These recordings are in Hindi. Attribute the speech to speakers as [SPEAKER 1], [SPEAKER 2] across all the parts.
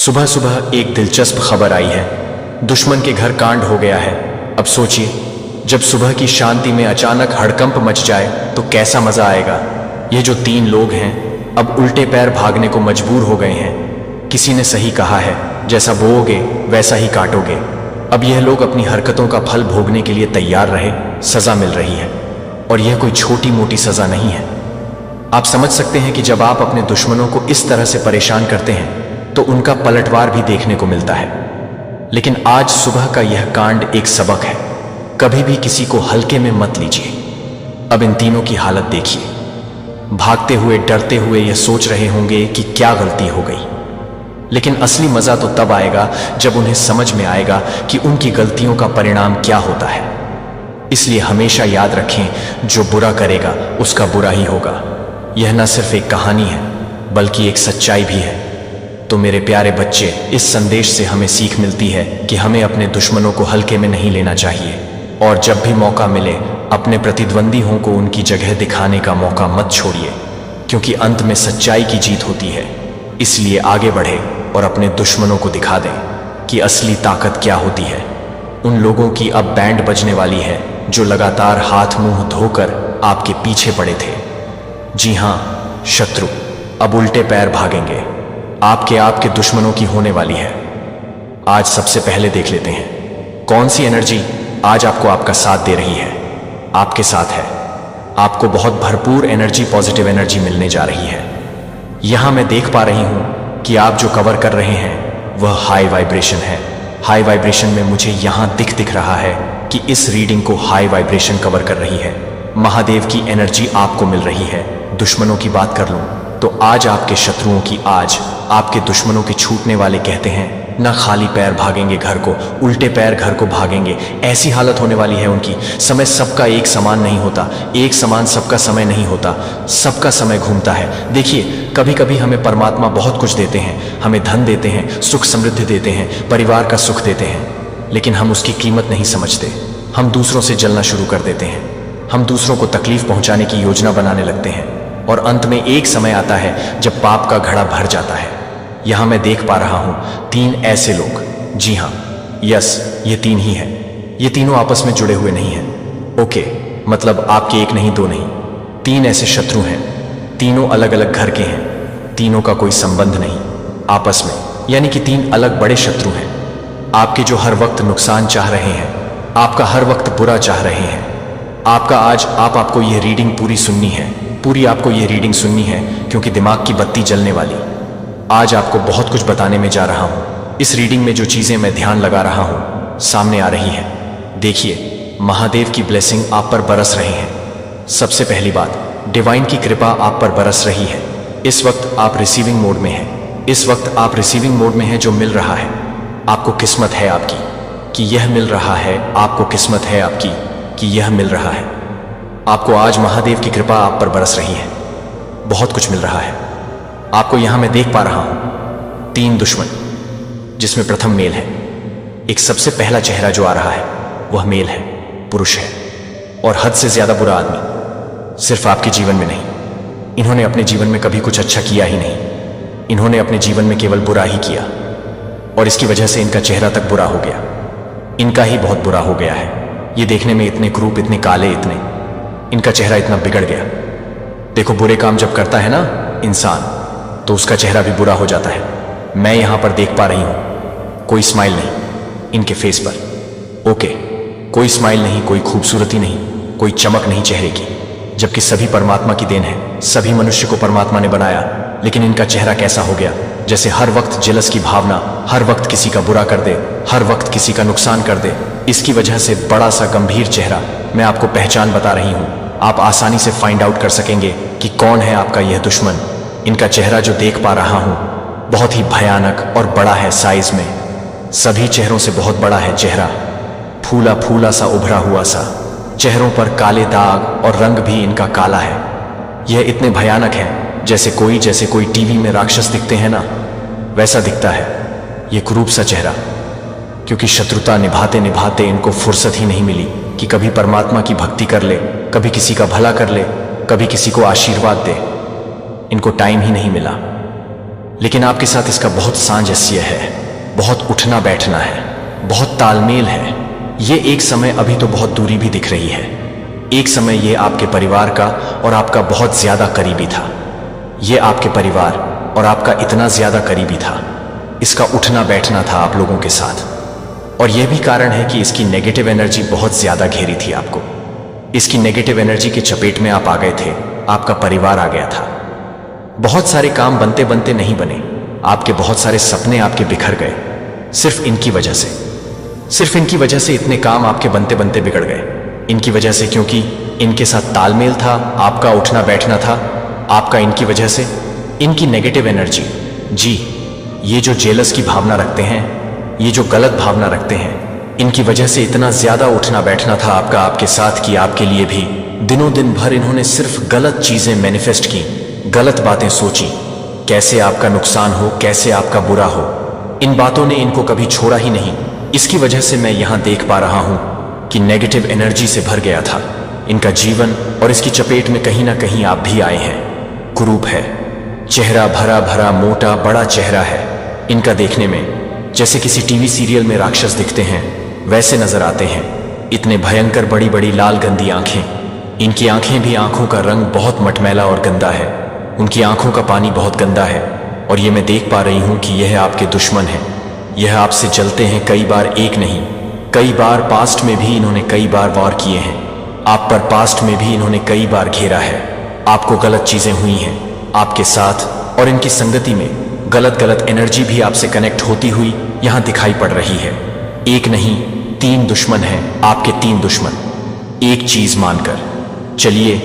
[SPEAKER 1] सुबह सुबह एक दिलचस्प खबर आई है। दुश्मन के घर कांड हो गया है। अब सोचिए, जब सुबह की शांति में अचानक हड़कंप मच जाए तो कैसा मजा आएगा। ये जो 3 लोग हैं अब उल्टे पैर भागने को मजबूर हो गए हैं। किसी ने सही कहा है, जैसा बोओगे वैसा ही काटोगे। अब यह लोग अपनी हरकतों का फल भोगने के लिए तैयार रहे। सजा मिल रही है, और यह कोई छोटी मोटी सजा नहीं है। आप समझ सकते हैं कि जब आप अपने दुश्मनों को इस तरह से परेशान करते हैं तो उनका पलटवार भी देखने को मिलता है। लेकिन आज सुबह का यह कांड एक सबक है। कभी भी किसी को हल्के में मत लीजिए। अब इन तीनों की हालत देखिए। भागते हुए, डरते हुए यह सोच रहे होंगे कि क्या गलती हो गई। लेकिन असली मजा तो तब आएगा जब उन्हें समझ में आएगा कि उनकी गलतियों का परिणाम क्या होता है। इसलिए हमेशा याद रखें, जो बुरा करेगा उसका बुरा ही होगा। यह न सिर्फ एक कहानी है बल्कि एक सच्चाई भी है। तो मेरे प्यारे बच्चे, इस संदेश से हमें सीख मिलती है कि हमें अपने दुश्मनों को हल्के में नहीं लेना चाहिए, और जब भी मौका मिले अपने प्रतिद्वंदियों को उनकी जगह दिखाने का मौका मत छोड़िए, क्योंकि अंत में सच्चाई की जीत होती है। इसलिए आगे बढ़े और अपने दुश्मनों को दिखा दें कि असली ताकत क्या होती है। उन लोगों की अब बैंड बजने वाली है जो लगातार हाथ मुंह धोकर आपके पीछे पड़े थे। जी हां, शत्रु अब उल्टे पैर भागेंगे। आपके दुश्मनों की होने वाली है। आज सबसे पहले देख लेते हैं कौन सी एनर्जी आज आपको आपका साथ दे रही है। आपके साथ है। आपको बहुत भरपूर एनर्जी, पॉजिटिव एनर्जी मिलने जा रही है। यहां मैं देख पा रही हूं कि आप जो कवर कर रहे हैं वह हाई वाइब्रेशन है। हाई वाइब्रेशन में मुझे यहां दिख रहा है कि इस रीडिंग को हाई वाइब्रेशन कवर कर रही है। महादेव की एनर्जी आपको मिल रही है। दुश्मनों की बात कर लूं तो आज आपके शत्रुओं की, आज आपके दुश्मनों के छूटने वाले कहते हैं ना खाली पैर भागेंगे घर को, उल्टे पैर घर को भागेंगे। ऐसी हालत होने वाली है उनकी। समय सबका एक समान नहीं होता, एक समान सबका समय नहीं होता, सबका समय घूमता है। देखिए, कभी कभी हमें परमात्मा बहुत कुछ देते हैं, हमें धन देते हैं, सुख समृद्धि देते हैं, परिवार का सुख देते हैं, लेकिन हम उसकी कीमत नहीं समझते। हम दूसरों से जलना शुरू कर देते हैं। हम दूसरों को तकलीफ पहुंचाने की योजना बनाने लगते हैं, और अंत में एक समय आता है जब पाप का घड़ा भर जाता है। यहां मैं देख पा रहा हूं 3 ऐसे लोग। जी हां, यस, ये 3 ही हैं। ये तीनों आपस में जुड़े हुए नहीं हैं। ओके, मतलब आपके एक नहीं, 2 नहीं, 3 ऐसे शत्रु हैं। तीनों अलग अलग घर के हैं। तीनों का कोई संबंध नहीं आपस में, यानी कि 3 अलग बड़े शत्रु हैं। आपके जो हर वक्त नुकसान चाह रहे हैं, आपका हर वक्त बुरा चाह रहे हैं। आपको ये रीडिंग पूरी सुननी है। पूरी आपको ये रीडिंग सुननी है, क्योंकि दिमाग की बत्ती जलने वाली। आज आपको बहुत कुछ बताने में जा रहा हूं। इस रीडिंग में जो चीजें मैं ध्यान लगा रहा हूं सामने आ रही हैं। देखिए, महादेव की ब्लेसिंग आप पर बरस रही है। सबसे पहली बात, डिवाइन की कृपा आप पर बरस रही है। इस वक्त आप रिसीविंग मोड में हैं। इस वक्त आप रिसीविंग मोड में हैं। जो मिल रहा है आपको, किस्मत है आपकी कि यह मिल रहा है। आपको किस्मत है आपकी कि यह मिल रहा है। आपको आज महादेव की कृपा आप पर बरस रही है। बहुत कुछ मिल रहा है आपको। यहां मैं देख पा रहा हूं 3 दुश्मन, जिसमें प्रथम मेल है। एक सबसे पहला चेहरा जो आ रहा है वह मेल है, पुरुष है, और हद से ज्यादा बुरा आदमी। सिर्फ आपके जीवन में नहीं, इन्होंने अपने जीवन में कभी कुछ अच्छा किया ही नहीं। इन्होंने अपने जीवन में केवल बुरा ही किया, और इसकी वजह से इनका चेहरा तक बुरा हो गया। इनका ही बहुत बुरा हो गया है। ये देखने में इतने क्रूप, इतने काले, इनका चेहरा इतना बिगड़ गया। देखो, बुरे काम जब करता है ना इंसान, तो उसका चेहरा भी बुरा हो जाता है। मैं यहां पर देख पा रही हूं कोई स्माइल नहीं इनके फेस पर। ओके, कोई स्माइल नहीं, कोई खूबसूरती नहीं, कोई चमक नहीं चेहरे की, जबकि सभी परमात्मा की देन है। सभी मनुष्य को परमात्मा ने बनाया, लेकिन इनका चेहरा कैसा हो गया, जैसे हर वक्त जेलस की भावना, हर वक्त किसी का बुरा कर दे, हर वक्त किसी का नुकसान कर दे। इसकी वजह से बड़ा सा गंभीर चेहरा। मैं आपको पहचान बता रही हूं। आप आसानी से फाइंड आउट कर सकेंगे कि कौन है आपका यह दुश्मन। इनका चेहरा जो देख पा रहा हूं बहुत ही भयानक और बड़ा है साइज में। सभी चेहरों से बहुत बड़ा है चेहरा, फूला फूला सा, उभरा हुआ सा। चेहरों पर काले दाग, और रंग भी इनका काला है। यह इतने भयानक है जैसे कोई टीवी में राक्षस दिखते हैं ना, वैसा दिखता है ये क्रूप सा चेहरा। क्योंकि शत्रुता निभाते निभाते इनको फुर्सत ही नहीं मिली कि कभी परमात्मा की भक्ति कर ले, कभी किसी का भला कर ले, कभी किसी को आशीर्वाद दे। इनको टाइम ही नहीं मिला। लेकिन आपके साथ इसका बहुत सामंजस्य है, बहुत उठना बैठना है, बहुत तालमेल है। ये एक समय अभी तो बहुत दूरी भी दिख रही है, एक समय ये आपके परिवार का और आपका बहुत ज्यादा करीबी था। ये आपके परिवार और आपका इतना ज्यादा करीबी था, इसका उठना बैठना था आप लोगों के साथ। और यह भी कारण है कि इसकी नेगेटिव एनर्जी बहुत ज्यादा घेरी थी आपको। इसकी नेगेटिव एनर्जी के चपेट में आप आ गए थे, आपका परिवार आ गया था। बहुत सारे काम बनते बनते नहीं बने, आपके बहुत सारे सपने आपके बिखर गए सिर्फ इनकी वजह से। सिर्फ इनकी वजह से इतने काम आपके बनते बनते बिगड़ गए, इनकी वजह से, क्योंकि इनके साथ तालमेल था, आपका उठना बैठना था, आपका इनकी वजह से। इनकी नेगेटिव एनर्जी, जी, ये जो जेलस की भावना रखते हैं, ये जो गलत भावना रखते हैं, इनकी वजह से इतना ज्यादा उठना बैठना था आपका आपके साथ कि आपके लिए भी दिनों दिन भर इन्होंने सिर्फ गलत चीजें मैनिफेस्ट की, गलत बातें सोची, कैसे आपका नुकसान हो, कैसे आपका बुरा हो। इन बातों ने इनको कभी छोड़ा ही नहीं। इसकी वजह से मैं यहां देख पा रहा हूं कि नेगेटिव एनर्जी से भर गया था इनका जीवन, और इसकी चपेट में कहीं ना कहीं आप भी आए हैं। कुरूप है, चेहरा भरा भरा मोटा बड़ा चेहरा है इनका, देखने में जैसे किसी टीवी सीरियल में राक्षस दिखते हैं वैसे नजर आते हैं। इतने भयंकर बड़ी बड़ी लाल गंदी आंखें, इनकी आंखें भी, आंखों का रंग बहुत मटमैला और गंदा है, उनकी आंखों का पानी बहुत गंदा है। और ये मैं देख पा रही हूं कि यह आपके दुश्मन है, यह आपसे जलते हैं कई बार, एक नहीं कई बार। पास्ट में भी इन्होंने कई बार वार किए हैं आप पर, पास्ट में भी इन्होंने कई बार घेरा है आपको। गलत चीजें हुई हैं आपके साथ, और इनकी संगति में गलत गलत एनर्जी भी आपसे कनेक्ट होती हुई यहां दिखाई पड़ रही है। एक नहीं 3 दुश्मन हैं आपके, 3 दुश्मन, एक चीज मानकर चलिए।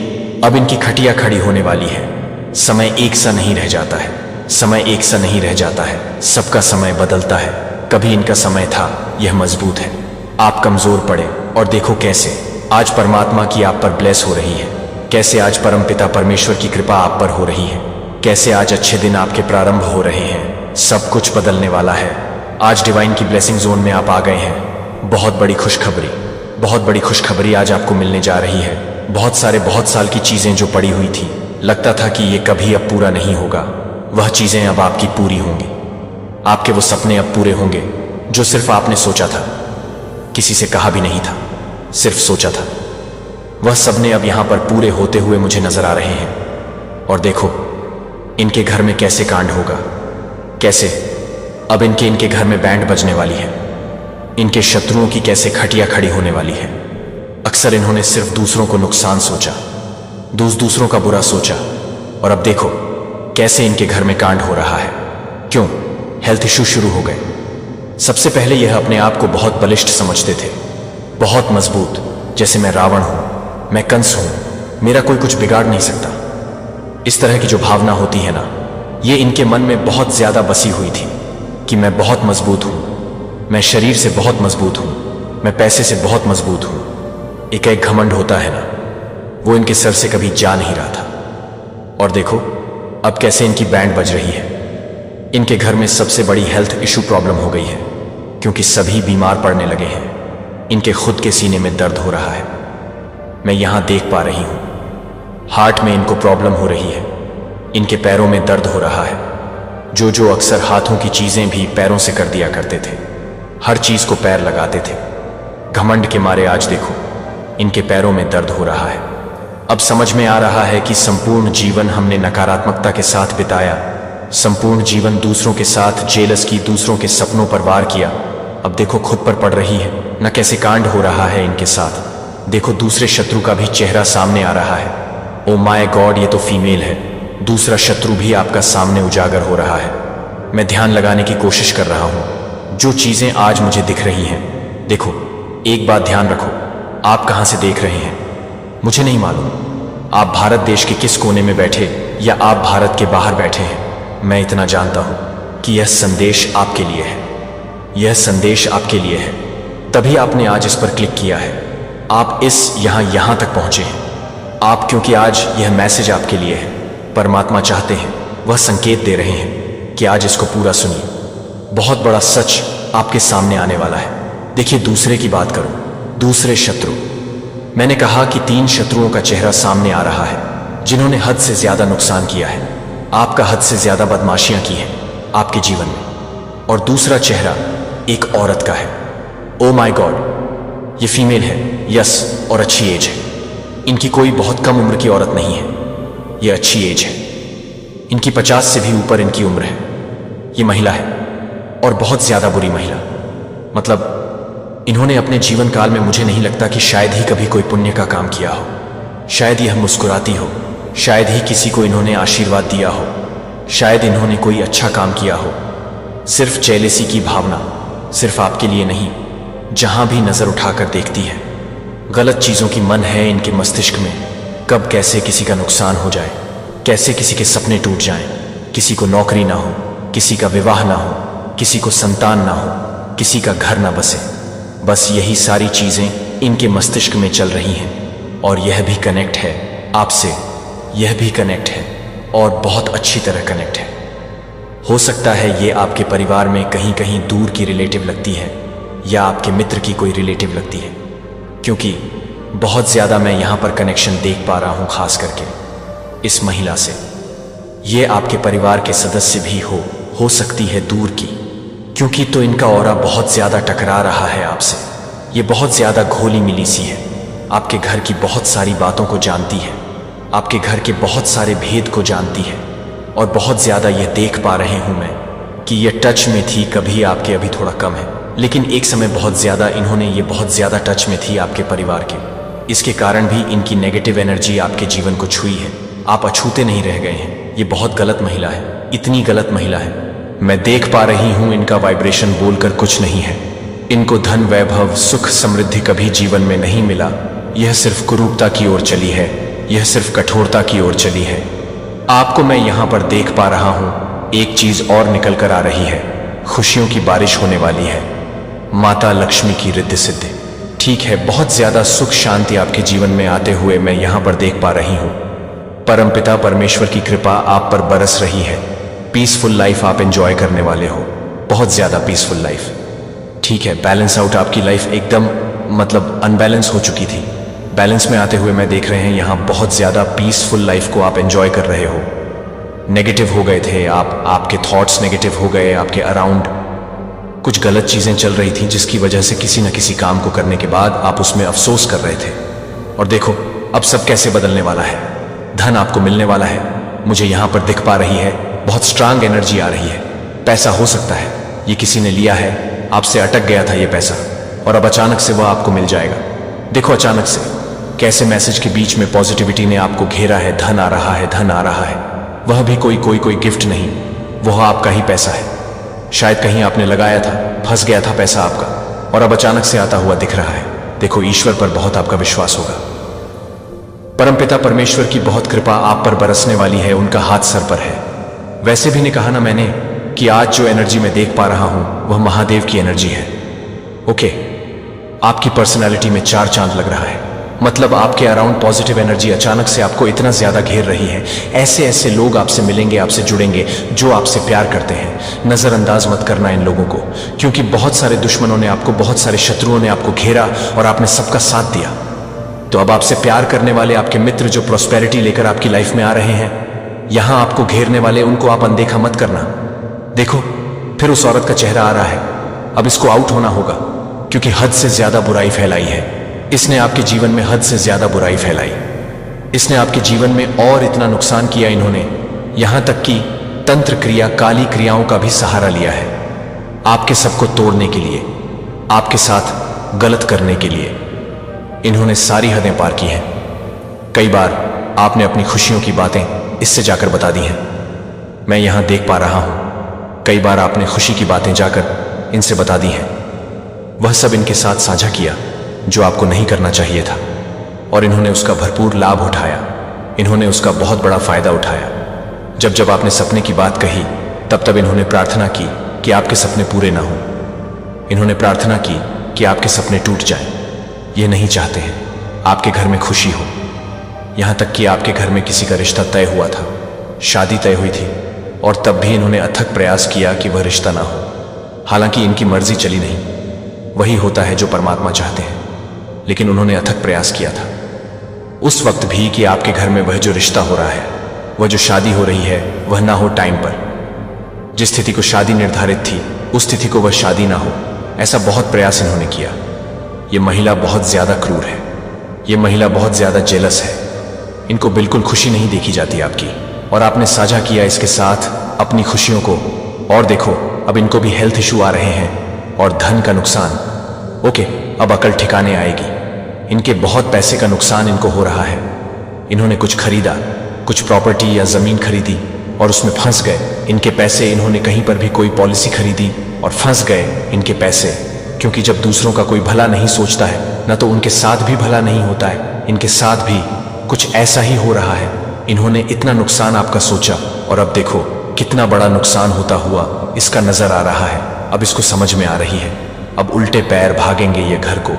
[SPEAKER 1] अब इनकी खटिया खड़ी होने वाली है। समय एक सा नहीं रह जाता है, समय एक सा नहीं रह जाता है, सबका समय बदलता है। कभी इनका समय था, यह मजबूत है, आप कमजोर पड़े, और देखो कैसे आज परमात्मा की आप पर ब्लेस हो रही है, कैसे आज परमपिता परमेश्वर की कृपा आप पर हो रही है, कैसे आज अच्छे दिन आपके प्रारंभ हो रहे हैं। सब कुछ बदलने वाला है। आज डिवाइन की ब्लेसिंग जोन में आप आ गए हैं। बहुत बड़ी खुशखबरी, बहुत बड़ी खुशखबरी आज आपको मिलने जा रही है। बहुत साल की चीजें जो पड़ी हुई थी, लगता था कि ये कभी अब पूरा नहीं होगा, वह चीजें अब आपकी पूरी होंगी। आपके वो सपने अब पूरे होंगे जो सिर्फ आपने सोचा था, किसी से कहा भी नहीं था, सिर्फ सोचा था। वह सपने अब यहां पर पूरे होते हुए मुझे नजर आ रहे हैं। और देखो इनके घर में कैसे कांड होगा, कैसे अब इनके घर में बैंड बजने वाली है, इनके शत्रुओं की कैसे खटिया खड़ी होने वाली है। अक्सर इन्होंने सिर्फ दूसरों को नुकसान सोचा, दूसरों का बुरा सोचा, और अब देखो कैसे इनके घर में कांड हो रहा है। क्यों? हेल्थ इश्यू शुरू हो गए। सबसे पहले यह अपने आप को बहुत बलिष्ठ समझते थे, बहुत मजबूत, जैसे मैं रावण हूं, मैं कंस हूं, मेरा कोई कुछ बिगाड़ नहीं सकता। इस तरह की जो भावना होती है ना, ये इनके मन में बहुत ज्यादा बसी हुई थी कि मैं बहुत मजबूत हूं, मैं शरीर से बहुत मजबूत हूं, मैं पैसे से बहुत मजबूत हूं। एक घमंड होता है ना, वो इनके सर से कभी जा नहीं रहा था। और देखो अब कैसे इनकी बैंड बज रही है। इनके घर में सबसे बड़ी हेल्थ इशू प्रॉब्लम हो गई है, क्योंकि सभी बीमार पड़ने लगे हैं। इनके खुद के सीने में दर्द हो रहा है, मैं यहां देख पा रही हूं। हार्ट में इनको प्रॉब्लम हो रही है, इनके पैरों में दर्द हो रहा है। जो अक्सर हाथों की चीजें भी पैरों से कर दिया करते थे, हर चीज को पैर लगाते थे, घमंड के मारे आज देखो इनके पैरों में दर्द हो रहा है। अब समझ में आ रहा है कि संपूर्ण जीवन हमने नकारात्मकता के साथ बिताया, संपूर्ण जीवन दूसरों के साथ जेलस की, दूसरों के सपनों पर वार किया। अब देखो खुद पर पड़ रही है न, कैसे कांड हो रहा है इनके साथ। देखो दूसरे शत्रु का भी चेहरा सामने आ रहा है। ओ माय गॉड, ये तो फीमेल है। दूसरा शत्रु भी आपका सामने उजागर हो रहा है। मैं ध्यान लगाने की कोशिश कर रहा हूं जो चीजें आज मुझे दिख रही हैं। देखो एक बात ध्यान रखो, आप कहां से देख रहे हैं मुझे नहीं मालूम, आप भारत देश के किस कोने में बैठे या आप भारत के बाहर बैठे हैं। मैं इतना जानता हूं कि यह संदेश आपके लिए है, यह संदेश आपके लिए है, तभी आपने आज इस पर क्लिक किया है। आप इस यहां तक पहुंचे हैं आप, क्योंकि आज यह मैसेज आपके लिए है। परमात्मा चाहते हैं, वह संकेत दे रहे हैं कि आज इसको पूरा सुनिए। बहुत बड़ा सच आपके सामने आने वाला है। देखिए दूसरे की बात करो, दूसरे शत्रु, मैंने कहा कि 3 शत्रुओं का चेहरा सामने आ रहा है जिन्होंने हद से ज्यादा नुकसान किया है, आपका हद से ज्यादा बदमाशियां की हैं, आपके जीवन में, और दूसरा चेहरा एक औरत का है। ओ माय गॉड, ये फीमेल है, यस, और अच्छी एज है। इनकी कोई बहुत कम उम्र की औरत नहीं है, ये अच्छी एज है। इनकी 50 से भी ऊपर इनकी उम्र है। ये महिला है, और बहुत ज्यादा बुरी महिला। मतलब इन्होंने अपने जीवन काल में, मुझे नहीं लगता कि शायद ही कभी कोई पुण्य का काम किया हो। शायद यह मुस्कुराती हो, शायद ही किसी को इन्होंने आशीर्वाद दिया हो, शायद इन्होंने कोई अच्छा काम किया हो। सिर्फ जेलेसी की भावना, सिर्फ आपके लिए नहीं, जहां भी नजर उठाकर देखती है। गलत चीजों की मन है इनके मस्तिष्क में। कब कैसे किसी का नुकसान हो जाए, कैसे किसी के सपने टूट जाएं, किसी को नौकरी ना हो, किसी का विवाह ना हो, किसी को संतान ना हो, किसी का घर ना बसे। बस यही सारी चीजें इनके मस्तिष्क में चल रही हैं। और यह भी कनेक्ट है आपसे, यह भी कनेक्ट है, और बहुत अच्छी तरह कनेक्ट है। हो सकता है ये आपके परिवार में कहीं कहीं दूर की रिलेटिव लगती है, या आपके मित्र की कोई रिलेटिव लगती है, क्योंकि बहुत ज्यादा मैं यहां पर कनेक्शन देख पा रहा हूं, खास करके इस महिला से। ये आपके परिवार के सदस्य भी हो सकती है दूर की, क्योंकि तो इनका ऑरा बहुत ज्यादा टकरा रहा है आपसे। ये बहुत ज्यादा घोली मिली सी है, आपके घर की बहुत सारी बातों को जानती है, आपके घर के बहुत सारे भेद को जानती है। और बहुत ज्यादा यह देख पा रहे हूं मैं कि यह टच में थी, कभी आपके अभी थोड़ा कम है, लेकिन एक समय बहुत ज्यादा इन्होंने, ये बहुत ज्यादा टच में थी आपके परिवार के। इसके कारण भी इनकी नेगेटिव एनर्जी आपके जीवन को छुई है। आप अछूते नहीं रह गए हैं। ये बहुत गलत महिला है, इतनी गलत महिला है। मैं देख पा रही हूं इनका वाइब्रेशन बोलकर कुछ नहीं है। इनको धन, वैभव, सुख, समृद्धि कभी जीवन में नहीं मिला। यह सिर्फ कुरूपता की ओर चली है, यह सिर्फ कठोरता की ओर चली है। आपको मैं यहां पर देख पा रहा हूं, एक चीज और निकल कर आ रही है। खुशियों की बारिश होने वाली है। माता लक्ष्मी की रिद्धि सिद्धि, ठीक है, बहुत ज्यादा सुख शांति आपके जीवन में आते हुए मैं यहां पर देख पा रही हूं। परमपिता परमेश्वर की कृपा आप पर बरस रही है। पीसफुल लाइफ आप एंजॉय करने वाले हो, बहुत ज्यादा पीसफुल लाइफ। ठीक है, बैलेंस आउट आपकी लाइफ एकदम मतलब अनबैलेंस हो चुकी थी। बैलेंस में आते हुए मैं देख रहे हैं यहां बहुत ज्यादा पीसफुल लाइफ को आप एंजॉय कर रहे हो। नेगेटिव हो गए थे आप, आपके थॉट्स नेगेटिव हो गए, आपके अराउंड कुछ गलत चीजें चल रही थी, जिसकी वजह से किसी न किसी काम को करने के बाद आप उसमें अफसोस कर रहे थे। और देखो अब सब कैसे बदलने वाला है। धन आपको मिलने वाला है, मुझे यहां पर दिख पा रही है। बहुत स्ट्रांग एनर्जी आ रही है। पैसा हो सकता है ये किसी ने लिया है, आपसे अटक गया था ये पैसा, और अब अचानक से वह आपको मिल जाएगा। देखो अचानक से कैसे मैसेज के बीच में पॉजिटिविटी ने आपको घेरा है। धन आ रहा है, धन आ रहा है। वह भी कोई गिफ्ट नहीं, वह आपका ही पैसा है। शायद कहीं आपने लगाया था, फंस गया था पैसा आपका, और अब अचानक से आता हुआ दिख रहा है। देखो ईश्वर पर बहुत आपका विश्वास होगा। परमपिता परमेश्वर की बहुत कृपा आप पर बरसने वाली है, उनका हाथ सर पर है। वैसे भी ने कहा ना मैंने कि आज जो एनर्जी मैं देख पा रहा हूं वह महादेव की एनर्जी है। ओके, आपकी पर्सनालिटी में 4 चांद लग रहा है। मतलब आपके अराउंड पॉजिटिव एनर्जी अचानक से आपको इतना ज्यादा घेर रही है। ऐसे ऐसे लोग आपसे मिलेंगे, आपसे जुड़ेंगे जो आपसे प्यार करते हैं। नजरअंदाज मत करना इन लोगों को, क्योंकि बहुत सारे दुश्मनों ने आपको, बहुत सारे शत्रुओं ने आपको घेरा और आपने सबका साथ दिया। तो अब आपसे प्यार करने वाले आपके मित्र जो प्रॉस्पेरिटी लेकर आपकी लाइफ में आ रहे हैं, यहां आपको घेरने वाले, उनको आप अनदेखा मत करना। देखो फिर उस औरत का चेहरा आ रहा है। अब इसको आउट होना होगा, क्योंकि हद से ज्यादा बुराई फैलाई है इसने आपके जीवन में। हद से ज्यादा बुराई फैलाई इसने आपके जीवन में, और इतना नुकसान किया इन्होंने, यहां तक कि तंत्र क्रिया, काली क्रियाओं का भी सहारा लिया है आपके सबको तोड़ने के लिए, आपके साथ गलत करने के लिए। इन्होंने सारी हदें पार की हैं। कई बार आपने अपनी खुशियों की बातें इससे जाकर बता दी हैं, मैं यहां देख पा रहा हूं। कई बार आपने खुशी की बातें जाकर इनसे बता दी हैं। वह सब इनके साथ साझा किया जो आपको नहीं करना चाहिए था, और इन्होंने उसका भरपूर लाभ उठाया। इन्होंने उसका बहुत बड़ा फायदा उठाया। जब जब आपने सपने की बात कही, तब तब इन्होंने प्रार्थना की कि आपके सपने पूरे ना हों। इन्होंने प्रार्थना की कि आपके सपने टूट जाएं। ये नहीं चाहते हैं आपके घर में खुशी हो। यहां तक कि आपके घर में किसी का रिश्ता तय हुआ था, शादी तय हुई थी, और तब भी इन्होंने अथक प्रयास किया कि वह रिश्ता ना हो। हालांकि इनकी मर्जी चली नहीं, वही होता है जो परमात्मा चाहते हैं, लेकिन उन्होंने अथक प्रयास किया था उस वक्त भी कि आपके घर में वह जो रिश्ता हो रहा है, वह जो शादी हो रही है, वह ना हो टाइम पर। जिस तिथि को शादी निर्धारित थी उस तिथि को वह शादी ना हो, ऐसा बहुत प्रयास इन्होंने किया। ये महिला बहुत ज्यादा क्रूर है, ये महिला बहुत ज्यादा जेलस है। इनको बिल्कुल खुशी नहीं देखी जाती आपकी, और आपने साझा किया इसके साथ अपनी खुशियों को। और देखो, अब इनको भी हेल्थ इशू आ रहे हैं और धन का नुकसान। ओके, अब अकल ठिकाने आएगी। इनके बहुत पैसे का नुकसान इनको हो रहा है। इन्होंने कुछ खरीदा, कुछ प्रॉपर्टी या जमीन खरीदी और उसमें फंस गए। इनके पैसे, इन्होंने कहीं पर भी कोई पॉलिसी खरीदी और फंस गए इनके पैसे। क्योंकि जब दूसरों का कोई भला नहीं सोचता है ना, तो उनके साथ भी भला नहीं होता है। इनके साथ भी कुछ ऐसा ही हो रहा है। इन्होंने इतना नुकसान आपका सोचा और अब देखो कितना बड़ा नुकसान होता हुआ इसका नजर आ रहा है। अब इसको समझ में आ रही है। अब उल्टे पैर भागेंगे ये घर को,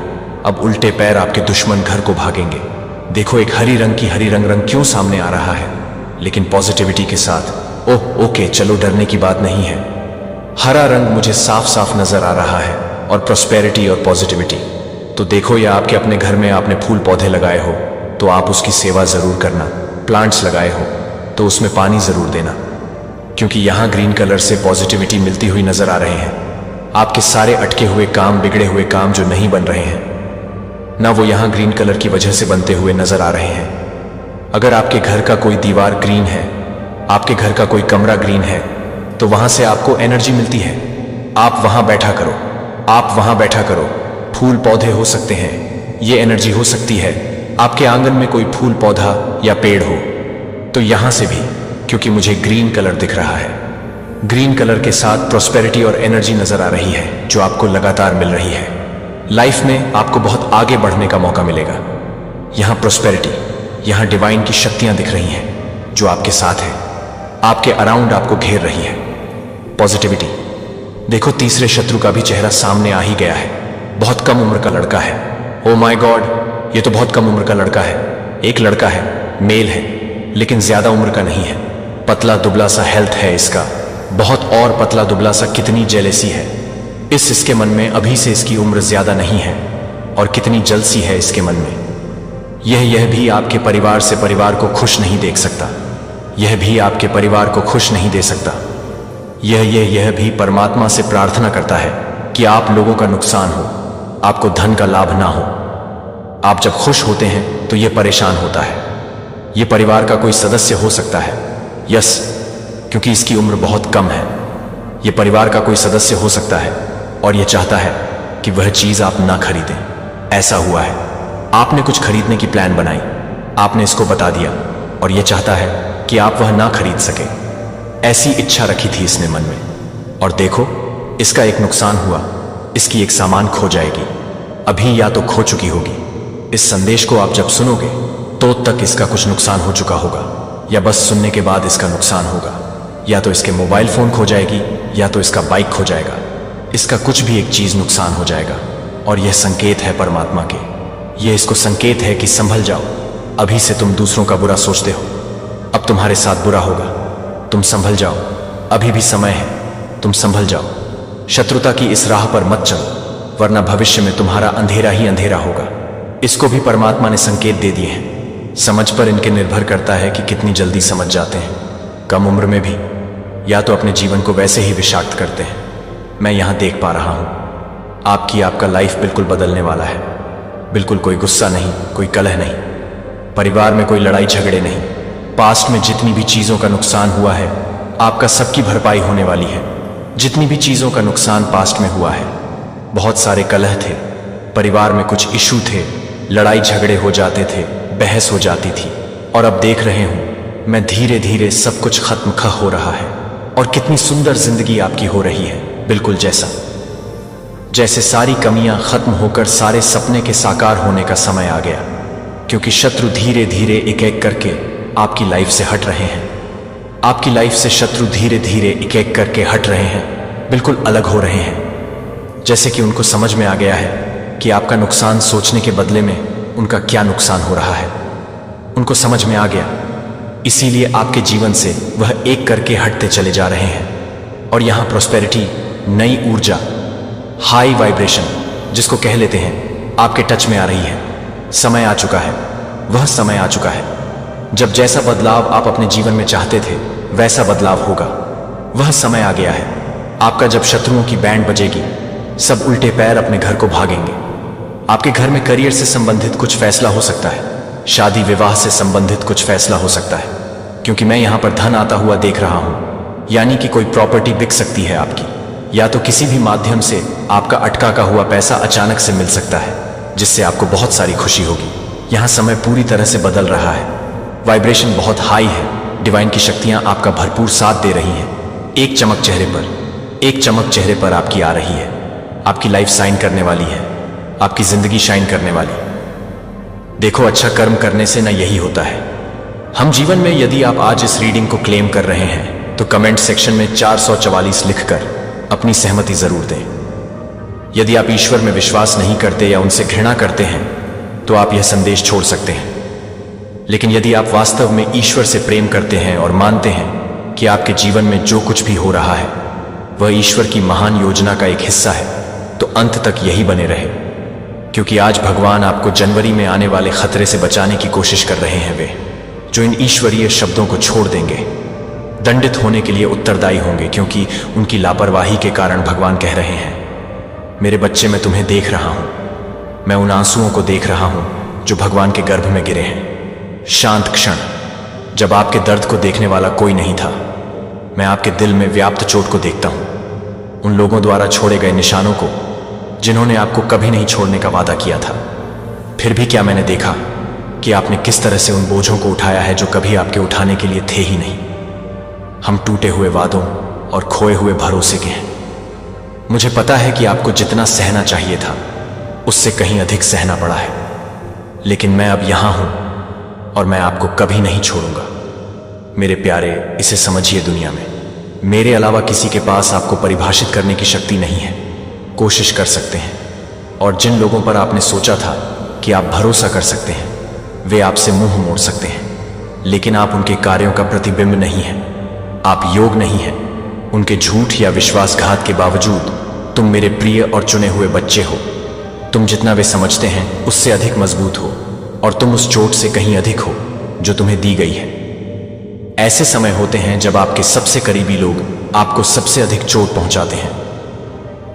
[SPEAKER 1] अब उल्टे पैर आपके दुश्मन घर को भागेंगे। देखो, एक हरी रंग की हरी रंग क्यों सामने आ रहा है, लेकिन पॉजिटिविटी के साथ। ओह ओके, चलो डरने की बात नहीं है। हरा रंग मुझे साफ साफ नजर आ रहा है और प्रॉस्पेरिटी और पॉजिटिविटी। तो देखो, या आपके अपने घर में आपने फूल पौधे लगाए हो तो आप उसकी सेवा जरूर करना। प्लांट्स लगाए हो तो उसमें पानी जरूर देना, क्योंकि यहां ग्रीन कलर से पॉजिटिविटी मिलती हुई नजर आ रहे हैं। आपके सारे अटके हुए काम, बिगड़े हुए काम जो नहीं बन रहे हैं ना, वो यहां ग्रीन कलर की वजह से बनते हुए नजर आ रहे हैं। अगर आपके घर का कोई दीवार ग्रीन है, आपके घर का कोई कमरा ग्रीन है, तो वहां से आपको एनर्जी मिलती है। आप वहां बैठा करो, आप वहां बैठा करो। फूल पौधे हो सकते हैं, ये एनर्जी हो सकती है। आपके आंगन में कोई फूल पौधा या पेड़ हो तो यहां से भी, क्योंकि मुझे ग्रीन कलर दिख रहा है। ग्रीन कलर के साथ प्रॉस्पेरिटी और एनर्जी नजर आ रही है जो आपको लगातार मिल रही है। लाइफ में आपको बहुत आगे बढ़ने का मौका मिलेगा। यहां प्रॉस्पेरिटी, यहां डिवाइन की शक्तियां दिख रही हैं जो आपके साथ है, आपके अराउंड आपको घेर रही है। पॉजिटिविटी। देखो, तीसरे शत्रु का भी चेहरा सामने आ ही गया है। बहुत कम उम्र का लड़का है। ओ माय गॉड, ये तो बहुत कम उम्र का लड़का है। एक लड़का है, मेल है, लेकिन ज्यादा उम्र का नहीं है। पतला दुबला सा हेल्थ है इसका, बहुत। और पतला दुबला सा, कितनी जेलेसी है इसके मन में। अभी से इसकी उम्र ज्यादा नहीं है और कितनी जलसी है इसके मन में। यह भी आपके परिवार से परिवार को खुश नहीं देख सकता। यह भी आपके परिवार को खुश नहीं दे सकता। यह भी परमात्मा से प्रार्थना करता है कि आप लोगों का नुकसान हो, आपको धन का लाभ ना हो। आप जब खुश होते हैं तो यह परेशान होता है। यह परिवार का कोई सदस्य हो सकता है, यस, क्योंकि इसकी उम्र बहुत कम है। यह परिवार का कोई सदस्य हो सकता है और यह चाहता है कि वह चीज आप ना खरीदें। ऐसा हुआ है, आपने कुछ खरीदने की प्लान बनाई, आपने इसको बता दिया और यह चाहता है कि आप वह ना खरीद सके। ऐसी इच्छा रखी थी इसने मन में, और देखो इसका एक नुकसान हुआ। इसकी एक सामान खो जाएगी, अभी या तो खो चुकी होगी। इस संदेश को आप जब सुनोगे तो तक इसका कुछ नुकसान हो चुका होगा, या बस सुनने के बाद इसका नुकसान होगा। या तो इसके मोबाइल फोन खो जाएगी, या तो इसका बाइक खो जाएगा। इसका कुछ भी एक चीज नुकसान हो जाएगा। और यह संकेत है परमात्मा के, यह इसको संकेत है कि संभल जाओ। अभी से तुम दूसरों का बुरा सोचते हो, अब तुम्हारे साथ बुरा होगा। तुम संभल जाओ, अभी भी समय है, तुम संभल जाओ। शत्रुता की इस राह पर मत चलो, वरना भविष्य में तुम्हारा अंधेरा ही अंधेरा होगा। इसको भी परमात्मा ने संकेत दे दिए हैं। समझ पर इनके निर्भर करता है कि कितनी जल्दी समझ जाते हैं। कम उम्र में भी या तो अपने जीवन को वैसे ही विषाक्त करते हैं। मैं यहां देख पा रहा हूं, आपका लाइफ बिल्कुल बदलने वाला है। बिल्कुल कोई गुस्सा नहीं, कोई कलह नहीं, परिवार में कोई लड़ाई झगड़े नहीं। पास्ट में जितनी भी चीजों का नुकसान हुआ है, आपका सबकी भरपाई होने वाली है। जितनी भी चीजों का नुकसान पास्ट में हुआ है, बहुत सारे कलह थे, परिवार में कुछ इशू थे, लड़ाई झगड़े हो जाते थे, बहस हो जाती थी, और अब देख रहे हूं मैं धीरे धीरे सब कुछ खत्म हो रहा है। और कितनी सुंदर जिंदगी आपकी हो रही है, बिल्कुल जैसे सारी कमियां खत्म होकर सारे सपने के साकार होने का समय आ गया। क्योंकि शत्रु धीरे धीरे एक एक करके आपकी लाइफ से हट रहे हैं। आपकी लाइफ से शत्रु धीरे धीरे एक एक करके हट रहे हैं, बिल्कुल अलग हो रहे हैं। जैसे कि उनको समझ में आ गया है कि आपका नुकसान सोचने के बदले में उनका क्या नुकसान हो रहा है। उनको समझ में आ गया, इसीलिए आपके जीवन से वह एक करके हटते चले जा रहे हैं। और यहां प्रॉस्पेरिटी, नई ऊर्जा, हाई वाइब्रेशन जिसको कह लेते हैं, आपके टच में आ रही है। समय आ चुका है, वह समय आ चुका है जब जैसा बदलाव आप अपने जीवन में चाहते थे वैसा बदलाव होगा। वह समय आ गया है आपका जब शत्रुओं की बैंड बजेगी, सब उल्टे पैर अपने घर को भागेंगे। आपके घर में करियर से संबंधित कुछ फैसला हो सकता है, शादी विवाह से संबंधित कुछ फैसला हो सकता है, क्योंकि मैं यहां पर धन आता हुआ देख रहा हूं। यानी कि कोई प्रॉपर्टी बिक सकती है आपकी, या तो किसी भी माध्यम से आपका अटका का हुआ पैसा अचानक से मिल सकता है, जिससे आपको बहुत सारी खुशी होगी। यहां समय पूरी तरह से बदल रहा है, वाइब्रेशन बहुत हाई है, डिवाइन की शक्तियां आपका भरपूर साथ दे रही हैं। एक चमक चेहरे पर आपकी आ रही है। आपकी लाइफ शाइन करने वाली है, आपकी जिंदगी शाइन करने वाली। देखो, अच्छा कर्म करने से ना यही होता है। हम जीवन में, यदि आप आज इस रीडिंग को क्लेम कर रहे हैं तो कमेंट सेक्शन में 444 लिखकर अपनी सहमति जरूर दें। यदि आप ईश्वर में विश्वास नहीं करते या उनसे घृणा करते हैं तो आप यह संदेश छोड़ सकते हैं। लेकिन यदि आप वास्तव में ईश्वर से प्रेम करते हैं और मानते हैं कि आपके जीवन में जो कुछ भी हो रहा है वह ईश्वर की महान योजना का एक हिस्सा है, तो अंत तक यही बने रहे, क्योंकि आज भगवान आपको जनवरी में आने वाले खतरे से बचाने की कोशिश कर रहे हैं। वे जो इन ईश्वरीय शब्दों को छोड़ देंगे दंडित होने के लिए उत्तरदायी होंगे, क्योंकि उनकी लापरवाही के कारण भगवान कह रहे हैं, मेरे बच्चे, मैं तुम्हें देख रहा हूं, मैं उन आंसुओं को देख रहा हूं जो भगवान के गर्भ में गिरे हैं। शांत क्षण, जब आपके दर्द को देखने वाला कोई नहीं था, मैं आपके दिल में व्याप्त चोट को देखता हूं, उन लोगों द्वारा छोड़े गए निशानों को जिन्होंने आपको कभी नहीं छोड़ने का वादा किया था। फिर भी क्या मैंने देखा कि आपने किस तरह से उन बोझों को उठाया है जो कभी आपके उठाने के लिए थे ही नहीं। हम टूटे हुए वादों और खोए हुए भरोसे के हैं। मुझे पता है कि आपको जितना सहना चाहिए था उससे कहीं अधिक सहना पड़ा है, लेकिन मैं अब यहां हूं और मैं आपको कभी नहीं छोड़ूंगा। मेरे प्यारे, इसे समझिए, दुनिया में मेरे अलावा किसी के पास आपको परिभाषित करने की शक्ति नहीं है। कोशिश कर सकते हैं, और जिन लोगों पर आपने सोचा था कि आप भरोसा कर सकते हैं वे आपसे मुंह मोड़ सकते हैं, लेकिन आप उनके कार्यों का प्रतिबिंब नहीं हैं। आप योग नहीं हैं। उनके झूठ या विश्वासघात के बावजूद तुम मेरे प्रिय और चुने हुए बच्चे हो। तुम जितना वे समझते हैं उससे अधिक मजबूत हो, और तुम उस चोट से कहीं अधिक हो जो तुम्हें दी गई है। ऐसे समय होते हैं जब आपके सबसे करीबी लोग आपको सबसे अधिक चोट पहुंचाते हैं।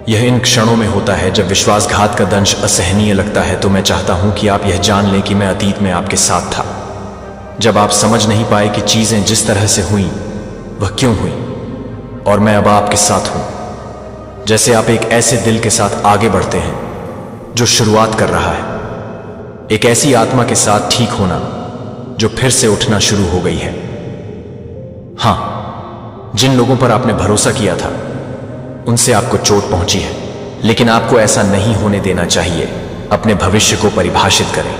[SPEAKER 1] यह इन क्षणों में होता है जब विश्वासघात का दंश असहनीय लगता है। तो मैं चाहता हूं कि आप यह जान लें कि मैं अतीत में आपके साथ था, जब आप समझ नहीं पाए कि चीजें जिस तरह से हुई वह क्यों हुई, और मैं अब आपके साथ हूं। जैसे आप एक ऐसे दिल के साथ आगे बढ़ते हैं जो शुरुआत कर रहा है, एक ऐसी आत्मा के साथ ठीक होना जो फिर से उठना शुरू हो गई है। हां, जिन लोगों पर आपने भरोसा किया था उनसे आपको चोट पहुंची है, लेकिन आपको ऐसा नहीं होने देना चाहिए। अपने भविष्य को परिभाषित करें।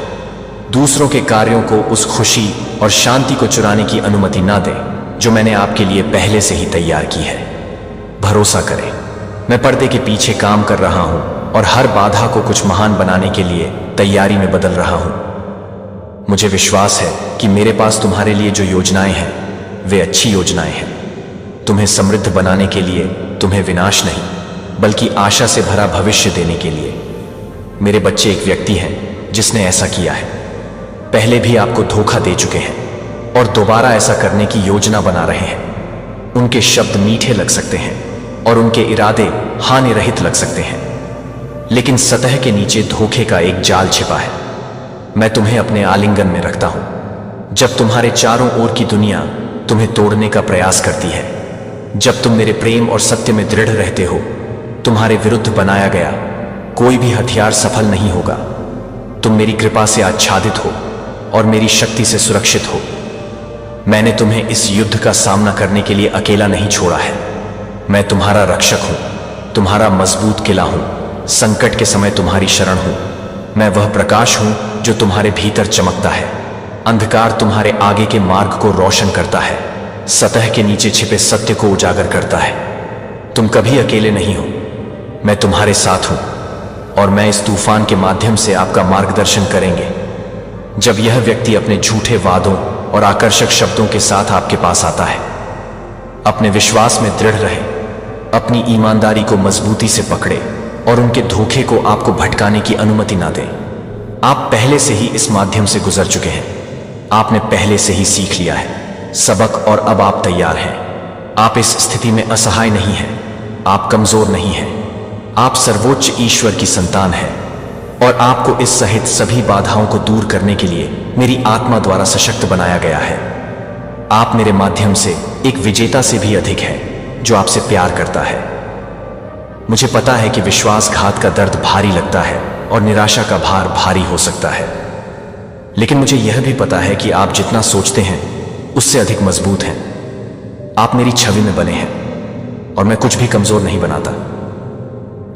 [SPEAKER 1] दूसरों के कार्यों को उस खुशी और शांति को चुराने की अनुमति ना दें जो मैंने आपके लिए पहले से ही तैयार की है। भरोसा करें, मैं पर्दे के पीछे काम कर रहा हूं और हर बाधा को कुछ महान बनाने के लिए तैयारी में बदल रहा हूं। मुझे विश्वास है कि मेरे पास तुम्हारे लिए जो योजनाएं हैं वे अच्छी योजनाएं हैं, तुम्हें समृद्ध बनाने के लिए, तुम्हें विनाश नहीं बल्कि आशा से भरा भविष्य देने के लिए। मेरे बच्चे एक व्यक्ति हैं जिसने ऐसा किया है, पहले भी आपको धोखा दे चुके हैं और दोबारा ऐसा करने की योजना बना रहे हैं। उनके शब्द मीठे लग सकते हैं और उनके इरादे हानि रहित लग सकते हैं, लेकिन सतह के नीचे धोखे का एक जाल छिपा है। मैं तुम्हें अपने आलिंगन में रखता हूं जब तुम्हारे चारों ओर की दुनिया तुम्हें तोड़ने का प्रयास करती है। जब तुम मेरे प्रेम और सत्य में दृढ़ रहते हो, तुम्हारे विरुद्ध बनाया गया कोई भी हथियार सफल नहीं होगा। तुम मेरी कृपा से आच्छादित हो और मेरी शक्ति से सुरक्षित हो। मैंने तुम्हें इस युद्ध का सामना करने के लिए अकेला नहीं छोड़ा है। मैं तुम्हारा रक्षक हूं, तुम्हारा मजबूत किला हूं, संकट के समय तुम्हारी शरण हूं। मैं वह प्रकाश हूं जो तुम्हारे भीतर चमकता है। अंधकार तुम्हारे आगे के मार्ग को रोशन करता है, सतह के नीचे छिपे सत्य को उजागर करता है। तुम कभी अकेले नहीं हो, मैं तुम्हारे साथ हूं और मैं इस तूफान के माध्यम से आपका मार्गदर्शन करेंगे। जब यह व्यक्ति अपने झूठे वादों और आकर्षक शब्दों के साथ आपके पास आता है, अपने विश्वास में दृढ़ रहे, अपनी ईमानदारी को मजबूती से पकड़े और उनके धोखे को आपको भटकाने की अनुमति ना दें। आप पहले से ही इस माध्यम से गुजर चुके हैं, आपने पहले से ही सीख लिया है सबक और अब आप तैयार हैं। आप इस स्थिति में असहाय नहीं हैं, आप कमजोर नहीं हैं। आप सर्वोच्च ईश्वर की संतान हैं और आपको इस सहित सभी बाधाओं को दूर करने के लिए मेरी आत्मा द्वारा सशक्त बनाया गया है। आप मेरे माध्यम से एक विजेता से भी अधिक है जो आपसे प्यार करता है। मुझे पता है कि विश्वासघात का दर्द भारी लगता है और निराशा का भार भारी हो सकता है, लेकिन मुझे यह भी पता है कि आप जितना सोचते हैं उससे अधिक मजबूत हैं। आप मेरी छवि में बने हैं और मैं कुछ भी कमजोर नहीं बनाता।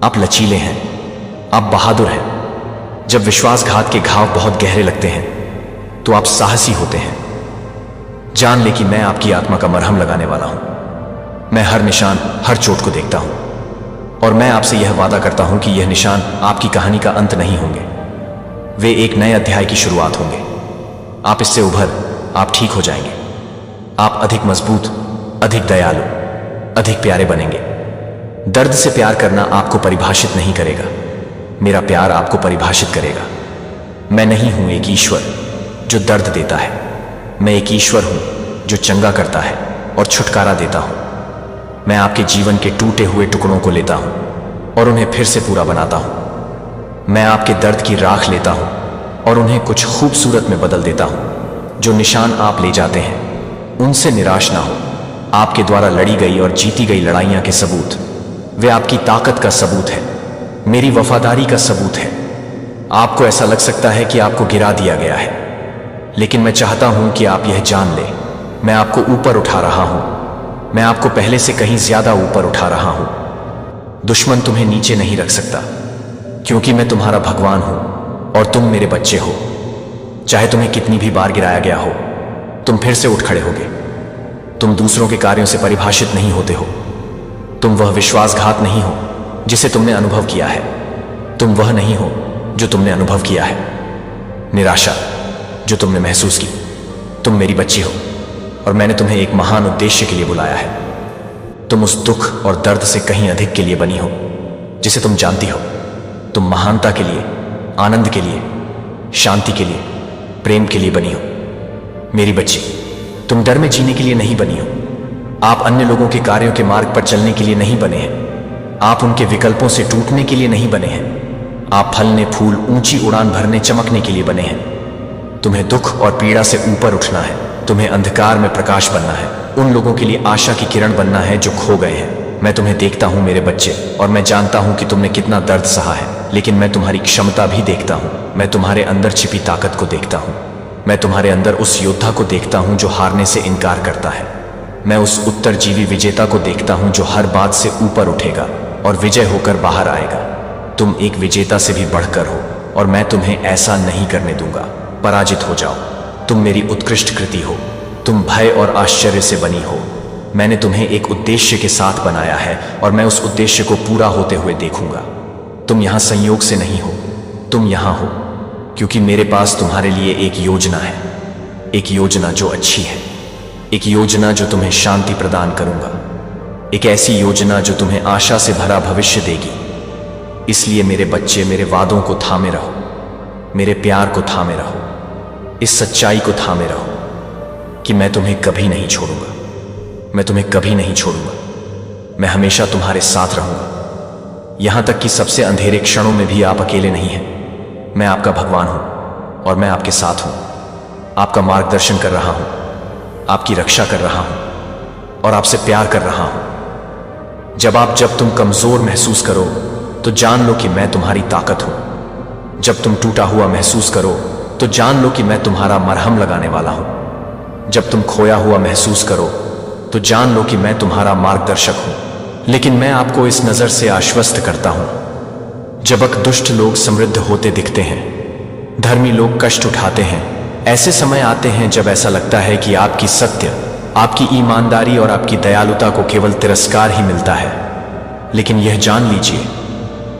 [SPEAKER 1] आप लचीले हैं, आप बहादुर हैं। जब विश्वासघात के घाव बहुत गहरे लगते हैं तो आप साहसी होते हैं। जान ले कि मैं आपकी आत्मा का मरहम लगाने वाला हूं। मैं हर निशान, हर चोट को देखता हूं और मैं आपसे यह वादा करता हूं कि यह निशान आपकी कहानी का अंत नहीं होंगे, वे एक नए अध्याय की शुरुआत होंगे। आप इससे उभर, आप ठीक हो जाएंगे। आप अधिक मजबूत, अधिक दयालु, अधिक प्यारे बनेंगे। दर्द से प्यार करना आपको परिभाषित नहीं करेगा, मेरा प्यार आपको परिभाषित करेगा। मैं नहीं हूं एक ईश्वर जो दर्द देता है, मैं एक ईश्वर हूं जो चंगा करता है और छुटकारा देता हूं। मैं आपके जीवन के टूटे हुए टुकड़ों को लेता हूं और उन्हें फिर से पूरा बनाता हूं। मैं आपके दर्द की राख लेता हूं और उन्हें कुछ खूबसूरत में बदल देता हूं। जो निशान आप ले जाते हैं उनसे निराश ना हो। आपके द्वारा लड़ी गई और जीती गई लड़ाइयां के सबूत, वे आपकी ताकत का सबूत है, मेरी वफादारी का सबूत है। आपको ऐसा लग सकता है कि आपको गिरा दिया गया है, लेकिन मैं चाहता हूं कि आप यह जान लें, मैं आपको ऊपर उठा रहा हूं। मैं आपको पहले से कहीं ज्यादा ऊपर उठा रहा हूं। दुश्मन तुम्हें नीचे नहीं रख सकता, क्योंकि मैं तुम्हारा भगवान हूं और तुम मेरे बच्चे हो। चाहे तुम्हें कितनी भी बार गिराया गया हो, तुम फिर से उठ खड़े होगे। तुम दूसरों के कार्यों से परिभाषित नहीं होते हो। तुम वह विश्वासघात नहीं हो जिसे तुमने अनुभव किया है। तुम वह नहीं हो जो तुमने अनुभव किया है। निराशा जो तुमने महसूस की। तुम मेरी बच्ची हो और मैंने तुम्हें एक महान उद्देश्य के लिए बुलाया है। तुम उस दुख और दर्द से कहीं अधिक के लिए बनी हो जिसे तुम जानती हो। तुम महानता के लिए, आनंद के लिए, शांति के लिए, प्रेम के लिए बनी हो। मेरी बच्ची, तुम डर में जीने के लिए नहीं बनी हो। आप अन्य लोगों के कार्यों के मार्ग पर चलने के लिए नहीं बने हैं। आप उनके विकल्पों से टूटने के लिए नहीं बने हैं। आप फलने फूल, ऊंची उड़ान भरने, चमकने के लिए बने हैं। तुम्हें दुख और पीड़ा से ऊपर उठना है। तुम्हें अंधकार में प्रकाश बनना है। उन लोगों के लिए आशा की किरण बनना है जो खो गए हैं। मैं तुम्हें देखता हूं मेरे बच्चे, और मैं जानता हूं कि तुमने कितना दर्द सहा है, लेकिन मैं तुम्हारी क्षमता भी देखता हूं। मैं तुम्हारे अंदर छिपी ताकत को देखता हूं। मैं तुम्हारे अंदर उस योद्धा को देखता हूं जो हारने से इनकार करता है। मैं उस उत्तरजीवी विजेता को देखता हूं जो हर बात से ऊपर उठेगा और विजय होकर बाहर आएगा। तुम एक विजेता से भी बढ़कर हो और मैं तुम्हें ऐसा नहीं करने दूंगा। पराजित हो जाओ। तुम मेरी उत्कृष्ट कृति हो। तुम भय और आश्चर्य से बनी हो। मैंने तुम्हें एक उद्देश्य के साथ बनाया है और मैं उस उद्देश्य को पूरा होते हुए देखूंगा। तुम यहां संयोग से नहीं हो, तुम यहां हो क्योंकि मेरे पास तुम्हारे लिए एक योजना है। एक योजना जो अच्छी है, एक योजना जो तुम्हें शांति प्रदान करूंगा, एक ऐसी योजना जो तुम्हें आशा से भरा भविष्य देगी। इसलिए मेरे बच्चे, मेरे वादों को थामे रहो, मेरे प्यार को थामे रहो, इस सच्चाई को थामे रहो कि मैं तुम्हें कभी नहीं छोड़ूंगा। मैं तुम्हें कभी नहीं छोड़ूंगा। मैं हमेशा तुम्हारे साथ रहूंगा, यहां तक कि सबसे अंधेरे क्षणों में भी आप अकेले नहीं हैं। मैं आपका भगवान हूं और मैं आपके साथ हूं। आपका मार्गदर्शन कर रहा हूं, आपकी रक्षा कर रहा हूं और आपसे प्यार कर रहा हूं। जब तुम कमजोर महसूस करो तो जान लो कि मैं तुम्हारी ताकत हूं। जब तुम टूटा हुआ महसूस करो तो जान लो कि मैं तुम्हारा मरहम लगाने वाला हूं। जब तुम खोया हुआ महसूस करो तो जान लो कि मैं तुम्हारा मार्गदर्शक हूं। लेकिन मैं आपको इस नजर से आश्वस्त करता हूं, जब दुष्ट लोग समृद्ध होते दिखते हैं, धर्मी लोग कष्ट उठाते हैं, ऐसे समय आते हैं जब ऐसा लगता है कि आपकी सत्य, आपकी ईमानदारी और आपकी दयालुता को केवल तिरस्कार ही मिलता है। लेकिन यह जान लीजिए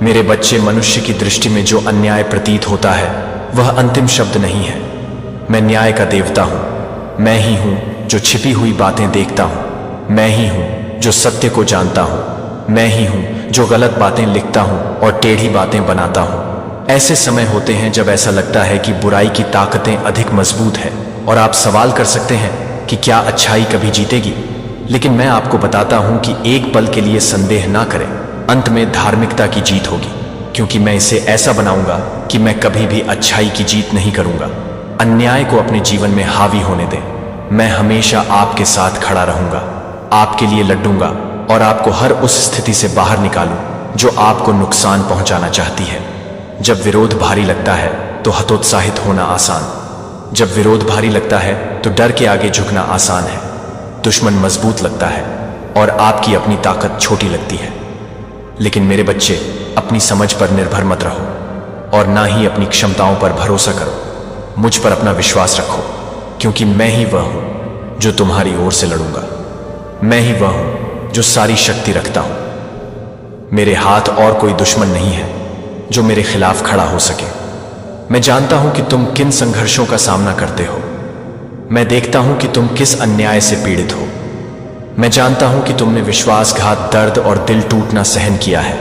[SPEAKER 1] मेरे बच्चे, मनुष्य की दृष्टि में जो अन्याय प्रतीत होता है वह अंतिम शब्द नहीं है। मैं न्याय का देवता हूं। मैं ही हूं जो छिपी हुई बातें देखता हूं। मैं ही हूं जो सत्य को जानता हूं। मैं ही हूं जो गलत बातें लिखता हूं और टेढ़ी बातें बनाता हूं। ऐसे समय होते हैं जब ऐसा लगता है कि बुराई की ताकतें अधिक मजबूत हैं और आप सवाल कर सकते हैं कि क्या अच्छाई कभी जीतेगी। लेकिन मैं आपको बताता हूं कि एक पल के लिए संदेह ना करें, अंत में धार्मिकता की जीत होगी, क्योंकि मैं इसे ऐसा बनाऊंगा कि मैं कभी भी अच्छाई की जीत नहीं करूंगा। अन्याय को अपने जीवन में हावी होने दें। मैं हमेशा आपके साथ खड़ा रहूंगा, आपके लिए लड़ूंगा और आपको हर उस स्थिति से बाहर निकालूं जो आपको नुकसान पहुंचाना चाहती है। जब विरोध भारी लगता है तो हतोत्साहित होना आसान, जब विरोध भारी लगता है तो डर के आगे झुकना आसान है। दुश्मन मजबूत लगता है और आपकी अपनी ताकत छोटी लगती है। लेकिन मेरे बच्चे, अपनी समझ पर निर्भर मत रहो और ना ही अपनी क्षमताओं पर भरोसा करो। मुझ पर अपना विश्वास रखो, क्योंकि मैं ही वह हूं जो तुम्हारी ओर से लड़ूंगा। मैं ही वह हूं जो सारी शक्ति रखता हूं। मेरे हाथ और कोई दुश्मन नहीं है जो मेरे खिलाफ खड़ा हो सके। मैं जानता हूं कि तुम किन संघर्षों का सामना करते हो। मैं देखता हूं कि तुम किस अन्याय से पीड़ित हो। मैं जानता हूं कि तुमने विश्वासघात, दर्द और दिल टूटना सहन किया है।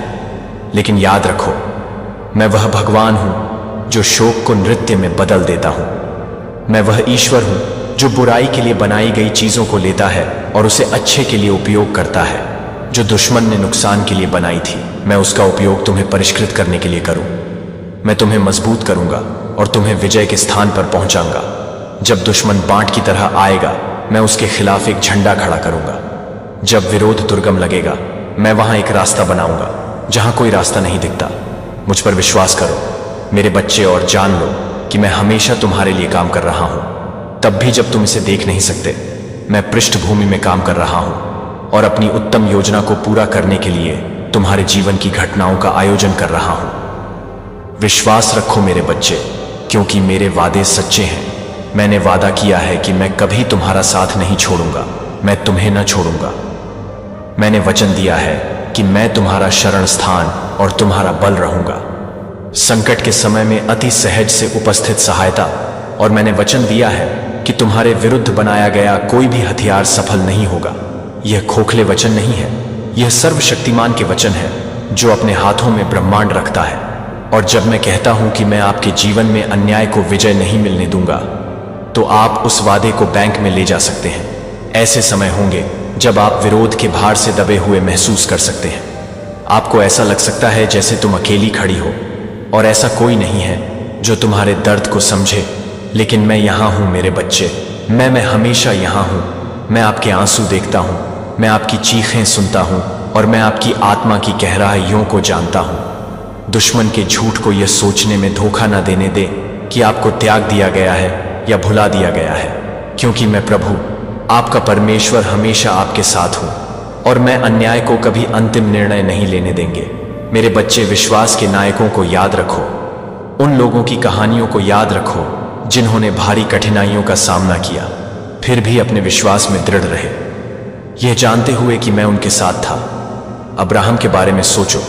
[SPEAKER 1] लेकिन याद रखो, मैं वह भगवान हूं जो शोक को नृत्य में बदल देता हूं। मैं वह ईश्वर हूं जो बुराई के लिए बनाई गई चीजों को लेता है और उसे अच्छे के लिए उपयोग करता है। जो दुश्मन ने नुकसान के लिए बनाई थी, मैं उसका उपयोग तुम्हें परिष्कृत करने के लिए करूं। मैं तुम्हें मजबूत करूंगा और तुम्हें विजय के स्थान पर पहुंचाऊंगा। जब दुश्मन बांट की तरह आएगा, मैं उसके खिलाफ एक झंडा खड़ा करूंगा। जब विरोध दुर्गम लगेगा, मैं वहां एक रास्ता बनाऊंगा जहां कोई रास्ता नहीं दिखता। मुझ पर विश्वास करो मेरे बच्चे और जान लो कि मैं हमेशा तुम्हारे लिए काम कर रहा हूं। तब भी जब तुम इसे देख नहीं सकते, मैं पृष्ठभूमि में काम कर रहा हूं और अपनी उत्तम योजना को पूरा करने के लिए तुम्हारे जीवन की घटनाओं का आयोजन कर रहा हूं। विश्वास रखो मेरे बच्चे, क्योंकि मेरे वादे सच्चे हैं। मैंने वादा किया है कि मैं कभी तुम्हारा साथ नहीं छोड़ूंगा, मैं तुम्हें न छोड़ूंगा। मैंने वचन दिया है कि मैं तुम्हारा शरण स्थान और तुम्हारा बल रहूंगा, संकट के समय में अति सहज से उपस्थित सहायता। और मैंने वचन दिया है कि तुम्हारे विरुद्ध बनाया गया कोई भी हथियार सफल नहीं होगा। यह खोखले वचन नहीं है, यह सर्वशक्तिमान के वचन है जो अपने हाथों में ब्रह्मांड रखता है। और जब मैं कहता हूं कि मैं आपके जीवन में अन्याय को विजय नहीं मिलने दूंगा, तो आप उस वादे को बैंक में ले जा सकते हैं। ऐसे समय होंगे जब आप विरोध के भार से दबे हुए महसूस कर सकते हैं। आपको ऐसा लग सकता है जैसे तुम अकेली खड़ी हो और ऐसा कोई नहीं है जो तुम्हारे दर्द को समझे। लेकिन मैं यहां हूं मेरे बच्चे, मैं हमेशा यहां हूं। मैं आपके आंसू देखता हूं, मैं आपकी चीखें सुनता हूं और मैं आपकी आत्मा की गहराइयों को जानता हूं। दुश्मन के झूठ को यह सोचने में धोखा न देने दे कि आपको त्याग दिया गया है या भुला दिया गया है, क्योंकि मैं प्रभु आपका परमेश्वर हमेशा आपके साथ हूं और मैं अन्याय को कभी अंतिम निर्णय नहीं लेने देंगे। मेरे बच्चे, विश्वास के नायकों को याद रखो, उन लोगों की कहानियों को याद रखो जिन्होंने भारी कठिनाइयों का सामना किया फिर भी अपने विश्वास में दृढ़ रहे, यह जानते हुए कि मैं उनके साथ था। अब्राहम के बारे में सोचो,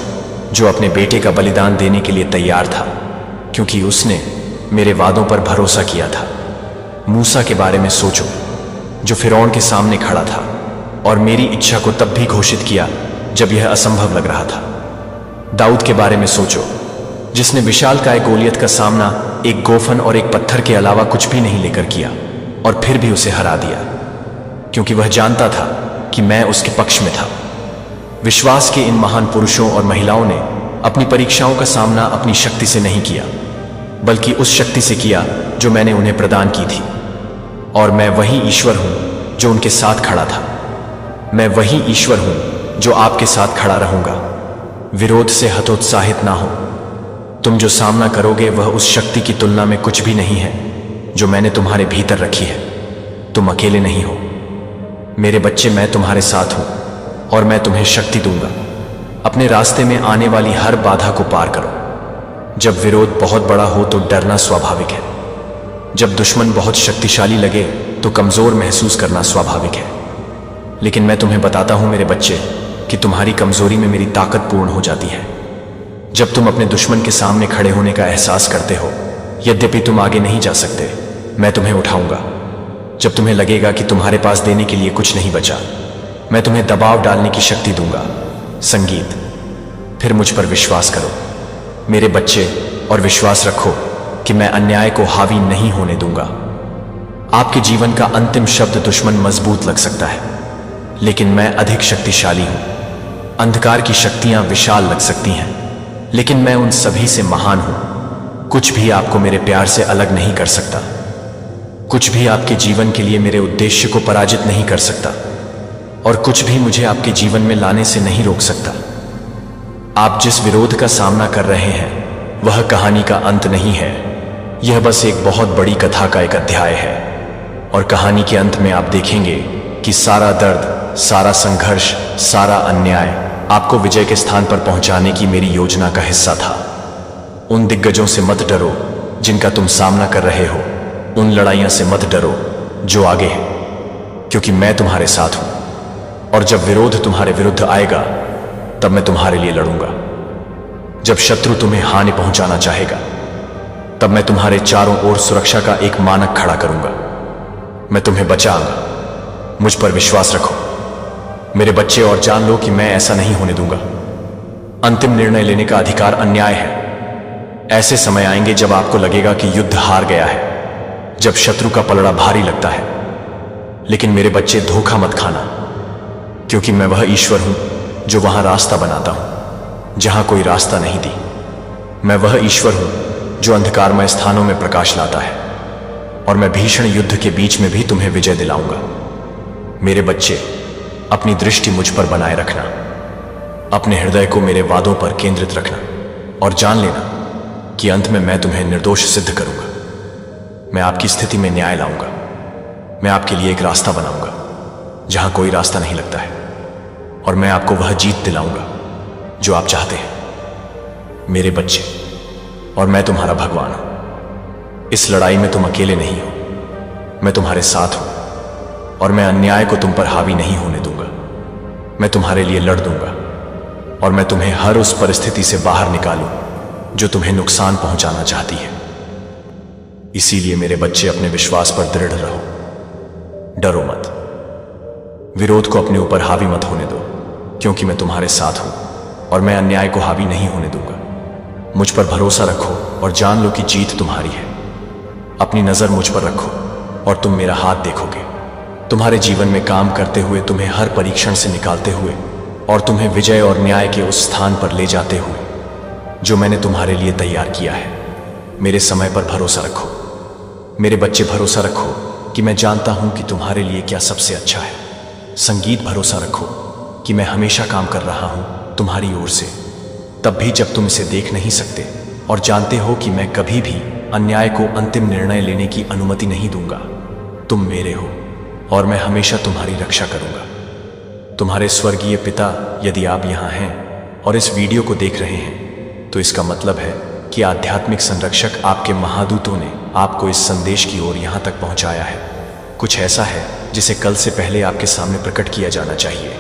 [SPEAKER 1] जो अपने बेटे का बलिदान देने के लिए तैयार था, क्योंकि उसने मेरे वादों पर भरोसा किया था। मूसा के बारे में सोचो, जो फिरौन के सामने खड़ा था और मेरी इच्छा को तब भी घोषित किया जब यह असंभव लग रहा था। दाऊद के बारे में सोचो, जिसने विशालकाय गोलियत का सामना एक गोफन और एक पत्थर के अलावा कुछ भी नहीं लेकर किया और फिर भी उसे हरा दिया, क्योंकि वह जानता था कि मैं उसके पक्ष में था। विश्वास के इन महान पुरुषों और महिलाओं ने अपनी परीक्षाओं का सामना अपनी शक्ति से नहीं किया, बल्कि उस शक्ति से किया जो मैंने उन्हें प्रदान की थी। और मैं वही ईश्वर हूं जो उनके साथ खड़ा था। मैं वही ईश्वर हूं जो आपके साथ खड़ा रहूंगा। विरोध से हतोत्साहित ना हो। तुम जो सामना करोगे वह उस शक्ति की तुलना में कुछ भी नहीं है जो मैंने तुम्हारे भीतर रखी है। तुम अकेले नहीं हो मेरे बच्चे, मैं तुम्हारे साथ हूं और मैं तुम्हें शक्ति दूंगा। अपने रास्ते में आने वाली हर बाधा को पार करो। जब विरोध बहुत बड़ा हो तो डरना स्वाभाविक है। जब दुश्मन बहुत शक्तिशाली लगे तो कमजोर महसूस करना स्वाभाविक है। लेकिन मैं तुम्हें बताता हूं मेरे बच्चे कि तुम्हारी कमजोरी में मेरी ताकत पूर्ण हो जाती है। जब तुम अपने दुश्मन के सामने खड़े होने का एहसास करते हो, यद्यपि तुम आगे नहीं जा सकते, मैं तुम्हें उठाऊंगा। जब तुम्हें लगेगा कि तुम्हारे पास देने के लिए कुछ नहीं बचा, मैं तुम्हें दबाव डालने की शक्ति दूंगा। संगीत, फिर मुझ पर विश्वास करो मेरे बच्चे और विश्वास रखो कि मैं अन्याय को हावी नहीं होने दूंगा। आपके जीवन का अंतिम शब्द दुश्मन मजबूत लग सकता है, लेकिन मैं अधिक शक्तिशाली हूं। अंधकार की शक्तियां विशाल लग सकती हैं, लेकिन मैं उन सभी से महान हूं। कुछ भी आपको मेरे प्यार से अलग नहीं कर सकता। कुछ भी आपके जीवन के लिए मेरे उद्देश्य को पराजित नहीं कर सकता, और कुछ भी मुझे आपके जीवन में लाने से नहीं रोक सकता। आप जिस विरोध का सामना कर रहे हैं वह कहानी का अंत नहीं है। यह बस एक बहुत बड़ी कथा का एक अध्याय है, और कहानी के अंत में आप देखेंगे कि सारा दर्द, सारा संघर्ष, सारा अन्याय आपको विजय के स्थान पर पहुंचाने की मेरी योजना का हिस्सा था। उन दिग्गजों से मत डरो जिनका तुम सामना कर रहे हो। उन लड़ाइयों से मत डरो जो आगे है, क्योंकि मैं तुम्हारे साथ हूं। और जब विरोध तुम्हारे विरुद्ध आएगा तब मैं तुम्हारे लिए लड़ूंगा। जब शत्रु तुम्हें हानि पहुंचाना चाहेगा तब मैं तुम्हारे चारों ओर सुरक्षा का एक मानक खड़ा करूंगा। मैं तुम्हें बचाऊंगा। मुझ पर विश्वास रखो मेरे बच्चे, और जान लो कि मैं ऐसा नहीं होने दूंगा। अंतिम निर्णय लेने का अधिकार अन्याय है। ऐसे समय आएंगे जब आपको लगेगा कि युद्ध हार गया है, जब शत्रु का पलड़ा भारी लगता है। लेकिन मेरे बच्चे, धोखा मत खाना, क्योंकि मैं वह ईश्वर हूं जो वहां रास्ता बनाता हूं जहां कोई रास्ता नहीं थी। मैं वह ईश्वर हूं जो अंधकारमय स्थानों में प्रकाश लाता है, और मैं भीषण युद्ध के बीच में भी तुम्हें विजय दिलाऊंगा। मेरे बच्चे, अपनी दृष्टि मुझ पर बनाए रखना। अपने हृदय को मेरे वादों पर केंद्रित रखना, और जान लेना कि अंत में मैं तुम्हें निर्दोष सिद्ध करूंगा। मैं आपकी स्थिति में न्याय लाऊंगा। मैं आपके लिए एक रास्ता बनाऊंगा जहां कोई रास्ता नहीं लगता है, और मैं आपको वह जीत दिलाऊंगा जो आप चाहते हैं। मेरे बच्चे, और मैं तुम्हारा भगवान हूं। इस लड़ाई में तुम अकेले नहीं हो। मैं तुम्हारे साथ हूं, और मैं अन्याय को तुम पर हावी नहीं होने दूंगा। मैं तुम्हारे लिए लड़ दूंगा, और मैं तुम्हें हर उस परिस्थिति से बाहर निकालूं जो तुम्हें नुकसान पहुंचाना चाहती है। इसीलिए मेरे बच्चे, अपने विश्वास पर दृढ़ रहो। डरो मत। विरोध को अपने ऊपर हावी मत होने दो, क्योंकि मैं तुम्हारे साथ हूं, और मैं अन्याय को हावी नहीं होने दूंगा। मुझ पर भरोसा रखो और जान लो कि जीत तुम्हारी है। अपनी नजर मुझ पर रखो और तुम मेरा हाथ देखोगे। तुम्हारे जीवन में काम करते हुए, तुम्हें हर परीक्षण से निकालते हुए, और तुम्हें विजय और न्याय के उस स्थान पर ले जाते हुए जो मैंने तुम्हारे लिए तैयार किया है। मेरे समय पर भरोसा रखो। मेरे बच्चे, भरोसा रखो कि मैं जानता हूं कि तुम्हारे लिए क्या सबसे अच्छा है। संगीत, भरोसा रखो कि मैं हमेशा काम कर रहा हूं तुम्हारी ओर से, तब भी जब तुम इसे देख नहीं सकते, और जानते हो कि मैं कभी भी अन्याय को अंतिम निर्णय लेने की अनुमति नहीं दूंगा। तुम मेरे हो, और मैं हमेशा तुम्हारी रक्षा करूंगा। तुम्हारे स्वर्गीय पिता, यदि आप यहां हैं और इस वीडियो को देख रहे हैं, तो इसका मतलब है कि आध्यात्मिक संरक्षक, आपके महादूतों ने आपको इस संदेश की ओर यहां तक पहुंचाया है। कुछ ऐसा है जिसे कल से पहले आपके सामने प्रकट किया जाना चाहिए।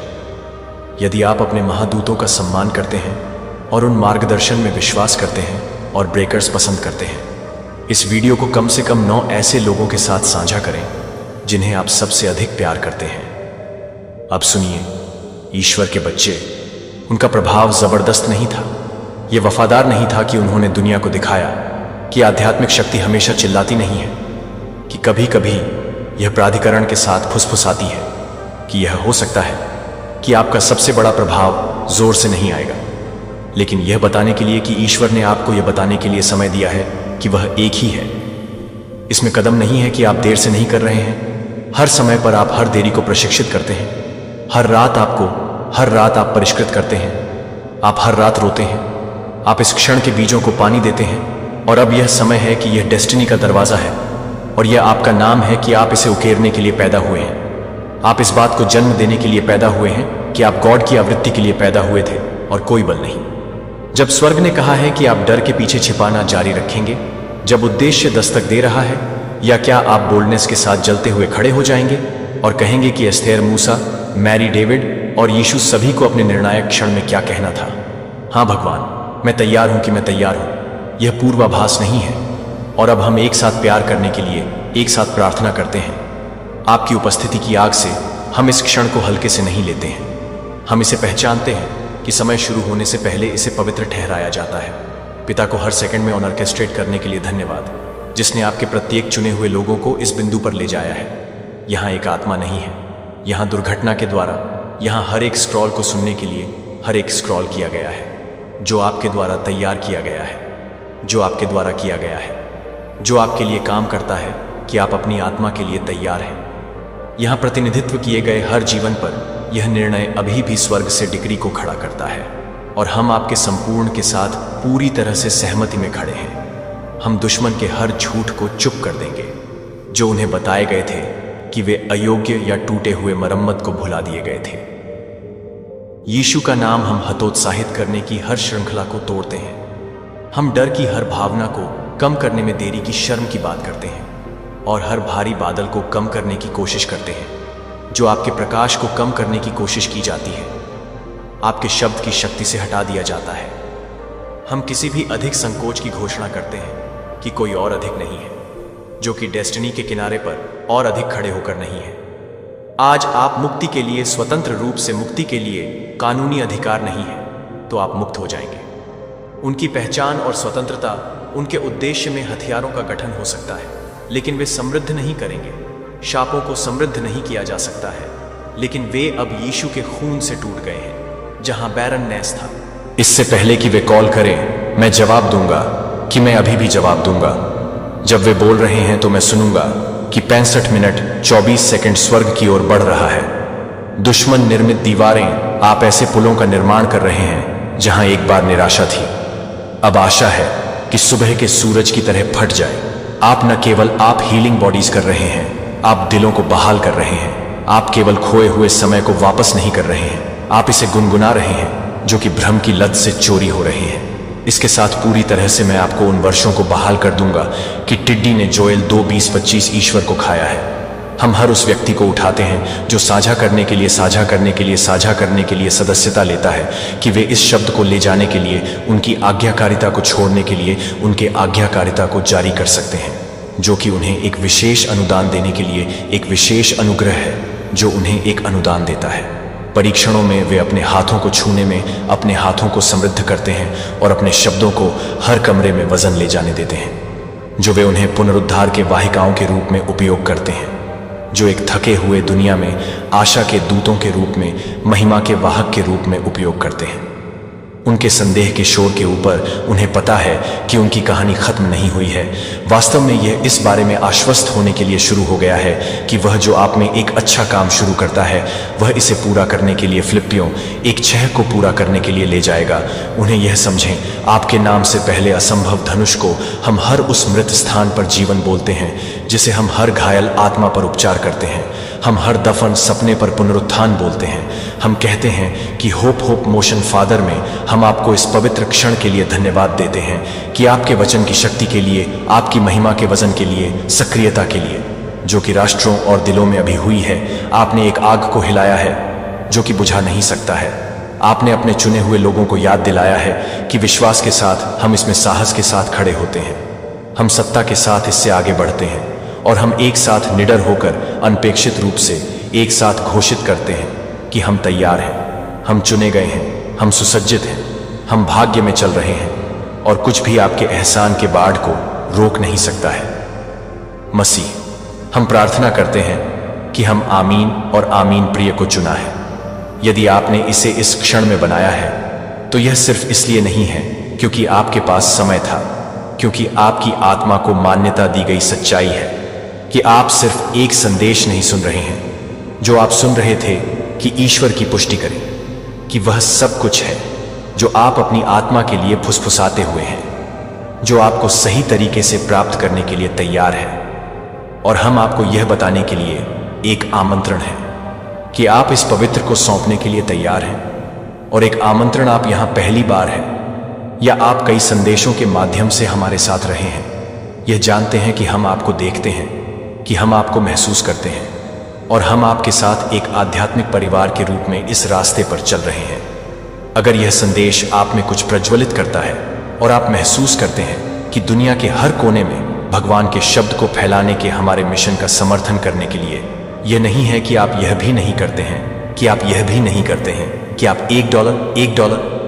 [SPEAKER 1] यदि आप अपने महादूतों का सम्मान करते हैं और उन मार्गदर्शन में विश्वास करते हैं और ब्रेकर्स पसंद करते हैं, इस वीडियो को कम से कम 9 ऐसे लोगों के साथ साझा करें जिन्हें आप सबसे अधिक प्यार करते हैं। अब सुनिए, ईश्वर के बच्चे, उनका प्रभाव जबरदस्त नहीं था। यह वफादार नहीं था कि उन्होंने दुनिया को दिखाया कि आध्यात्मिक शक्ति हमेशा चिल्लाती नहीं है, कि कभी कभी यह प्राधिकरण के साथ फुसफुसाती है, कि यह हो सकता है कि आपका सबसे बड़ा प्रभाव जोर से नहीं आएगा, लेकिन यह बताने के लिए कि ईश्वर ने आपको यह बताने के लिए समय दिया है कि वह एक ही है। इसमें कदम नहीं है कि आप देर से नहीं कर रहे हैं। हर समय पर आप हर देरी को प्रशिक्षित करते हैं। हर रात आप परिष्कृत करते हैं। आप हर रात रोते हैं। आप इस क्षण के बीजों को पानी देते हैं, और अब यह समय है कि यह डेस्टिनी का दरवाजा है, और यह आपका नाम है कि आप इसे उकेरने के लिए पैदा हुए हैं। आप इस बात को जन्म देने के लिए पैदा हुए हैं कि आप गॉड की आवृत्ति के लिए पैदा हुए थे, और कोई बल नहीं। जब स्वर्ग ने कहा है कि आप डर के पीछे छिपाना जारी रखेंगे, जब उद्देश्य दस्तक दे रहा है, या क्या आप बोल्डनेस के साथ जलते हुए खड़े हो जाएंगे और कहेंगे कि एस्थेर, मूसा, मैरी, डेविड और यीशु सभी को अपने निर्णायक क्षण में क्या कहना था? हाँ भगवान, मैं तैयार हूं कि मैं तैयार हूं। यह पूर्वाभास नहीं है, और अब हम एक साथ प्यार करने के लिए एक साथ प्रार्थना करते हैं। आपकी उपस्थिति की आग से हम इस क्षण को हल्के से नहीं लेते हैं। हम इसे पहचानते हैं कि समय शुरू होने से पहले इसे पवित्र ठहराया जाता है। पिता को हर सेकंड में ऑर्केस्ट्रेट करने के लिए धन्यवाद, जिसने आपके प्रत्येक चुने हुए लोगों को इस बिंदु पर ले जाया है। यहाँ एक आत्मा नहीं है, यहाँ दुर्घटना के द्वारा, यहाँ हर एक स्क्रॉल को सुनने के लिए हर एक स्क्रॉल किया गया है, जो आपके द्वारा तैयार किया गया है, जो आपके द्वारा किया गया है, जो आपके लिए काम करता है कि आप अपनी आत्मा के लिए तैयार हैं। यहाँ प्रतिनिधित्व किए गए हर जीवन पर यह निर्णय अभी भी स्वर्ग से डिग्री को खड़ा करता है, और हम आपके संपूर्ण के साथ पूरी तरह से सहमति में खड़े हैं। हम दुश्मन के हर झूठ को चुप कर देंगे जो उन्हें बताए गए थे कि वे अयोग्य या टूटे हुए मरम्मत को भुला दिए गए थे। यीशु का नाम हम हतोत्साहित करने की हर श्रृंखला को तोड़ते हैं। हम डर की हर भावना को कम करने में देरी की शर्म की बात करते हैं, और हर भारी बादल को कम करने की कोशिश करते हैं जो आपके प्रकाश को कम करने की कोशिश की जाती है, आपके शब्द की शक्ति से हटा दिया जाता है। हम किसी भी अधिक संकोच की घोषणा करते हैं कि कोई और अधिक नहीं है, जो कि डेस्टिनी के किनारे पर और अधिक खड़े होकर नहीं है। आज आप मुक्ति के लिए, स्वतंत्र रूप से मुक्ति के लिए कानूनी अधिकार नहीं है, तो आप मुक्त हो जाएंगे। उनकी पहचान और स्वतंत्रता उनके उद्देश्य में हथियारों का गठन हो सकता है, लेकिन वे समृद्ध नहीं करेंगे। शापों को समृद्ध नहीं किया जा सकता है, लेकिन वे अब यीशु के खून से टूट गए हैं, जहां बैरननेस था। इससे पहले कि वे कॉल करें, मैं जवाब दूंगा कि मैं अभी भी जवाब दूंगा। जब वे बोल रहे हैं तो मैं सुनूंगा कि 65 मिनट 24 सेकंड स्वर्ग की ओर बढ़ रहा है। दुश्मन निर्मित दीवारें, आप ऐसे पुलों का निर्माण कर रहे हैं जहां एक बार निराशा थी। अब आशा है कि सुबह के सूरज की तरह फट जाए। आप न केवल आप हीलिंग बॉडीज कर रहे हैं, आप दिलों को बहाल कर रहे हैं। आप केवल खोए हुए समय को वापस नहीं कर रहे हैं, आप इसे गुनगुना रहे हैं जो कि भ्रम की लत से चोरी हो रही है। इसके साथ पूरी तरह से मैं आपको उन वर्षों को बहाल कर दूंगा कि टिड्डी ने जोएल 2:20-25 ईश्वर को खाया है। हम हर उस व्यक्ति को उठाते हैं जो साझा करने के लिए सदस्यता लेता है कि वे इस शब्द को ले जाने के लिए, उनकी आज्ञाकारिता को छोड़ने के लिए उनके आज्ञाकारिता को जारी कर सकते हैं, जो कि उन्हें एक विशेष अनुदान देने के लिए एक विशेष अनुग्रह है जो उन्हें एक अनुदान देता है। परीक्षणों में वे अपने हाथों को छूने में अपने हाथों को समृद्ध करते हैं और अपने शब्दों को हर कमरे में वजन ले जाने देते हैं, जो वे उन्हें पुनरुद्धार के वाहिकाओं के रूप में उपयोग करते हैं, जो एक थके हुए दुनिया में आशा के दूतों के रूप में, महिमा के वाहक के रूप में उपयोग करते हैं। उनके संदेह के शोर के ऊपर उन्हें पता है कि उनकी कहानी खत्म नहीं हुई है। वास्तव में यह इस बारे में आश्वस्त होने के लिए शुरू हो गया है कि वह जो आप में एक अच्छा काम शुरू करता है, वह इसे पूरा करने के लिए फिलिप्पियों 1:6 को पूरा करने के लिए ले जाएगा। उन्हें यह समझें, आपके नाम से पहले असंभव धनुष को हम हर उस मृत स्थान पर जीवन बोलते हैं जिसे हम हर घायल आत्मा पर उपचार करते हैं। हम हर दफन सपने पर पुनरुत्थान बोलते हैं। हम कहते हैं कि होप मोशन फादर में हम आपको इस पवित्र क्षण के लिए धन्यवाद देते हैं कि आपके वचन की शक्ति के लिए, आपकी महिमा के वजन के लिए, सक्रियता के लिए, जो कि राष्ट्रों और दिलों में अभी हुई है। आपने एक आग को हिलाया है जो कि बुझा नहीं सकता है। आपने अपने चुने हुए लोगों को याद दिलाया है कि विश्वास के साथ हम इसमें साहस के साथ खड़े होते हैं। हम सत्ता के साथ इससे आगे बढ़ते हैं और हम एक साथ निडर होकर अनपेक्षित रूप से एक साथ घोषित करते हैं कि हम तैयार हैं, हम चुने गए हैं, हम सुसज्जित हैं, हम भाग्य में चल रहे हैं और कुछ भी आपके एहसान के बाढ़ को रोक नहीं सकता है। मसीह, हम प्रार्थना करते हैं कि हम आमीन और आमीन प्रिय को चुना है। यदि आपने इसे इस क्षण में बनाया है तो यह सिर्फ इसलिए नहीं है क्योंकि आपके पास समय था, क्योंकि आपकी आत्मा को मान्यता दी गई सच्चाई है कि आप सिर्फ एक संदेश नहीं सुन रहे हैं। जो आप सुन रहे थे कि ईश्वर की पुष्टि करें कि वह सब कुछ है जो आप अपनी आत्मा के लिए फुसफुसाते हुए हैं, जो आपको सही तरीके से प्राप्त करने के लिए तैयार है। और हम आपको यह बताने के लिए एक आमंत्रण है कि आप इस पवित्र को सौंपने के लिए तैयार हैं। और एक आमंत्रण, आप यहां पहली बार हैं या आप कई संदेशों के माध्यम से हमारे साथ रहे हैं, यह जानते हैं कि हम आपको देखते हैं, कि हम आपको महसूस करते हैं और हम आपके साथ एक आध्यात्मिक परिवार के रूप में इस रास्ते पर चल रहे हैं। अगर यह संदेश आप में कुछ प्रज्वलित करता है और आप महसूस करते हैं कि दुनिया के हर कोने में भगवान के शब्द को फैलाने के हमारे मिशन का समर्थन करने के लिए, यह नहीं है कि आप यह भी नहीं करते हैं कि आप यह भी नहीं करते हैं कि आप $1,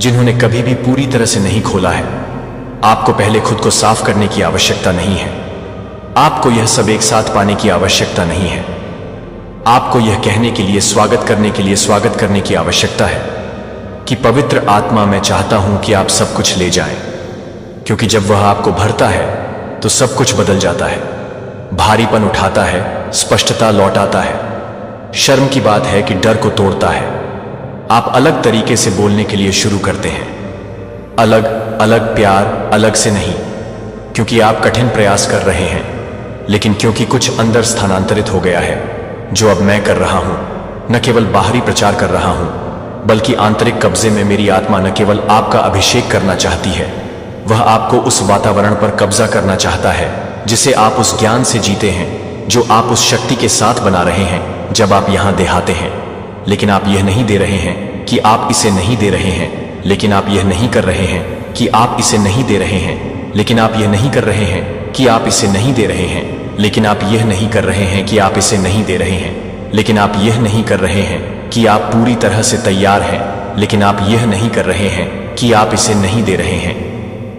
[SPEAKER 1] जिन्होंने कभी भी पूरी तरह से नहीं खोला है। आपको पहले खुद को साफ करने की आवश्यकता नहीं है। आपको यह सब एक साथ पाने की आवश्यकता नहीं है। आपको यह कहने के लिए स्वागत करने की आवश्यकता है कि पवित्र आत्मा, मैं चाहता हूं कि आप सब कुछ ले जाएं, क्योंकि जब वह आपको भरता है तो सब कुछ बदल जाता है। भारीपन उठाता है, स्पष्टता लौटाता है। शर्म की बात है कि डर को तोड़ता है। आप अलग तरीके से बोलने के लिए शुरू करते हैं। अलग अलग प्यार, अलग से नहीं क्योंकि आप कठिन प्रयास कर रहे हैं, लेकिन क्योंकि कुछ अंदर स्थानांतरित हो गया है। जो अब मैं कर रहा हूं, न केवल बाहरी प्रचार कर रहा हूं, बल्कि आंतरिक कब्जे में मेरी आत्मा न केवल आपका अभिषेक करना चाहती है, वह आपको उस वातावरण पर कब्जा करना चाहता है जिसे आप उस ज्ञान से जीते हैं, जो आप उस शक्ति के साथ बना रहे हैं जब आप यहां देहाते हैं। लेकिन आप यह नहीं दे रहे हैं कि आप इसे नहीं दे रहे हैं, लेकिन आप यह नहीं कर रहे हैं कि आप इसे नहीं दे रहे हैं, लेकिन आप यह नहीं कर रहे हैं कि आप इसे नहीं दे रहे हैं, लेकिन आप यह नहीं कर रहे हैं कि आप इसे नहीं दे रहे हैं, लेकिन आप यह नहीं कर रहे हैं कि आप पूरी तरह से तैयार हैं, लेकिन आप यह नहीं कर रहे हैं कि आप इसे नहीं दे रहे हैं।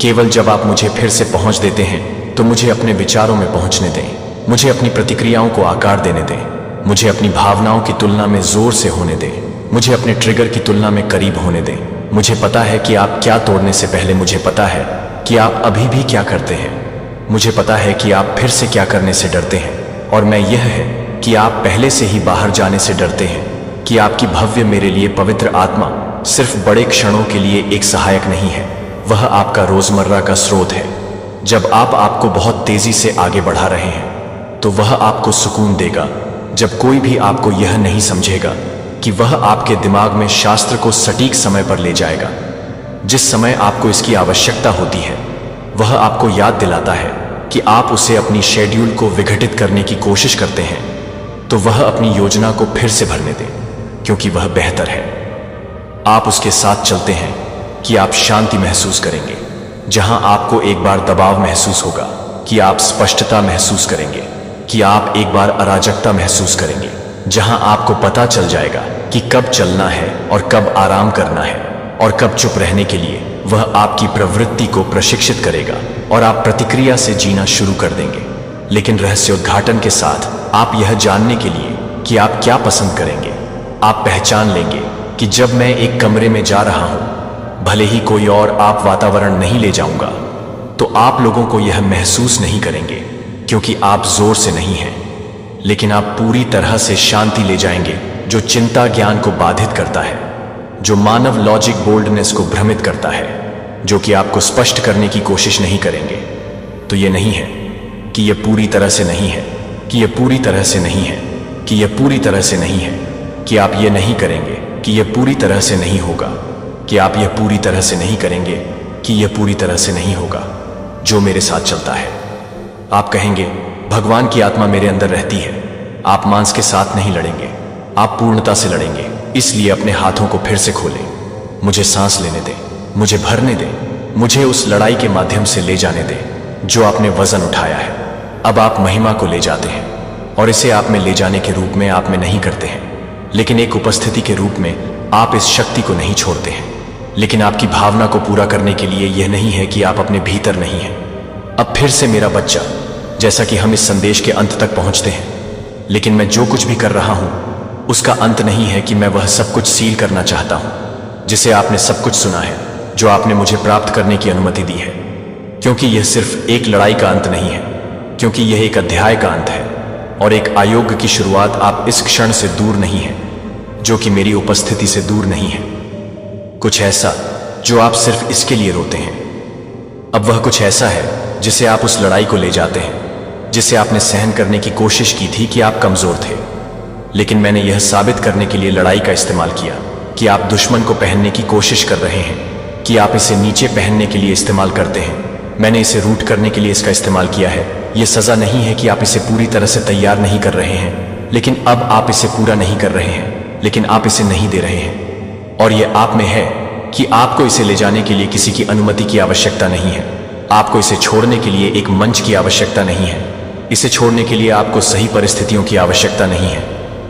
[SPEAKER 1] केवल जब आप मुझे फिर से पहुंच देते हैं तो मुझे अपने विचारों में पहुंचने दें, मुझे अपनी प्रतिक्रियाओं को आकार देने दें, मुझे अपनी भावनाओं की तुलना में जोर से होने दें, मुझे अपने ट्रिगर की तुलना में करीब होने दें। मुझे पता है कि आप क्या तोड़ने से पहले मुझे पता है कि आप अभी भी क्या करते हैं। मुझे पता है कि आप फिर से क्या करने से डरते हैं, और मैं यह है कि आप पहले से ही बाहर जाने से डरते हैं, कि आपकी भव्य मेरे लिए पवित्र आत्मा सिर्फ बड़े क्षणों के लिए एक सहायक नहीं है, वह आपका रोजमर्रा का स्रोत है। जब आप आपको बहुत तेजी से आगे बढ़ा रहे हैं तो वह आपको सुकून देगा। जब कोई भी आपको यह नहीं समझेगा कि वह आपके दिमाग में शास्त्र को सटीक समय पर ले जाएगा, जिस समय आपको इसकी आवश्यकता होती है, वह आपको याद दिलाता है कि आप उसे अपनी शेड्यूल को विघटित करने की कोशिश करते हैं, तो वह अपनी योजना को फिर से भरने दें, क्योंकि वह बेहतर है। आप उसके साथ चलते हैं कि आप शांति महसूस करेंगे, जहां आपको एक बार दबाव महसूस होगा, कि आप स्पष्टता महसूस करेंगे, कि आप एक बार अराजकता महसूस करेंगे, जहां आपको पता चल जाएगा कि कब चलना है और कब आराम करना है और कब चुप रहने के लिए। वह आपकी प्रवृत्ति को प्रशिक्षित करेगा और आप प्रतिक्रिया से जीना शुरू कर देंगे, लेकिन रहस्योद्घाटन के साथ आप यह जानने के लिए कि आप क्या पसंद करेंगे। आप पहचान लेंगे कि जब मैं एक कमरे में जा रहा हूं, भले ही कोई और आप वातावरण नहीं ले जाऊंगा, तो आप लोगों को यह महसूस नहीं करेंगे, क्योंकि आप जोर से नहीं हैं, लेकिन आप पूरी तरह से शांति ले जाएंगे, जो चिंता ज्ञान को बाधित करता है, जो मानव लॉजिक बोल्डनेस को भ्रमित करता है, जो कि आपको स्पष्ट करने की कोशिश नहीं करेंगे। तो यह नहीं है कि यह पूरी तरह से नहीं है, कि यह पूरी तरह से नहीं है, कि यह पूरी तरह से नहीं है, कि आप यह नहीं करेंगे, कि यह पूरी तरह से नहीं होगा, कि आप यह पूरी तरह से नहीं करेंगे, कि यह पूरी तरह से नहीं होगा, जो मेरे साथ चलता है। आप कहेंगे, भगवान की आत्मा मेरे अंदर रहती है। आप मांस के साथ नहीं लड़ेंगे, आप पूर्णता से लड़ेंगे। इसलिए अपने हाथों को फिर से खोलें, मुझे सांस लेने दें, मुझे भरने दें, मुझे उस लड़ाई के माध्यम से ले जाने दें जो आपने वजन उठाया है। अब आप महिमा को ले जाते हैं, और इसे आप में ले जाने के रूप में आप में नहीं करते हैं, लेकिन एक उपस्थिति के रूप में आप इस शक्ति को नहीं छोड़ते हैं। लेकिन आपकी भावना को पूरा करने के लिए यह नहीं है कि आप अपने भीतर नहीं हैं। अब फिर से मेरा बच्चा, जैसा कि हम इस संदेश के अंत तक पहुंचते हैं, लेकिन मैं जो कुछ भी कर रहा हूं उसका अंत नहीं है कि मैं वह सब कुछ सील करना चाहता हूं जिसे आपने सब कुछ सुना है, जो आपने मुझे प्राप्त करने की अनुमति दी है। क्योंकि यह सिर्फ एक लड़ाई का अंत नहीं है, क्योंकि यह एक अध्याय का अंत है और एक आयोग की शुरुआत। आप इस क्षण से दूर नहीं हैं, जो कि मेरी उपस्थिति से दूर नहीं है। कुछ ऐसा जो आप सिर्फ इसके लिए रोते हैं। अब वह कुछ ऐसा है जिसे आप उस लड़ाई को ले जाते हैं, जिसे आपने सहन करने की कोशिश की थी कि आप कमजोर थे, लेकिन मैंने यह साबित करने के लिए लड़ाई का इस्तेमाल किया कि आप दुश्मन को पहनने की कोशिश कर रहे हैं, कि आप इसे नीचे पहनने के लिए इस्तेमाल करते हैं। मैंने इसे रूट करने के लिए इसका इस्तेमाल किया है। यह सजा नहीं है कि आप इसे पूरी तरह से तैयार नहीं कर रहे हैं, लेकिन अब आप इसे पूरा नहीं कर रहे हैं, लेकिन आप इसे नहीं दे रहे हैं। और यह आप में है कि आपको इसे ले जाने के लिए किसी की अनुमति की आवश्यकता नहीं है। आपको इसे छोड़ने के लिए एक मंच की आवश्यकता नहीं है। इसे छोड़ने के लिए आपको सही परिस्थितियों की आवश्यकता नहीं है।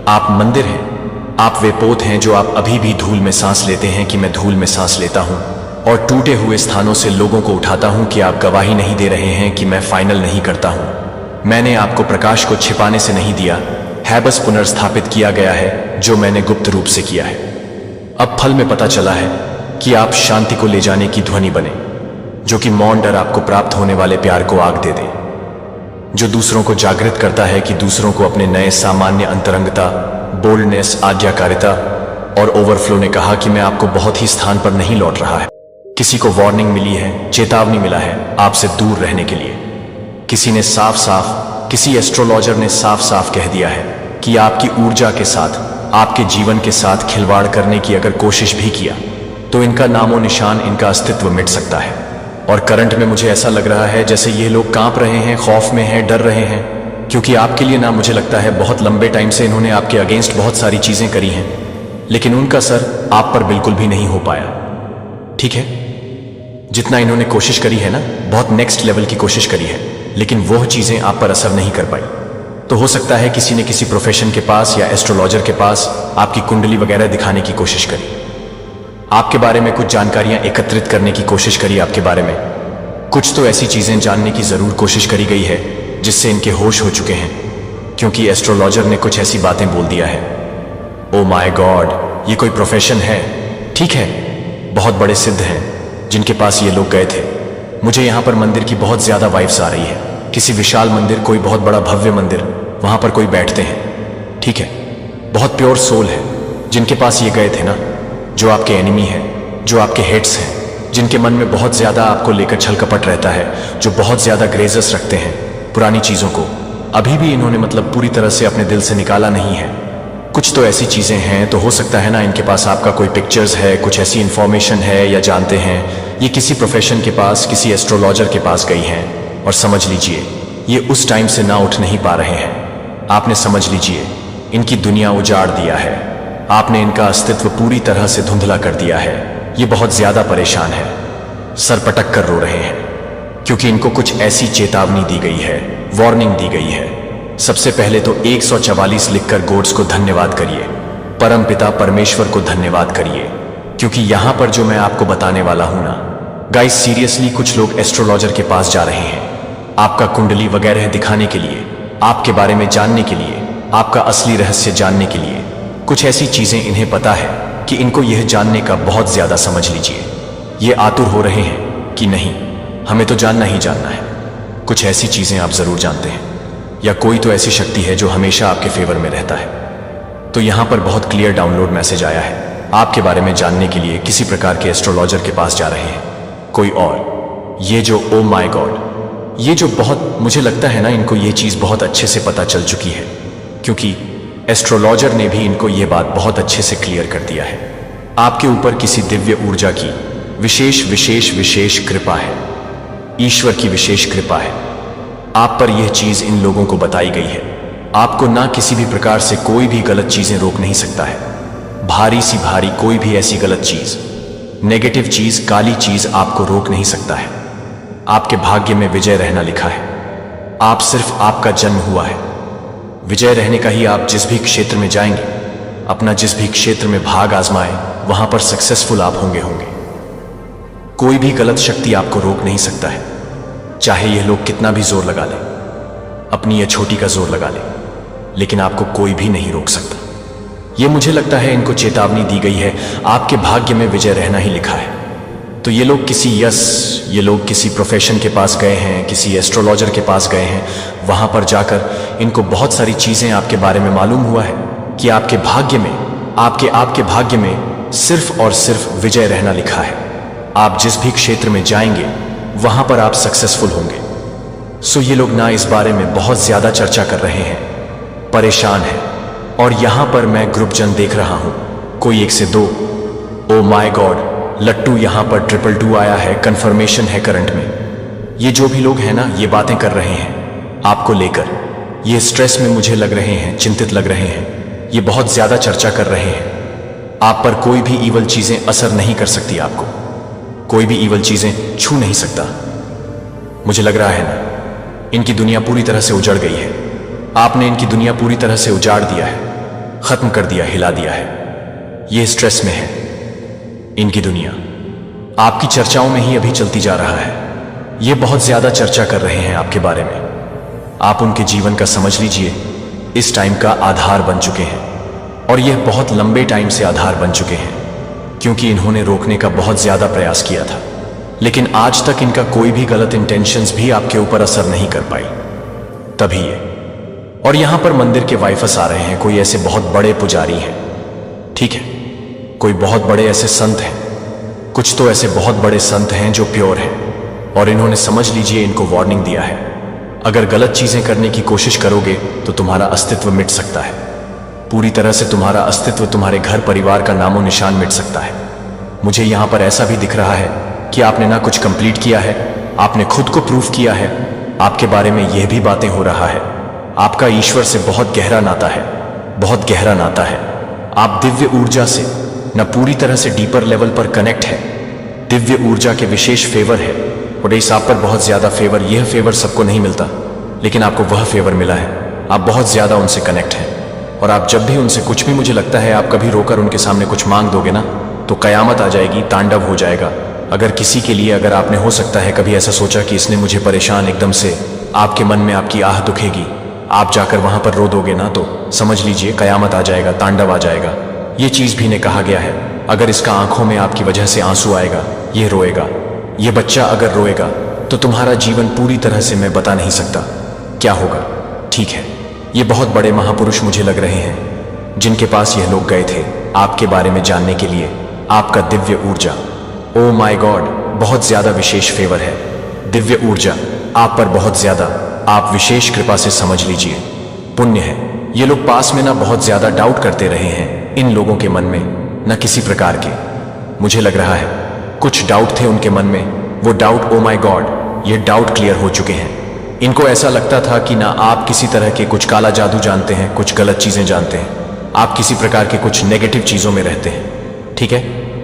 [SPEAKER 1] आप मंदिर हैं, आप वे पोत हैं जो आप अभी भी धूल में सांस लेते हैं कि मैं धूल में सांस लेता हूं, और टूटे हुए स्थानों से लोगों को उठाता हूं कि आप गवाही नहीं दे रहे हैं कि मैं फाइनल नहीं करता हूं। मैंने आपको प्रकाश को छिपाने से नहीं दिया है, बस पुनर्स्थापित किया गया है जो मैंने गुप्त रूप से किया है। अब फल में पता चला है कि आप शांति को ले जाने की ध्वनि बने, जो कि मौन डर आपको प्राप्त होने वाले प्यार को आग दे दे, जो दूसरों को जागृत करता है कि दूसरों को अपने नए सामान्य अंतरंगता, बोल्डनेस, आज्ञाकारिता और ओवरफ्लो ने कहा कि मैं आपको बहुत ही स्थान पर नहीं लौट रहा है। किसी को वार्निंग मिली है, चेतावनी मिला है आपसे दूर रहने के लिए। किसी ने साफ साफ, किसी एस्ट्रोलॉजर ने साफ साफ कह दिया है कि आपकी ऊर्जा के साथ, आपके जीवन के साथ खिलवाड़ करने की अगर कोशिश भी किया तो इनका नामो निशान, इनका अस्तित्व मिट सकता है। और करंट में मुझे ऐसा लग रहा है जैसे ये लोग कांप रहे हैं, खौफ में हैं, डर रहे हैं, क्योंकि आपके लिए ना, मुझे लगता है बहुत लंबे टाइम से इन्होंने आपके अगेंस्ट बहुत सारी चीजें करी हैं, लेकिन उनका असर आप पर बिल्कुल भी नहीं हो पाया। ठीक है, जितना इन्होंने कोशिश करी है ना, बहुत नेक्स्ट लेवल की कोशिश करी है, लेकिन वह चीजें आप पर असर नहीं कर पाई। तो हो सकता है किसी ने किसी प्रोफेशन के पास या एस्ट्रोलॉजर के पास आपकी कुंडली वगैरह दिखाने की कोशिश करी, आपके बारे में कुछ जानकारियां एकत्रित करने की कोशिश करी, आपके बारे में कुछ तो ऐसी चीजें जानने की जरूर कोशिश करी गई है जिससे इनके होश हो चुके हैं, क्योंकि एस्ट्रोलॉजर ने कुछ ऐसी बातें बोल दिया है। ओ माय गॉड, ये कोई प्रोफेशन है? ठीक है, बहुत बड़े सिद्ध हैं जिनके पास ये लोग गए थे। मुझे यहाँ पर मंदिर की बहुत ज्यादा वाइब्स आ रही है, किसी विशाल मंदिर, कोई बहुत बड़ा भव्य मंदिर, वहां पर कोई बैठते हैं। ठीक है, बहुत प्योर सोल है जिनके पास ये गए थे ना, जो आपके एनिमी है, जो आपके हेट्स हैं, जिनके मन में बहुत ज्यादा आपको लेकर छल कपट रहता है, जो बहुत ज्यादा ग्रेजस रखते हैं पुरानी चीजों को, अभी भी इन्होंने मतलब पूरी तरह से अपने दिल से निकाला नहीं है। कुछ तो ऐसी चीजें हैं, तो हो सकता है ना इनके पास आपका कोई पिक्चर्स है, कुछ ऐसी इंफॉर्मेशन है, या जानते हैं ये किसी प्रोफेशन के पास, किसी एस्ट्रोलॉजर के पास गई हैं, और समझ लीजिए ये उस टाइम से ना उठ नहीं पा रहे हैं। आपने, समझ लीजिए, इनकी दुनिया उजाड़ दिया है, आपने इनका अस्तित्व पूरी तरह से धुंधला कर दिया है। ये बहुत ज्यादा परेशान है, सर पटक कर रो रहे हैं, क्योंकि इनको कुछ ऐसी चेतावनी दी गई है, वार्निंग दी गई है। सबसे पहले तो 144 लिखकर गॉड्स को धन्यवाद करिए, परमपिता परमेश्वर को धन्यवाद करिए, क्योंकि यहां पर जो मैं आपको बताने वाला हूं ना गाइस, सीरियसली कुछ लोग एस्ट्रोलॉजर के पास जा रहे हैं आपका कुंडली वगैरह दिखाने के लिए, आपके बारे में जानने के लिए, आपका असली रहस्य जानने के लिए। कुछ ऐसी चीजें इन्हें पता है कि इनको यह जानने का बहुत ज्यादा, समझ लीजिए, ये आतुर हो रहे हैं कि नहीं, हमें तो जानना ही जानना है। कुछ ऐसी चीजें आप जरूर जानते हैं, या कोई तो ऐसी शक्ति है जो हमेशा आपके फेवर में रहता है। तो यहां पर बहुत क्लियर डाउनलोड मैसेज आया है, आपके बारे में जानने के लिए किसी प्रकार के एस्ट्रोलॉजर के पास जा रहे हैं कोई और। ये जो, ओ माय गॉड, ये जो बहुत, मुझे लगता है ना इनको ये चीज बहुत अच्छे से पता चल चुकी है, क्योंकि एस्ट्रोलॉजर ने भी इनको ये बात बहुत अच्छे से क्लियर कर दिया है। आपके ऊपर किसी दिव्य ऊर्जा की विशेष विशेष विशेष कृपा है, ईश्वर की विशेष कृपा है। आप पर यह चीज इन लोगों को बताई गई है। आपको ना किसी भी प्रकार से कोई भी गलत चीजें रोक नहीं सकता है, भारी सी भारी कोई भी ऐसी गलत चीज, नेगेटिव चीज, काली चीज आपको रोक नहीं सकता है। आपके भाग्य में विजय रहना लिखा है। आप, सिर्फ आपका जन्म हुआ है विजय रहने का ही। आप जिस भी क्षेत्र में जाएंगे, अपना जिस भी क्षेत्र में भाग आजमाए, वहां पर सक्सेसफुल आप होंगे। कोई भी गलत शक्ति आपको रोक नहीं सकता है, चाहे यह लोग कितना भी जोर लगा लें, अपनी यह छोटी का जोर लगा लें, लेकिन आपको कोई भी नहीं रोक सकता। यह, मुझे लगता है इनको चेतावनी दी गई है, आपके भाग्य में विजय रहना ही लिखा है। तो ये लोग ये लोग किसी प्रोफेशन के पास गए हैं, किसी एस्ट्रोलॉजर के पास गए हैं, वहां पर जाकर इनको बहुत सारी चीजें आपके बारे में मालूम हुआ है कि आपके भाग्य में, आपके भाग्य में सिर्फ और सिर्फ विजय रहना लिखा है। आप जिस भी क्षेत्र में जाएंगे, वहां पर आप सक्सेसफुल होंगे। सो ये लोग ना इस बारे में बहुत ज्यादा चर्चा कर रहे हैं, परेशान हैं। और यहां पर मैं ग्रुप जन देख रहा हूं, कोई 1 से 2। ओ माय गॉड, लट्टू यहां पर 222 आया है, कंफर्मेशन है करंट में। ये जो भी लोग हैं ना, ये बातें कर रहे हैं आपको लेकर, ये स्ट्रेस में मुझे लग रहे हैं, चिंतित लग रहे हैं, ये बहुत ज्यादा चर्चा कर रहे हैं। आप पर कोई भी ईवल चीजें असर नहीं कर सकती, आपको कोई भी ईवल चीजें छू नहीं सकता। मुझे लग रहा है ना, इनकी दुनिया पूरी तरह से उजड़ गई है। आपने इनकी दुनिया पूरी तरह से उजाड़ दिया है। खत्म कर दिया, हिला दिया है। ये स्ट्रेस में है। इनकी दुनिया आपकी चर्चाओं में ही अभी चलती जा रहा है। ये बहुत ज्यादा चर्चा कर रहे हैं आपके बारे में। आप उनके जीवन का समझ लीजिए इस टाइम का आधार बन चुके हैं, और यह बहुत लंबे टाइम से आधार बन चुके हैं, क्योंकि इन्होंने रोकने का बहुत ज्यादा प्रयास किया था, लेकिन आज तक इनका कोई भी गलत इंटेंशंस भी आपके ऊपर असर नहीं कर पाई। तभी ये और यहां पर मंदिर के वाइफस आ रहे हैं। कोई ऐसे बहुत बड़े पुजारी हैं, ठीक है, कोई बहुत बड़े ऐसे संत हैं, कुछ तो ऐसे बहुत बड़े संत हैं जो प्योर हैं, और इन्होंने समझ लीजिए इनको वार्निंग दिया है, अगर गलत चीजें करने की कोशिश करोगे तो तुम्हारा अस्तित्व मिट सकता है। पूरी तरह से तुम्हारा अस्तित्व, तुम्हारे घर परिवार का नामो निशान मिट सकता है। मुझे यहां पर ऐसा भी दिख रहा है कि आपने ना कुछ कंप्लीट किया है, आपने खुद को प्रूफ किया है, आपके बारे में यह भी बातें हो रहा है, आपका ईश्वर से बहुत गहरा नाता है, बहुत गहरा नाता है। आप दिव्य ऊर्जा से न पूरी तरह से डीपर लेवल पर कनेक्ट है। दिव्य ऊर्जा के विशेष फेवर है, और इस आप पर बहुत ज्यादा फेवर, यह फेवर सबको नहीं मिलता, लेकिन आपको वह फेवर मिला है। आप बहुत ज्यादा उनसे कनेक्ट हैं, और आप जब भी उनसे कुछ भी, मुझे लगता है आप कभी रोकर उनके सामने कुछ मांग दोगे ना, तो कयामत आ जाएगी, तांडव हो जाएगा। अगर किसी के लिए, अगर आपने हो सकता है कभी ऐसा सोचा कि इसने मुझे परेशान, एकदम से आपके मन में आपकी आह दुखेगी, आप जाकर वहां पर रो दोगे ना, तो समझ लीजिए कयामत आ जाएगा, तांडव आ जाएगा। ये चीज भी ने कहा गया है, अगर इसका आंखों में आपकी वजह से आंसू आएगा, ये रोएगा, ये बच्चा अगर रोएगा, तो तुम्हारा जीवन पूरी तरह से मैं बता नहीं सकता क्या होगा, ठीक है। ये बहुत बड़े महापुरुष मुझे लग रहे हैं, जिनके पास यह लोग गए थे आपके बारे में जानने के लिए। आपका दिव्य ऊर्जा, ओ माय गॉड, बहुत ज्यादा विशेष फेवर है। दिव्य ऊर्जा आप पर बहुत ज्यादा, आप विशेष कृपा से समझ लीजिए पुण्य है। ये लोग पास में ना बहुत ज्यादा डाउट करते रहे हैं, इन लोगों के मन में ना किसी प्रकार के, मुझे लग रहा है कुछ डाउट थे उनके मन में, वो डाउट, ओ माय गॉड, ये डाउट क्लियर हो चुके हैं। इनको ऐसा लगता था कि ना आप किसी तरह के कुछ काला जादू जानते हैं, कुछ गलत चीजें जानते हैं, आप किसी प्रकार के कुछ नेगेटिव चीजों में रहते हैं, ठीक है,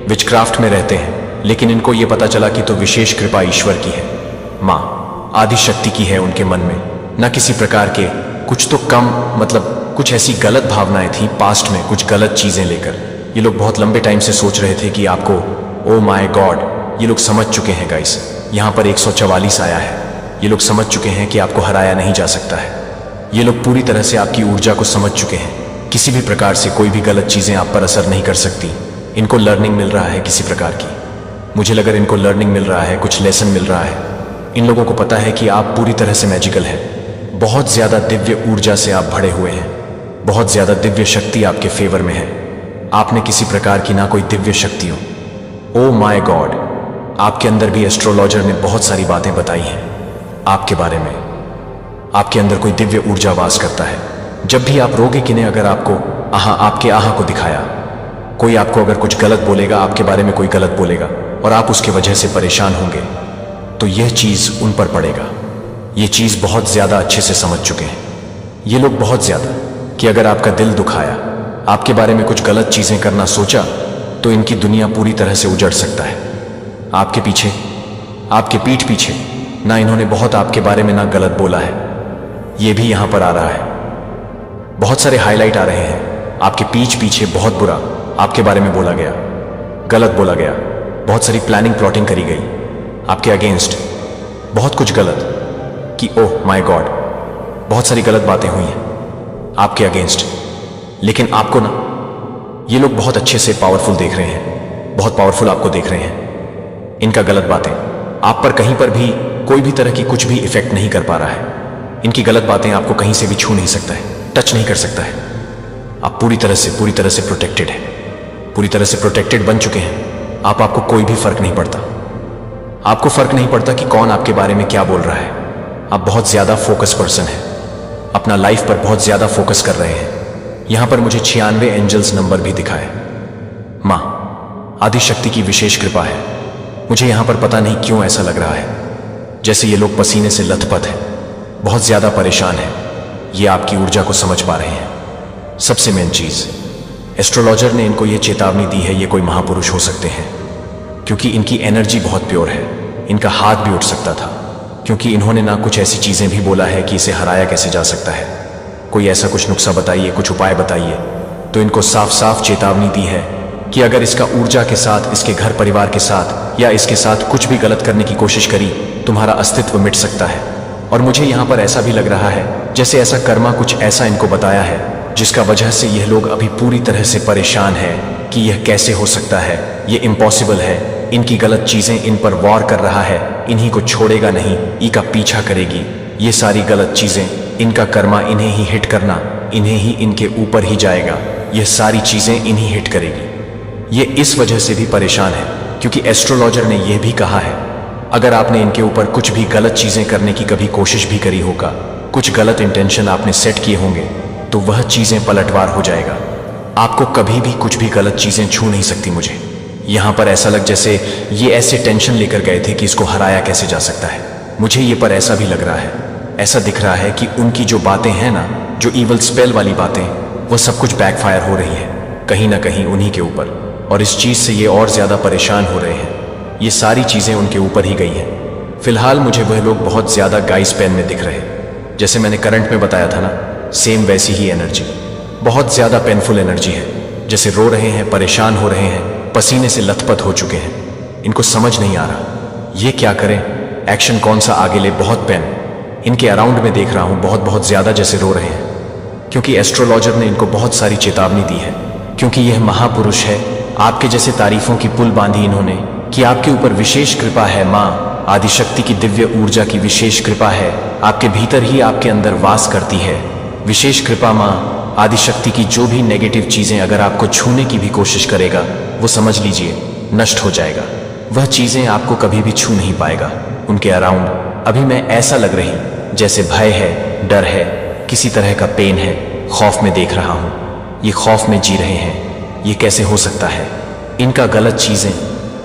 [SPEAKER 1] विचक्राफ्ट में रहते हैं। लेकिन इनको यह पता चला कि तो विशेष कृपा ईश्वर की है, मां आदि शक्ति की है उनके मन में, ना किसी प्रकार के कुछ तो कम, मतलब कुछ ऐसी गलत भावनाएं थी पास्ट में, कुछ गलत चीजें लेकर। ये लोग बहुत लंबे टाइम से सोच रहे थे कि आपको, ओ माय गॉड, ये लोग समझ चुके हैं गाइस, यहां पर 144 आया है। ये लोग समझ चुके हैं कि आपको हराया नहीं जा सकता है। ये लोग पूरी तरह से आपकी ऊर्जा को समझ चुके हैं। किसी भी प्रकार से कोई भी गलत चीजें आप पर असर नहीं कर सकती। इनको लर्निंग मिल रहा है किसी प्रकार की, मुझे लगा इनको लर्निंग मिल रहा है, कुछ लेसन मिल रहा है। इन लोगों को पता है कि आप पूरी तरह से मैजिकल हैं, बहुत ज्यादा दिव्य ऊर्जा से आप भरे हुए हैं, बहुत ज्यादा दिव्य शक्ति आपके फेवर में है। आपने किसी प्रकार की ना कोई दिव्य शक्ति हो। ओ माय गॉड, आपके अंदर भी एस्ट्रोलॉजर ने बहुत सारी बातें बताई हैं आपके बारे में। आपके अंदर कोई दिव्य ऊर्जा वास करता है। जब भी आप रोगे, किन्हें अगर आपको आपके आहा को दिखाया, कोई आपको अगर कुछ गलत बोलेगा, आपके बारे में कोई गलत बोलेगा और आप उसके वजह से परेशान होंगे, तो यह चीज उन पर पड़ेगा। यह चीज बहुत ज्यादा अच्छे से समझ चुके हैं ये लोग, बहुत ज्यादा, कि अगर आपका दिल दुखाया, आपके बारे में कुछ गलत चीजें करना सोचा, तो इनकी दुनिया पूरी तरह से उजड़ सकता है। आपके पीछे, आपके पीठ पीछे ना इन्होंने बहुत आपके बारे में ना गलत बोला है, ये भी यहां पर आ रहा है। बहुत सारे हाईलाइट आ रहे हैं, आपके पीठ पीछे बहुत बुरा आपके बारे में बोला गया, गलत बोला गया, बहुत सारी प्लानिंग प्लॉटिंग करी गई आपके अगेंस्ट, बहुत कुछ गलत, कि ओह माय गॉड, बहुत सारी गलत बातें हुई हैं आपके अगेंस्ट। लेकिन आपको ना ये लोग बहुत अच्छे से पावरफुल देख रहे हैं, बहुत पावरफुल आपको देख रहे हैं। इनका गलत बातें आप पर कहीं पर भी कोई भी तरह की कुछ भी इफेक्ट नहीं कर पा रहा है। इनकी गलत बातें आपको कहीं से भी छू नहीं सकता है, टच नहीं कर सकता है। आप पूरी तरह से प्रोटेक्टेड है, पूरी तरह से प्रोटेक्टेड बन चुके हैं। आपको कोई भी फर्क नहीं पड़ता, आपको फर्क नहीं पड़ता कि कौन आपके बारे में क्या बोल रहा है। आप बहुत ज्यादा फोकस पर्सन है, अपना लाइफ पर बहुत ज्यादा फोकस कर रहे हैं। यहां पर मुझे 96 एंजल्स नंबर भी दिखा है। मां आदि शक्ति की विशेष कृपा है। मुझे यहां पर पता नहीं क्यों ऐसा लग रहा है जैसे ये लोग पसीने से लथपथ हैं, बहुत ज्यादा परेशान हैं। ये आपकी ऊर्जा को समझ पा रहे हैं। सबसे मेन चीज, एस्ट्रोलॉजर ने इनको ये चेतावनी दी है, ये कोई महापुरुष हो सकते हैं, क्योंकि इनकी एनर्जी बहुत प्योर है। इनका हाथ भी उठ सकता था, क्योंकि इन्होंने ना कुछ ऐसी चीजें भी बोला है कि इसे हराया कैसे जा सकता है। कोई ऐसा कुछ नुस्खा बताइए, कुछ उपाय बताइए। तो इनको साफ साफ चेतावनी दी है कि अगर इसका ऊर्जा के साथ, इसके घर परिवार के साथ या इसके साथ कुछ भी गलत करने की कोशिश करी, तुम्हारा अस्तित्व मिट सकता है। और मुझे यहाँ पर ऐसा भी लग रहा है जैसे ऐसा कर्मा कुछ ऐसा इनको बताया है जिसका वजह से यह लोग अभी पूरी तरह से परेशान है कि यह कैसे हो सकता है, ये इम्पॉसिबल है। इनकी गलत चीजें इन पर वॉर कर रहा है, इन्हीं को छोड़ेगा नहीं, ई का पीछा करेगी। ये सारी गलत चीजें, इनका कर्मा इन्हें ही हिट करना, इन्हें ही इनके ऊपर ही जाएगा, यह सारी चीजें इन्हीं हिट करेगी। ये इस वजह से भी परेशान है क्योंकि एस्ट्रोलॉजर ने यह भी कहा है अगर आपने इनके ऊपर कुछ भी गलत चीजें करने की कभी कोशिश भी करी होगा, कुछ गलत इंटेंशन आपने सेट किए होंगे, तो वह चीजें पलटवार हो जाएगा। आपको कभी भी कुछ भी गलत चीजें छू नहीं सकती। मुझे यहां पर ऐसा लग जैसे ये ऐसे टेंशन लेकर गए थे कि इसको हराया कैसे जा सकता है। मुझे ये पर ऐसा भी लग रहा है, ऐसा दिख रहा है कि उनकी जो बातें हैं ना, जो इवल स्पेल वाली बातें, वो सब कुछ बैकफायर हो रही है कहीं ना कहीं उन्हीं के ऊपर, और इस चीज से ये और ज्यादा परेशान हो रहे हैं। ये सारी चीजें उनके ऊपर ही गई हैं। फिलहाल मुझे वह लोग बहुत ज्यादा गाइस पेन में दिख रहे, जैसे मैंने करंट में बताया था ना, सेम वैसी ही एनर्जी, बहुत ज्यादा पेनफुल एनर्जी है, जैसे रो रहे हैं, परेशान हो रहे हैं, पसीने से लथपथ हो चुके हैं। इनको समझ नहीं आ रहा ये क्या करें, एक्शन कौन सा आगे ले। बहुत पेन इनके अराउंड में देख रहा हूं, बहुत ज्यादा जैसे रो रहे हैं, क्योंकि एस्ट्रोलॉजर ने इनको बहुत सारी चेतावनी दी है। क्योंकि यह महापुरुष है, आपके जैसे तारीफों की पुल बांधी इन्होंने कि आपके ऊपर विशेष कृपा है, माँ आदिशक्ति की दिव्य ऊर्जा की विशेष कृपा है, आपके भीतर ही आपके अंदर वास करती है विशेष कृपा। माँ आदिशक्ति की जो भी नेगेटिव चीजें अगर आपको छूने की भी कोशिश करेगा, वो समझ लीजिए नष्ट हो जाएगा। वह चीजें आपको कभी भी छू नहीं पाएगा। उनके अराउंड अभी मैं ऐसा लग रही जैसे भय है, डर है, किसी तरह का पेन है, खौफ में देख रहा हूं। ये खौफ में जी रहे हैं। ये कैसे हो सकता है? इनका गलत चीजें,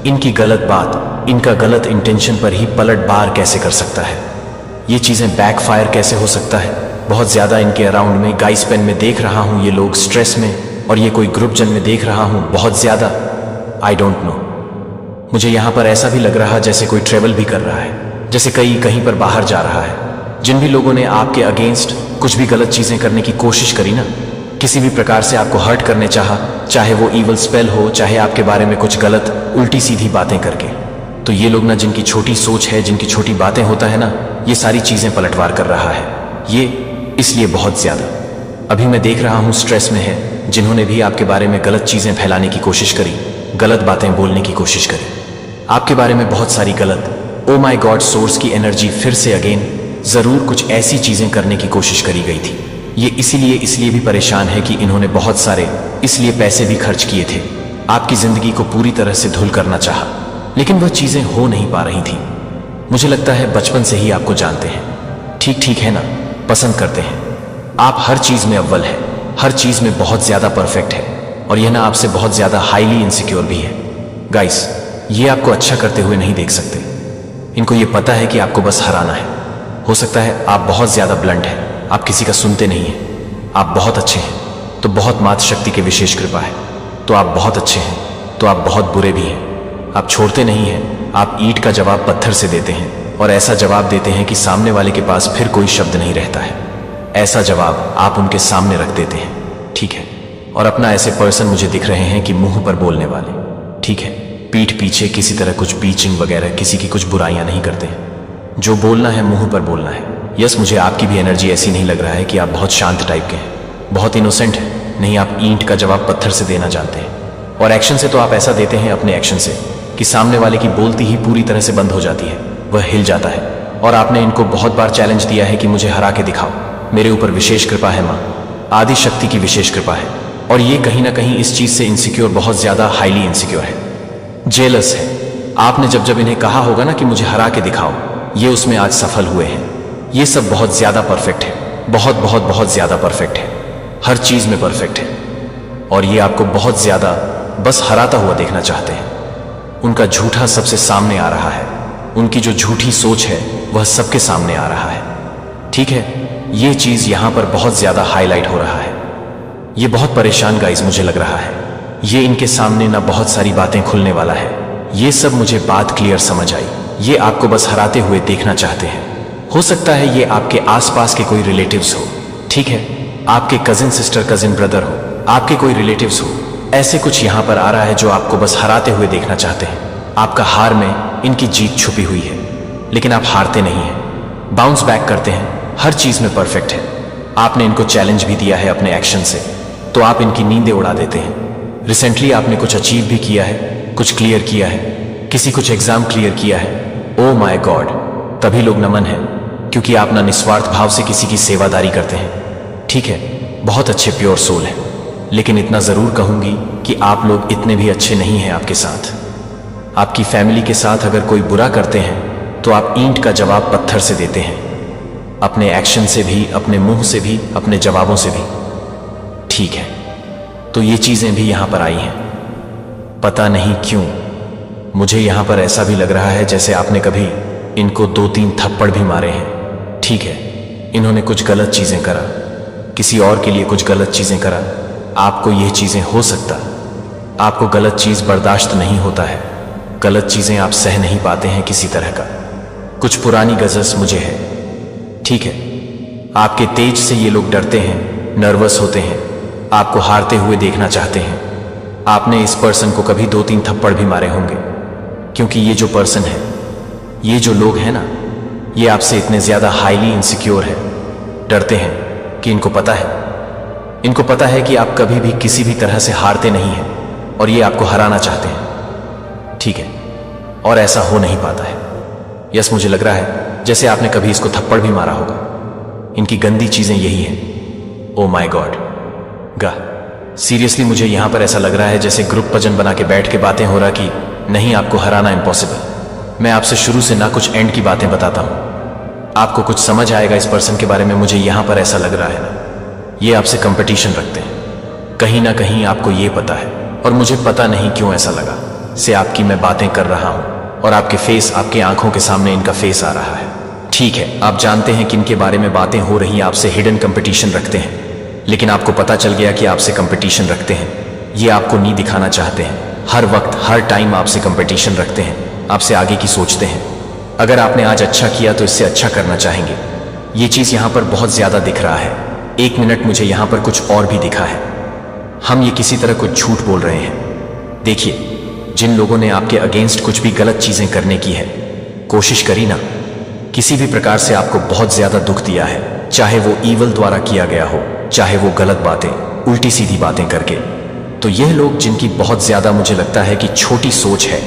[SPEAKER 1] इनकी गलत बात, इनका गलत इंटेंशन पर ही पलट बार कैसे कर सकता है? ये चीजें बैकफायर कैसे हो सकता है? बहुत ज्यादा इनके अराउंड में गाइस पेन में देख रहा हूं ये लोग स्ट्रेस में, और ये कोई ग्रुप जन में देख रहा हूं बहुत ज्यादा। आई डोंट नो, मुझे यहां पर ऐसा भी लग रहा जैसे कोई ट्रेवल भी कर रहा है, जैसे कहीं पर बाहर जा रहा है। जिन भी लोगों ने आपके अगेंस्ट कुछ भी गलत चीजें करने की कोशिश करी ना, किसी भी प्रकार से आपको हर्ट करने चाहा, चाहे वो इवल स्पेल हो, चाहे आपके बारे में कुछ गलत उल्टी सीधी बातें करके, तो ये लोग ना, जिनकी छोटी सोच है, जिनकी छोटी बातें होता है ना, ये सारी चीजें पलटवार कर रहा है। ये इसलिए बहुत ज्यादा अभी मैं देख रहा हूं स्ट्रेस में है। जिन्होंने भी आपके बारे में गलत चीजें फैलाने की कोशिश करी, गलत बातें बोलने की कोशिश करी, आपके बारे में बहुत सारी गलत, ओ माय गॉड, सोर्स की एनर्जी फिर से अगेन जरूर कुछ ऐसी चीजें करने की कोशिश करी गई थी। ये इसीलिए भी परेशान है कि इन्होंने बहुत सारे इसलिए पैसे भी खर्च किए थे, आपकी जिंदगी को पूरी तरह से धुल करना चाहा, लेकिन वह चीजें हो नहीं पा रही थी। मुझे लगता है बचपन से ही आपको जानते हैं, ठीक है ना, पसंद करते हैं। आप हर चीज में अव्वल है, हर चीज में बहुत ज्यादा परफेक्ट है, और यह ना आपसे बहुत ज्यादा हाईली इनसिक्योर भी है। गाइस, ये आपको अच्छा करते हुए नहीं देख सकते। इनको ये पता है कि आपको बस हराना है। हो सकता है आप बहुत ज्यादा ब्लंट हैं, आप किसी का सुनते नहीं हैं। आप बहुत अच्छे हैं तो बहुत मातृ शक्ति की विशेष कृपा है, तो आप बहुत अच्छे हैं तो आप बहुत बुरे भी हैं। आप छोड़ते नहीं हैं, आप ईंट का जवाब पत्थर से देते हैं, और ऐसा जवाब देते हैं कि सामने वाले के पास फिर कोई शब्द नहीं रहता है। ऐसा जवाब आप उनके सामने रख देते हैं, ठीक है। और अपना ऐसे पर्सन मुझे दिख रहे हैं कि मुंह पर बोलने वाले, ठीक है, पीठ पीछे किसी तरह कुछ बीचिंग वगैरह, किसी की कुछ बुराइयां नहीं करते हैं। जो बोलना है मुंह पर बोलना है। यस, मुझे आपकी भी एनर्जी ऐसी नहीं लग रहा है कि आप बहुत शांत टाइप के हैं, बहुत इनोसेंट है। नहीं, आप ईंट का जवाब पत्थर से देना जानते हैं, और एक्शन से तो आप ऐसा देते हैं अपने एक्शन से कि सामने वाले की बोलती ही पूरी तरह से बंद हो जाती है, वह हिल जाता है। और आपने इनको बहुत बार चैलेंज दिया है कि मुझे हरा के दिखाओ, मेरे ऊपर विशेष कृपा है, माँ आदि शक्ति की विशेष कृपा है। और ये कहीं ना कहीं इस चीज से इनसिक्योर, बहुत ज्यादा हाईली इनसिक्योर है, जेलस है। आपने जब इन्हें कहा होगा ना कि मुझे हरा के दिखाओ, ये उसमें आज सफल हुए हैं। ये सब बहुत ज्यादा परफेक्ट है, बहुत ज्यादा परफेक्ट है, हर चीज में परफेक्ट है, और ये आपको बहुत ज्यादा बस हराता हुआ देखना चाहते हैं। उनका झूठा सबसे सामने आ रहा है, उनकी जो झूठी सोच है वह सबके सामने आ रहा है, ठीक है। ये चीज यहां पर बहुत ज्यादा हाईलाइट हो रहा है। ये बहुत परेशान गाइस मुझे लग रहा है। ये इनके सामने ना बहुत सारी बातें खुलने वाला है। ये सब मुझे बात क्लियर समझ आई। ये आपको बस हराते हुए देखना चाहते हैं। हो सकता है ये आपके आसपास के कोई रिलेटिव्स हो, ठीक है, आपके कजिन सिस्टर, कजिन ब्रदर हो, आपके कोई रिलेटिव्स हो, ऐसे कुछ यहाँ पर आ रहा है जो आपको बस हराते हुए देखना चाहते हैं। आपका हार में इनकी जीत छुपी हुई है, लेकिन आप हारते नहीं हैं, बाउंस बैक करते हैं, हर चीज में परफेक्ट है। आपने इनको चैलेंज भी दिया है अपने एक्शन से, तो आप इनकी नींदें उड़ा देते हैं। रिसेंटली आपने कुछ अचीव भी किया है, कुछ क्लियर किया है, किसी कुछ एग्जाम क्लियर किया है। ओ माय गॉड, तभी लोग नमन है, क्योंकि आप ना निस्वार्थ भाव से किसी की सेवादारी करते हैं। ठीक है, बहुत अच्छे प्योर सोल है, लेकिन इतना जरूर कहूंगी कि आप लोग इतने भी अच्छे नहीं हैं आपके साथ। आपकी फैमिली के साथ अगर कोई बुरा करते हैं तो आप ईंट का जवाब पत्थर से देते हैं, अपने एक्शन से भी, अपने मुंह से भी, अपने जवाबों से भी। ठीक है, तो ये चीजें भी यहां पर आई हैं। पता नहीं क्यों मुझे यहां पर ऐसा भी लग रहा है जैसे आपने कभी इनको 2-3 थप्पड़ भी मारे हैं। ठीक है, इन्होंने कुछ गलत चीजें करा, किसी और के लिए कुछ गलत चीजें करा। आपको यह चीजें हो सकता, आपको गलत चीज बर्दाश्त नहीं होता है, गलत चीजें आप सह नहीं पाते हैं किसी तरह का। कुछ पुरानी गजस मुझे है। ठीक है, आपके तेज से ये लोग डरते हैं, नर्वस होते हैं, आपको हारते हुए देखना चाहते हैं। आपने इस पर्सन को कभी 2-3 थप्पड़ भी मारे होंगे, क्योंकि ये जो पर्सन है, ये जो लोग हैं ना, ये आपसे इतने ज्यादा हाईली इनसिक्योर है, डरते हैं कि इनको पता है कि आप कभी भी किसी भी तरह से हारते नहीं हैं और ये आपको हराना चाहते हैं। ठीक है, और ऐसा हो नहीं पाता है। यस, मुझे लग रहा है जैसे आपने कभी इसको थप्पड़ भी मारा होगा। इनकी गंदी चीजें यही हैं। ओ माय गॉड, सीरियसली मुझे यहां पर ऐसा लग रहा है जैसे ग्रुप भजन बना के बैठ के बातें हो रहा कि नहीं, आपको हराना इम्पॉसिबल। मैं आपसे शुरू से ना कुछ एंड की बातें बताता हूं, आपको कुछ समझ आएगा इस पर्सन के बारे में। मुझे यहां पर ऐसा लग रहा है ना, ये आपसे कंपटीशन रखते हैं, कहीं ना कहीं आपको ये पता है, और मुझे पता नहीं क्यों ऐसा लगा से आपकी मैं बातें कर रहा हूं और आपके फेस, आपके आंखों के सामने इनका फेस आ रहा है। ठीक है, आप जानते हैं कि इनके बारे में बातें हो रही, आपसे हिडन कंपटीशन रखते हैं, लेकिन आपको पता चल गया कि आपसे कंपटीशन रखते हैं। ये आपको नहीं दिखाना चाहते हैं, हर वक्त हर टाइम आपसे कंपटीशन रखते हैं, आपसे आगे की सोचते हैं। अगर आपने आज अच्छा किया तो इससे अच्छा करना चाहेंगे। ये चीज यहां पर बहुत ज्यादा दिख रहा है। एक मिनट, मुझे यहां पर कुछ और भी दिखा है। हम ये किसी तरह कुछ झूठ बोल रहे हैं। देखिए, जिन लोगों ने आपके अगेंस्ट कुछ भी गलत चीजें करने की है, कोशिश करी ना, किसी भी प्रकार से आपको बहुत ज्यादा दुख दिया है, चाहे वो ईवल द्वारा किया गया हो, चाहे वो गलत बातें, उल्टी सीधी बातें करके, तो यह लोग जिनकी बहुत ज्यादा मुझे लगता है कि छोटी सोच है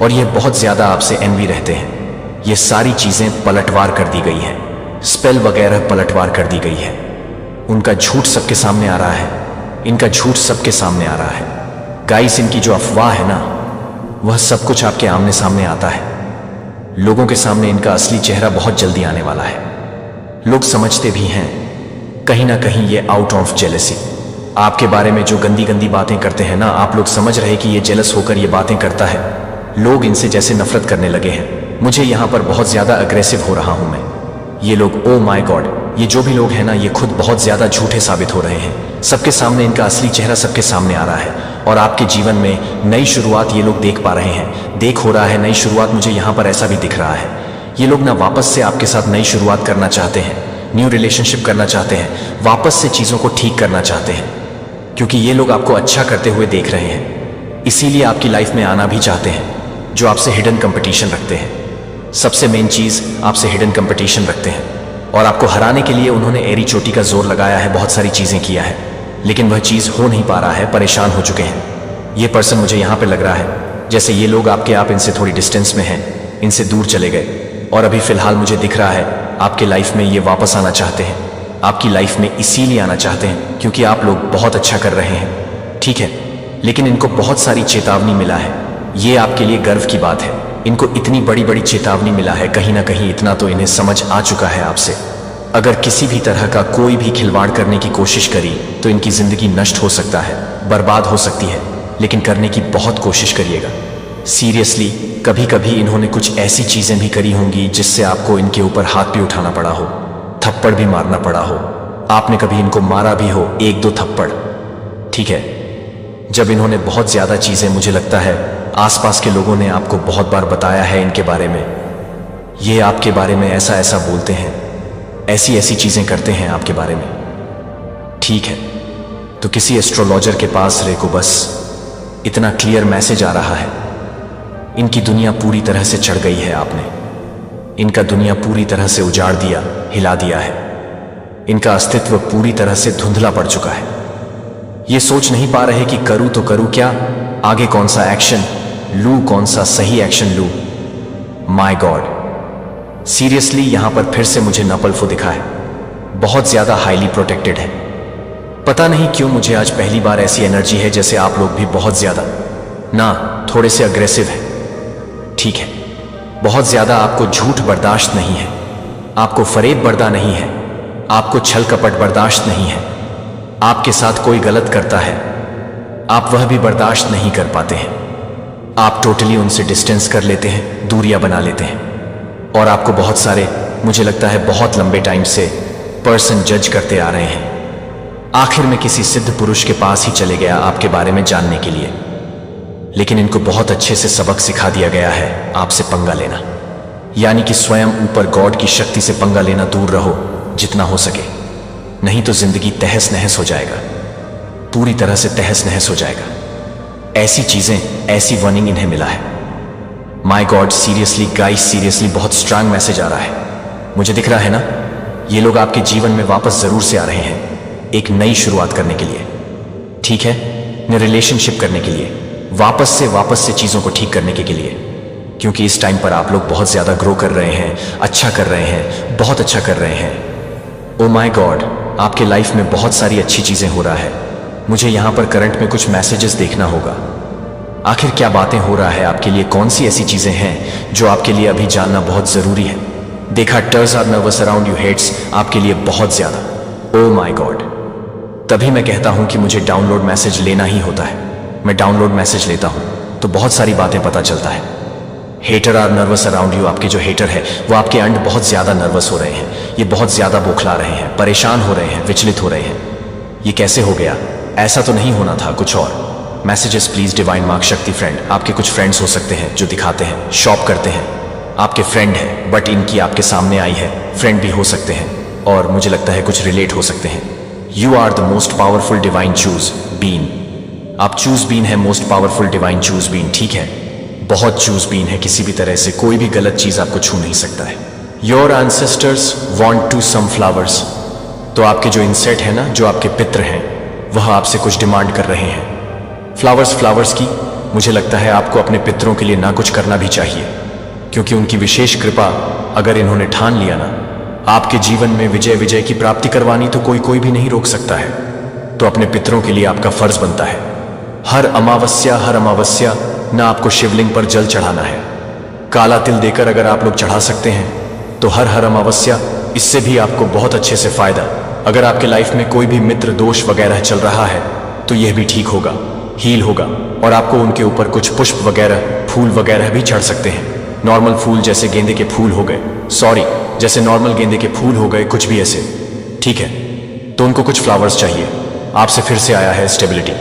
[SPEAKER 1] और यह बहुत ज्यादा आपसे एनवी रहते हैं, ये सारी चीजें पलटवार कर दी गई हैं, स्पेल वगैरह पलटवार कर दी गई है। उनका झूठ सबके सामने आ रहा है, इनका झूठ सबके सामने आ रहा है। गाइस, इनकी जो अफवाह है ना, वह सब कुछ आपके आमने सामने आता है। लोगों के सामने इनका असली चेहरा बहुत जल्दी आने वाला है। लोग समझते भी हैं कहीं ना कहीं ये आउट ऑफ जेलसी। आपके बारे में जो गंदी गंदी बातें करते हैं ना, आप लोग समझ रहे कि ये जेलस होकर ये बातें करता है। लोग इनसे जैसे नफरत करने लगे हैं। मुझे यहां पर बहुत ज्यादा अग्रेसिव हो रहा हूं मैं। ये लोग, ओ माय गॉड, ये जो भी लोग हैं ना, ये खुद बहुत ज्यादा झूठे साबित हो रहे हैं। सबके सामने इनका असली चेहरा सबके सामने आ रहा है और आपके जीवन में नई शुरुआत ये लोग देख पा रहे हैं, देख हो रहा है नई शुरुआत। मुझे यहां पर ऐसा भी दिख रहा है, ये लोग ना वापस से आपके साथ नई शुरुआत करना चाहते हैं, न्यू रिलेशनशिप करना चाहते हैं, वापस से चीजों को ठीक करना चाहते हैं, क्योंकि ये लोग आपको अच्छा करते हुए देख रहे हैं, इसीलिए आपकी लाइफ में आना भी चाहते हैं। जो आपसे हिडन कंपटीशन रखते हैं, सबसे मेन चीज आपसे हिडन कंपटीशन रखते हैं, और आपको हराने के लिए उन्होंने एरी चोटी का जोर लगाया है, बहुत सारी चीजें किया है, लेकिन वह चीज हो नहीं पा रहा है, परेशान हो चुके हैं। ये पर्सन मुझे यहां पे लग रहा है जैसे ये लोग आप इनसे थोड़ी डिस्टेंस में हैं, इनसे दूर चले गए, और अभी फिलहाल मुझे दिख रहा है आपके लाइफ में ये वापस आना चाहते हैं। आपकी लाइफ में इसीलिए आना चाहते हैं क्योंकि आप लोग बहुत अच्छा कर रहे हैं, ठीक है, लेकिन इनको बहुत सारी चेतावनी मिला है। ये आपके लिए गर्व की बात है, इनको इतनी बड़ी बड़ी चेतावनी मिला है, कहीं ना कहीं इतना तो इन्हें समझ आ चुका है आपसे। अगर किसी भी तरह का कोई भी खिलवाड़ करने की कोशिश करी तो इनकी जिंदगी नष्ट हो सकता है, बर्बाद हो सकती है, लेकिन करने की बहुत कोशिश करिएगा। सीरियसली, कभी कभी इन्होंने कुछ ऐसी चीजें भी करी होंगी जिससे आपको इनके ऊपर हाथ भी उठाना पड़ा हो, थप्पड़ भी मारना पड़ा हो, आपने कभी इनको मारा भी हो 1-2 थप्पड़, ठीक है। जब इन्होंने बहुत ज्यादा चीजें, मुझे लगता है आसपास के लोगों ने आपको बहुत बार बताया है इनके बारे में, ये आपके बारे में ऐसा ऐसा बोलते हैं, ऐसी ऐसी चीजें करते हैं आपके बारे में, ठीक है, तो किसी एस्ट्रोलॉजर के पास रे को बस इतना क्लियर मैसेज आ रहा है, इनकी दुनिया पूरी तरह से चढ़ गई है आपने, इनका दुनिया पूरी तरह से उजाड़ दिया, हिला दिया है, इनका अस्तित्व पूरी तरह से धुंधला पड़ चुका है। ये सोच नहीं पा रहे कि करूं तो करूं क्या, आगे कौन सा एक्शन लूं, कौन सा सही एक्शन लूं। माय गॉड, सीरियसली यहां पर फिर से मुझे नपल्फो दिखा है, बहुत ज्यादा हाईली प्रोटेक्टेड है। पता नहीं क्यों मुझे आज पहली बार ऐसी एनर्जी है जैसे आप लोग भी बहुत ज्यादा ना थोड़े से अग्रेसिव है। ठीक है, बहुत ज्यादा आपको झूठ बर्दाश्त नहीं है, आपको फरेब बर्दा नहीं है, आपको छल कपट बर्दाश्त नहीं है, आपके साथ कोई गलत करता है आप वह भी बर्दाश्त नहीं कर पाते हैं, आप टोटली उनसे डिस्टेंस कर लेते हैं, दूरियां बना लेते हैं, और आपको बहुत सारे, मुझे लगता है बहुत लंबे टाइम से पर्सन जज करते आ रहे हैं। आखिर में किसी सिद्ध पुरुष के पास ही चले गया आपके बारे में जानने के लिए, लेकिन इनको बहुत अच्छे से सबक सिखा दिया गया है आपसे पंगा लेना, यानी कि स्वयं ऊपर गॉड की शक्ति से पंगा लेना दूर रहो जितना हो सके, नहीं तो जिंदगी तहस नहस हो जाएगा, पूरी तरह से तहस नहस हो जाएगा। ऐसी चीजें, ऐसी वार्निंग इन्हें मिला है। My God, seriously guys, seriously बहुत स्ट्रांग मैसेज आ रहा है। मुझे दिख रहा है ना, ये लोग आपके जीवन में वापस जरूर से आ रहे हैं, एक नई शुरुआत करने के लिए, ठीक है, नई रिलेशनशिप करने के लिए, वापस से चीजों को ठीक करने के लिए, क्योंकि इस टाइम पर आप लोग बहुत ज्यादा ग्रो कर रहे हैं, अच्छा कर रहे हैं, बहुत अच्छा कर रहे हैं। ओ माय गॉड, आपके लाइफ में बहुत सारी अच्छी चीजें हो रहा है। मुझे यहां पर करंट में कुछ मैसेजेस देखना होगा, आखिर क्या बातें हो रहा है आपके लिए, कौन सी ऐसी चीजें हैं जो आपके लिए अभी जानना बहुत जरूरी है। देखा, टर्स are nervous around you, heads आपके लिए बहुत ज्यादा। ओ माय गॉड, तभी मैं कहता हूं कि मुझे डाउनलोड मैसेज लेना ही होता है। मैं डाउनलोड मैसेज लेता हूं तो बहुत सारी बातें पता चलता है। Hater are nervous around you, आपके जो हेटर है वो आपके अंड बहुत ज्यादा नर्वस हो रहे हैं, ये बहुत ज्यादा बौखला रहे हैं, परेशान हो रहे हैं, विचलित हो रहे हैं। ये कैसे हो गया, ऐसा तो नहीं होना था, कुछ और। मैसेजेस प्लीज डिवाइन मार्क शक्ति फ्रेंड, आपके कुछ फ्रेंड्स हो सकते हैं जो दिखाते हैं, शॉप करते हैं, आपके फ्रेंड है बट इनकी आपके सामने आई है, फ्रेंड भी हो सकते हैं, और मुझे लगता है कुछ रिलेट हो सकते हैं। You are the most powerful divine chosen being, आप चूज बीन है, most powerful divine chosen being, ठीक है, बहुत चूज बीन है, किसी भी तरह से कोई भी गलत चीज आपको छू नहीं सकता है। Your ancestors want to some flowers, तो आपके जो इंसेट है ना, जो आपके पित्र हैं, वह आपसे कुछ डिमांड कर रहे हैं। फ्लावर्स की, मुझे लगता है आपको अपने पितरों के लिए ना कुछ करना भी चाहिए, क्योंकि उनकी विशेष कृपा अगर इन्होंने ठान लिया ना आपके जीवन में विजय की प्राप्ति करवानी, तो कोई भी नहीं रोक सकता है। तो अपने पितरों के लिए आपका फर्ज बनता है, हर अमावस्या ना आपको शिवलिंग पर जल चढ़ाना है, काला तिल देकर अगर आप लोग चढ़ा सकते हैं तो हर अमावस्या, इससे भी आपको बहुत अच्छे से फायदा। अगर आपके लाइफ में कोई भी मित्र दोष वगैरह चल रहा है तो यह भी ठीक होगा, हील होगा, और आपको उनके ऊपर कुछ पुष्प वगैरह, फूल वगैरह भी चढ़ सकते हैं। नॉर्मल फूल जैसे गेंदे के फूल हो गए, जैसे नॉर्मल गेंदे के फूल हो गए, कुछ भी ऐसे, ठीक है। तो उनको कुछ फ्लावर्स चाहिए। आपसे फिर से आया है स्टेबिलिटी,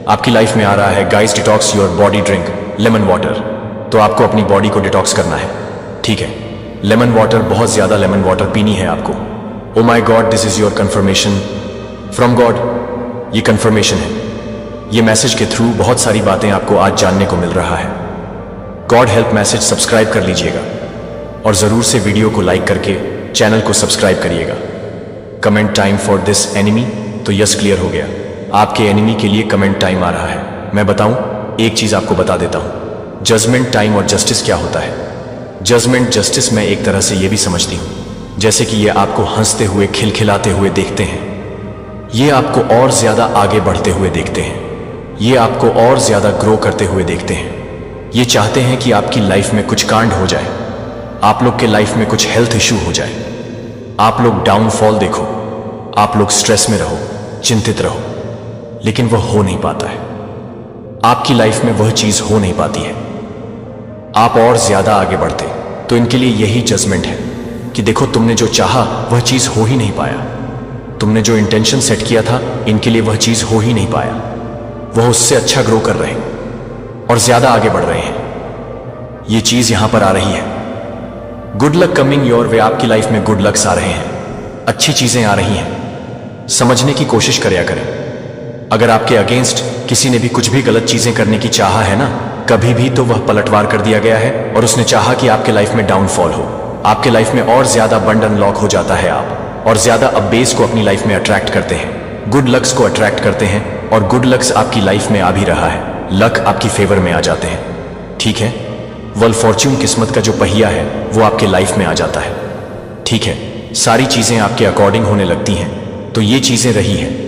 [SPEAKER 1] आपकी लाइफ में आ रहा है guys, detox your body, drink lemon water. तो आपको अपनी बॉडी को डिटॉक्स करना है, ठीक है। लेमन वाटर, बहुत ज्यादा लेमन वाटर पीनी है आपको। Oh my God, this is your confirmation from God, ये कंफर्मेशन है, ये मैसेज के थ्रू बहुत सारी बातें आपको आज जानने को मिल रहा है। गॉड हेल्प मैसेज सब्सक्राइब कर लीजिएगा, और जरूर से वीडियो को लाइक करके चैनल को सब्सक्राइब करिएगा। Comment time for this enemy, तो यस क्लियर हो गया, आपके एनिमी के लिए कमेंट टाइम आ रहा है। मैं बताऊं, एक चीज आपको बता देता हूं, जजमेंट टाइम और जस्टिस क्या होता है। जजमेंट जस्टिस मैं एक तरह से ये भी समझती हूं जैसे कि ये आपको हंसते हुए, खिलखिलाते हुए देखते हैं, ये आपको और ज्यादा आगे बढ़ते हुए देखते हैं, ये आपको और ज्यादा ग्रो करते हुए देखते हैं। ये चाहते हैं कि आपकी लाइफ में कुछ कांड हो जाए, आप लोग के लाइफ में कुछ हेल्थ इश्यू हो जाए, आप लोग डाउनफॉल देखो, आप लोग स्ट्रेस में रहो, चिंतित रहो, लेकिन वह हो नहीं पाता है। आपकी लाइफ में वह चीज हो नहीं पाती है, आप और ज्यादा आगे बढ़ते। तो इनके लिए यही जजमेंट है कि देखो, तुमने जो चाहा वह चीज हो ही नहीं पाया, तुमने जो इंटेंशन सेट किया था, इनके लिए वह चीज हो ही नहीं पाया। वह उससे अच्छा ग्रो कर रहे हैं और ज्यादा आगे बढ़ रहे हैं। ये चीज यहां पर आ रही है, good luck coming your way, आपकी लाइफ में गुड लक्स आ रहे हैं, अच्छी चीजें आ रही हैं। समझने की कोशिश करें, अगर आपके अगेंस्ट किसी ने भी कुछ भी गलत चीजें करने की चाहा है ना, कभी भी, तो वह पलटवार कर दिया गया है और उसने चाहा कि आपके लाइफ में डाउनफॉल हो, आपके लाइफ में और ज्यादा बंड अनलॉक हो जाता है आप, और ज्यादा अबेस को अपनी लाइफ में अट्रैक्ट करते हैं, गुड लक्स को अट्रैक्ट करते हैं, और गुड लक्स आपकी लाइफ में आ भी रहा है, लक आपकी फेवर में आ जाते हैं। ठीक है, वल फॉर्च्यून किस्मत का जो पहिया है वो आपके लाइफ में आ जाता है। ठीक है, सारी चीजें आपके अकॉर्डिंग होने लगती हैं। तो ये चीजें रही हैं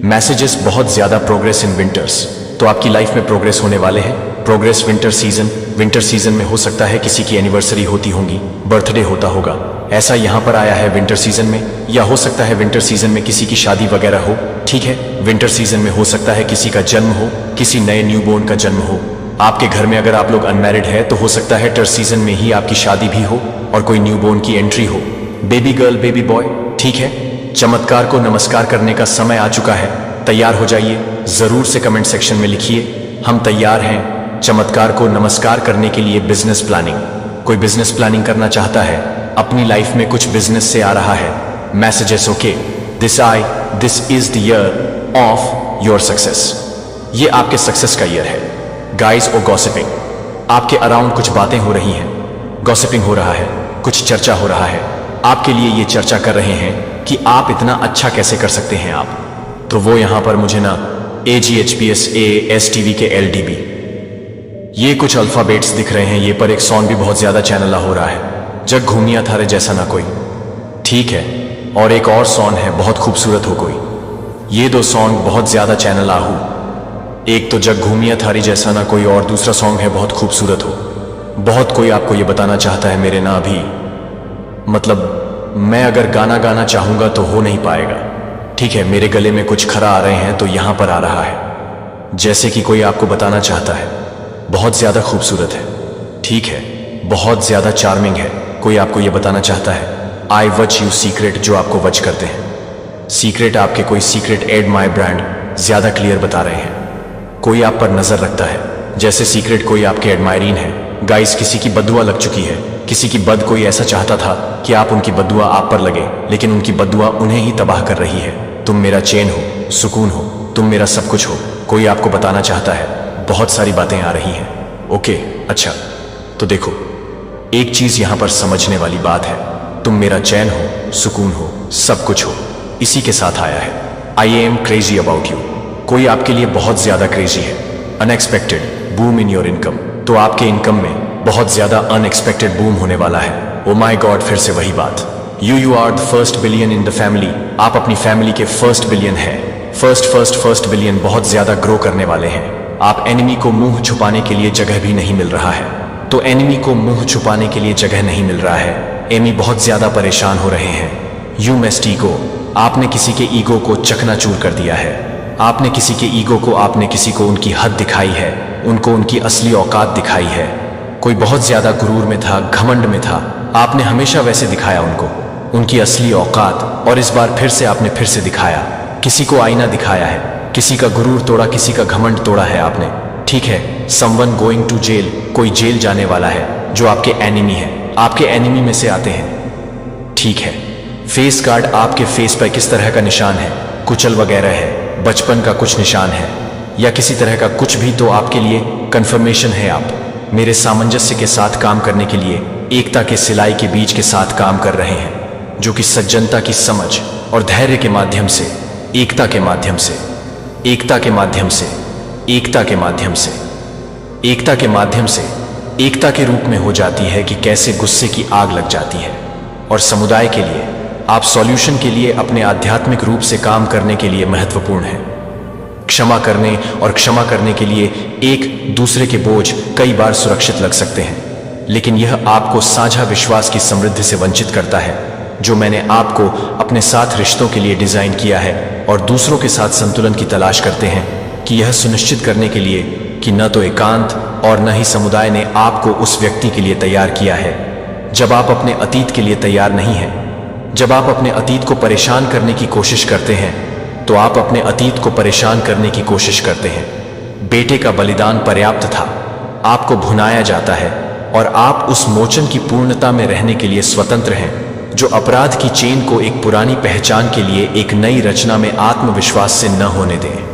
[SPEAKER 1] मैसेजेस, बहुत ज्यादा प्रोग्रेस इन विंटर्स, तो आपकी लाइफ में प्रोग्रेस होने वाले हैं। प्रोग्रेस विंटर सीजन में हो सकता है किसी की एनिवर्सरी होती होगी, बर्थडे होता होगा, ऐसा यहां पर आया है विंटर सीजन में, या हो सकता है विंटर सीजन में किसी की शादी वगैरह हो। ठीक है, विंटर सीजन में हो सकता है किसी का जन्म हो, किसी नए न्यूबॉर्न का जन्म हो। आपके घर में अगर आप लोग अनमैरिड है तो हो सकता है टर सीजन में ही आपकी शादी भी हो और कोई न्यूबॉर्न की एंट्री हो, बेबी गर्ल, बेबी बॉय। ठीक है, चमत्कार को नमस्कार करने का समय आ चुका है, तैयार हो जाइए। जरूर से कमेंट सेक्शन में लिखिए हम तैयार हैं चमत्कार को नमस्कार करने के लिए। बिजनेस प्लानिंग, कोई बिजनेस प्लानिंग करना चाहता है, अपनी लाइफ में कुछ बिजनेस से आ रहा है messages, okay, this is the year of your success, ये आपके सक्सेस का ईयर है गाइस। और गॉसिपिंग, आपके अराउंड कुछ बातें हो रही हैं, गॉसिपिंग हो रहा है, कुछ चर्चा हो रहा है, आपके लिए ये चर्चा कर रहे हैं कि आप इतना अच्छा कैसे कर सकते हैं आप। तो वो यहां पर मुझे ना AGHPS ASTV के LDB ये कुछ अल्फाबेट्स दिख रहे हैं, ये पर एक सॉन्ग भी बहुत ज्यादा चैनल हो रहा है, जग घूमिया थारे जैसा ना कोई। ठीक है, और एक और सॉन्ग है बहुत खूबसूरत हो कोई। ये दो सॉन्ग बहुत ज्यादा चैनल आहू, एक तो जग घूमिया थारी जैसा ना कोई, और दूसरा सॉन्ग है बहुत खूबसूरत हो। बहुत कोई आपको ये बताना चाहता है मेरे ना अभी, मतलब मैं अगर गाना गाना चाहूंगा तो हो नहीं पाएगा। ठीक है, मेरे गले में कुछ खरा आ रहे हैं तो यहां पर आ रहा है, जैसे कि कोई आपको बताना चाहता है बहुत ज्यादा खूबसूरत है। ठीक है, बहुत ज्यादा चार्मिंग है, कोई आपको यह बताना चाहता है आई वच यू सीक्रेट, जो आपको वच करते हैं सीक्रेट, आपके कोई सीक्रेट एड माई ब्रांड ज्यादा क्लियर बता रहे हैं। कोई आप पर नजर रखता है, जैसे सीक्रेट कोई आपके एडमायरीन है। गाइस, किसी की बदुआ लग चुकी है, किसी की बद, कोई ऐसा चाहता था कि आप उनकी बदुआ आप पर लगे, लेकिन उनकी बदुआ उन्हें ही तबाह कर रही है। तुम मेरा चैन हो, सुकून हो, तुम मेरा सब कुछ हो, कोई आपको बताना चाहता है। बहुत सारी बातें आ रही हैं, ओके, अच्छा, तो देखो, एक चीज यहां पर समझने वाली बात है, तुम मेरा चैन हो, सुकून हो, सब कुछ हो, इसी के साथ आया है I am crazy about you. कोई आपके लिए बहुत ज्यादा क्रेजी है, unexpected boom in your income, तो आपके इनकम में बहुत ज्यादा अनएक्सपेक्टेड बूम होने वाला है। ओ माय गॉड, फिर से वही बात, you are the first billion in the family, आप अपनी फैमिली के फर्स्ट बिलियन है, फर्स्ट बिलियन बहुत ज्यादा ग्रो करने वाले हैं। आप एनिमी को मुंह छुपाने के लिए जगह भी नहीं मिल रहा है, तो एनिमी को मुंह छुपाने के लिए जगह नहीं मिल रहा है, एमी बहुत ज्यादा परेशान हो रहे हैं। यू मेस्ट ईगो, आपने किसी के ईगो को चकनाचूर कर दिया है, आपने किसी के ईगो को, आपने किसी को उनकी हद दिखाई है, उनको उनकी असली औकात दिखाई है। कोई बहुत ज्यादा गुरूर में था, घमंड में था, आपने हमेशा वैसे दिखाया उनको उनकी असली औकात, और इस बार फिर से आपने फिर से दिखाया, किसी को आईना दिखाया है, किसी का गुरूर तोड़ा, किसी का घमंड तोड़ा है आपने। ठीक है, समवन गोइंग टू जेल, कोई जेल जाने वाला है जो आपके एनिमी है, आपके एनिमी में से आते हैं। ठीक है, फेस कार्ड, आपके फेस पर किस तरह का निशान है, कुचल वगैरह है, बचपन का कुछ निशान है, या किसी तरह का कुछ भी, तो आपके लिए कंफर्मेशन है आप मेरे सामंजस्य के साथ काम करने के लिए, एकता के सिलाई के बीज के साथ काम कर रहे हैं, जो कि सज्जनता की समझ और धैर्य के माध्यम से, एकता के माध्यम से, एकता के माध्यम से, एकता के माध्यम से, एकता के माध्यम से, एकता के रूप में हो जाती है कि कैसे गुस्से की आग लग जाती है। और समुदाय के लिए, आप सॉल्यूशन के लिए, अपने आध्यात्मिक रूप से काम करने के लिए महत्वपूर्ण है। क्षमा करने और क्षमा करने के लिए एक दूसरे के बोझ कई बार सुरक्षित लग सकते हैं, लेकिन यह आपको साझा विश्वास की समृद्धि से वंचित करता है, जो मैंने आपको अपने साथ रिश्तों के लिए डिजाइन किया है, और दूसरों के साथ संतुलन की तलाश करते हैं कि यह सुनिश्चित करने के लिए कि न तो एकांत और न ही समुदाय ने आपको उस व्यक्ति के लिए तैयार किया है। जब आप अपने अतीत के लिए तैयार नहीं हैं, जब आप अपने अतीत को परेशान करने की कोशिश करते हैं, तो आप अपने अतीत को परेशान करने की कोशिश करते हैं। बेटे का बलिदान पर्याप्त था, आपको भुनाया जाता है, और आप उस मोचन की पूर्णता में रहने के लिए स्वतंत्र हैं, जो अपराध की चेन को एक पुरानी पहचान के लिए एक नई रचना में आत्मविश्वास से न होने दें।